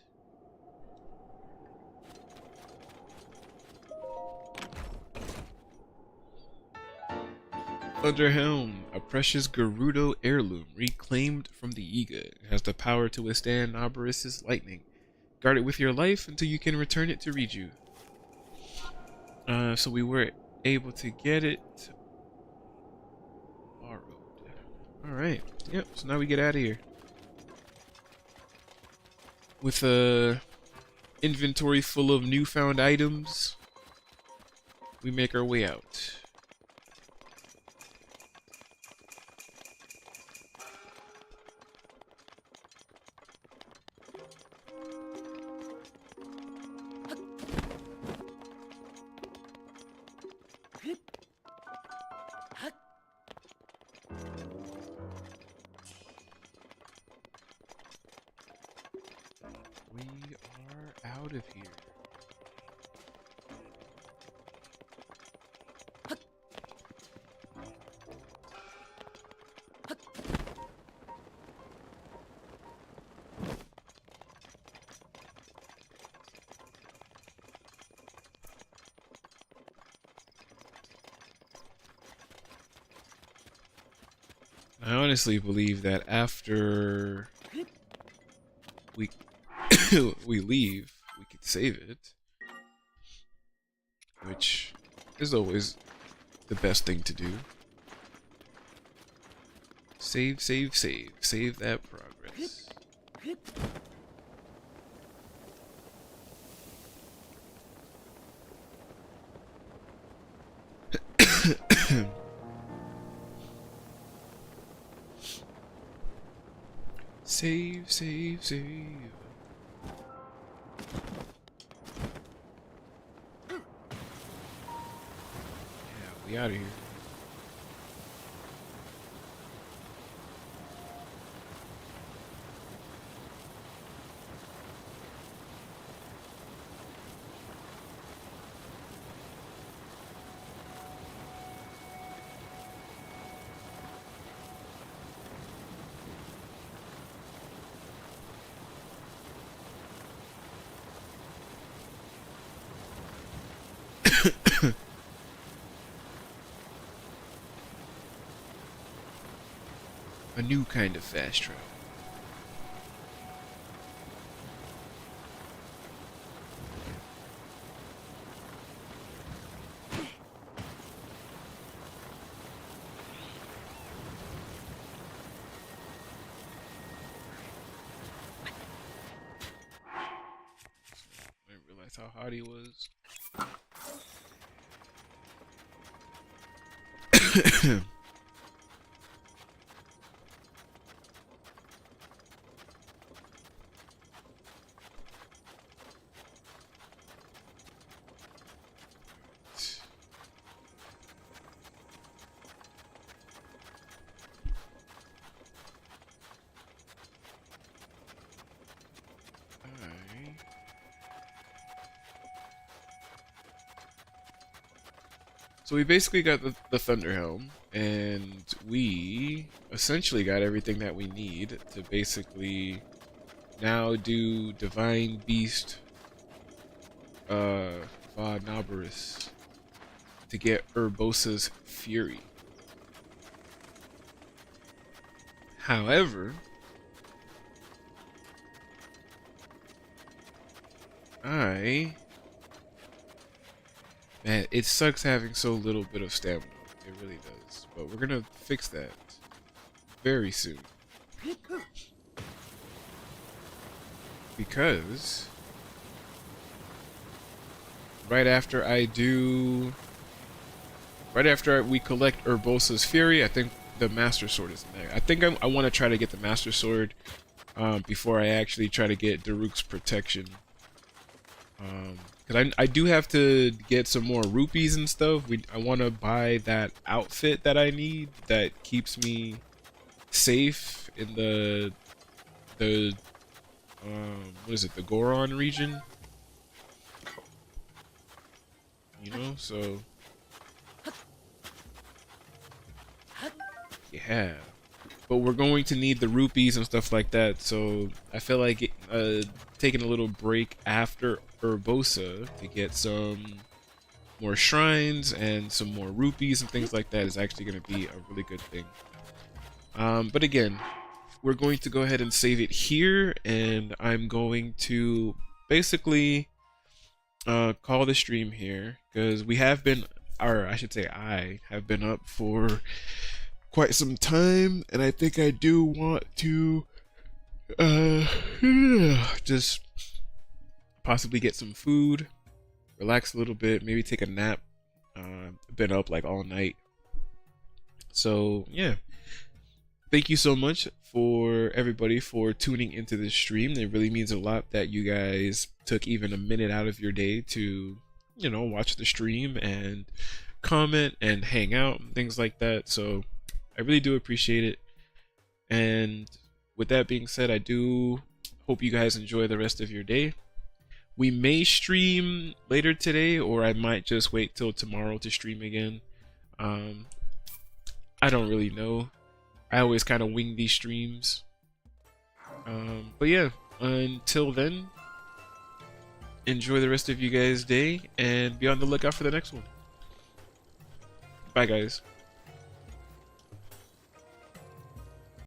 Thunderhelm, a precious Gerudo heirloom reclaimed from the Yiga. It has the power to withstand Noborus's lightning. Guard it with your life until you can return it to Riju. So we were able to get it borrowed. Alright, yep, so now we get out of here. With a inventory full of newfound items, we make our way out. We are out of here. I honestly believe that after we we leave, we could save it, which is always the best thing to do. Save that progress. Save. Yeah, we out of here. A new kind of fast travel. That's how hot he was. So we basically got the Thunderhelm, and we essentially got everything that we need to basically now do Divine Beast Nabarus to get Urbosa's Fury. However, man, it sucks having so little bit of stamina. It really does. But we're gonna fix that very soon. Because right after we collect Urbosa's Fury, I think the Master Sword is in there. I think I want to try to get the Master Sword before I actually try to get Daruk's Protection. Because I do have to get some more rupees and stuff. I want to buy that outfit that I need that keeps me safe in the what is it, the Goron region? You know, so yeah. But we're going to need the rupees and stuff like that, so I feel like taking a little break after Urbosa to get some more shrines and some more rupees and things like that is actually going to be a really good thing. But again, we're going to go ahead and save it here, and I'm going to basically call the stream here, because we have been, or I should say I have been up for quite some time, and I think I do want to just possibly get some food, relax a little bit, maybe take a nap. Been up like all night. So yeah, thank you so much for everybody for tuning into this stream. It really means a lot that you guys took even a minute out of your day to, you know, watch the stream and comment and hang out and things like that. So I really do appreciate it. And with that being said, I do hope you guys enjoy the rest of your day. We may stream later today, or I might just wait till tomorrow to stream again. I don't really know. I always kind of wing these streams. But yeah, until then, enjoy the rest of you guys' day and be on the lookout for the next one. Bye, guys.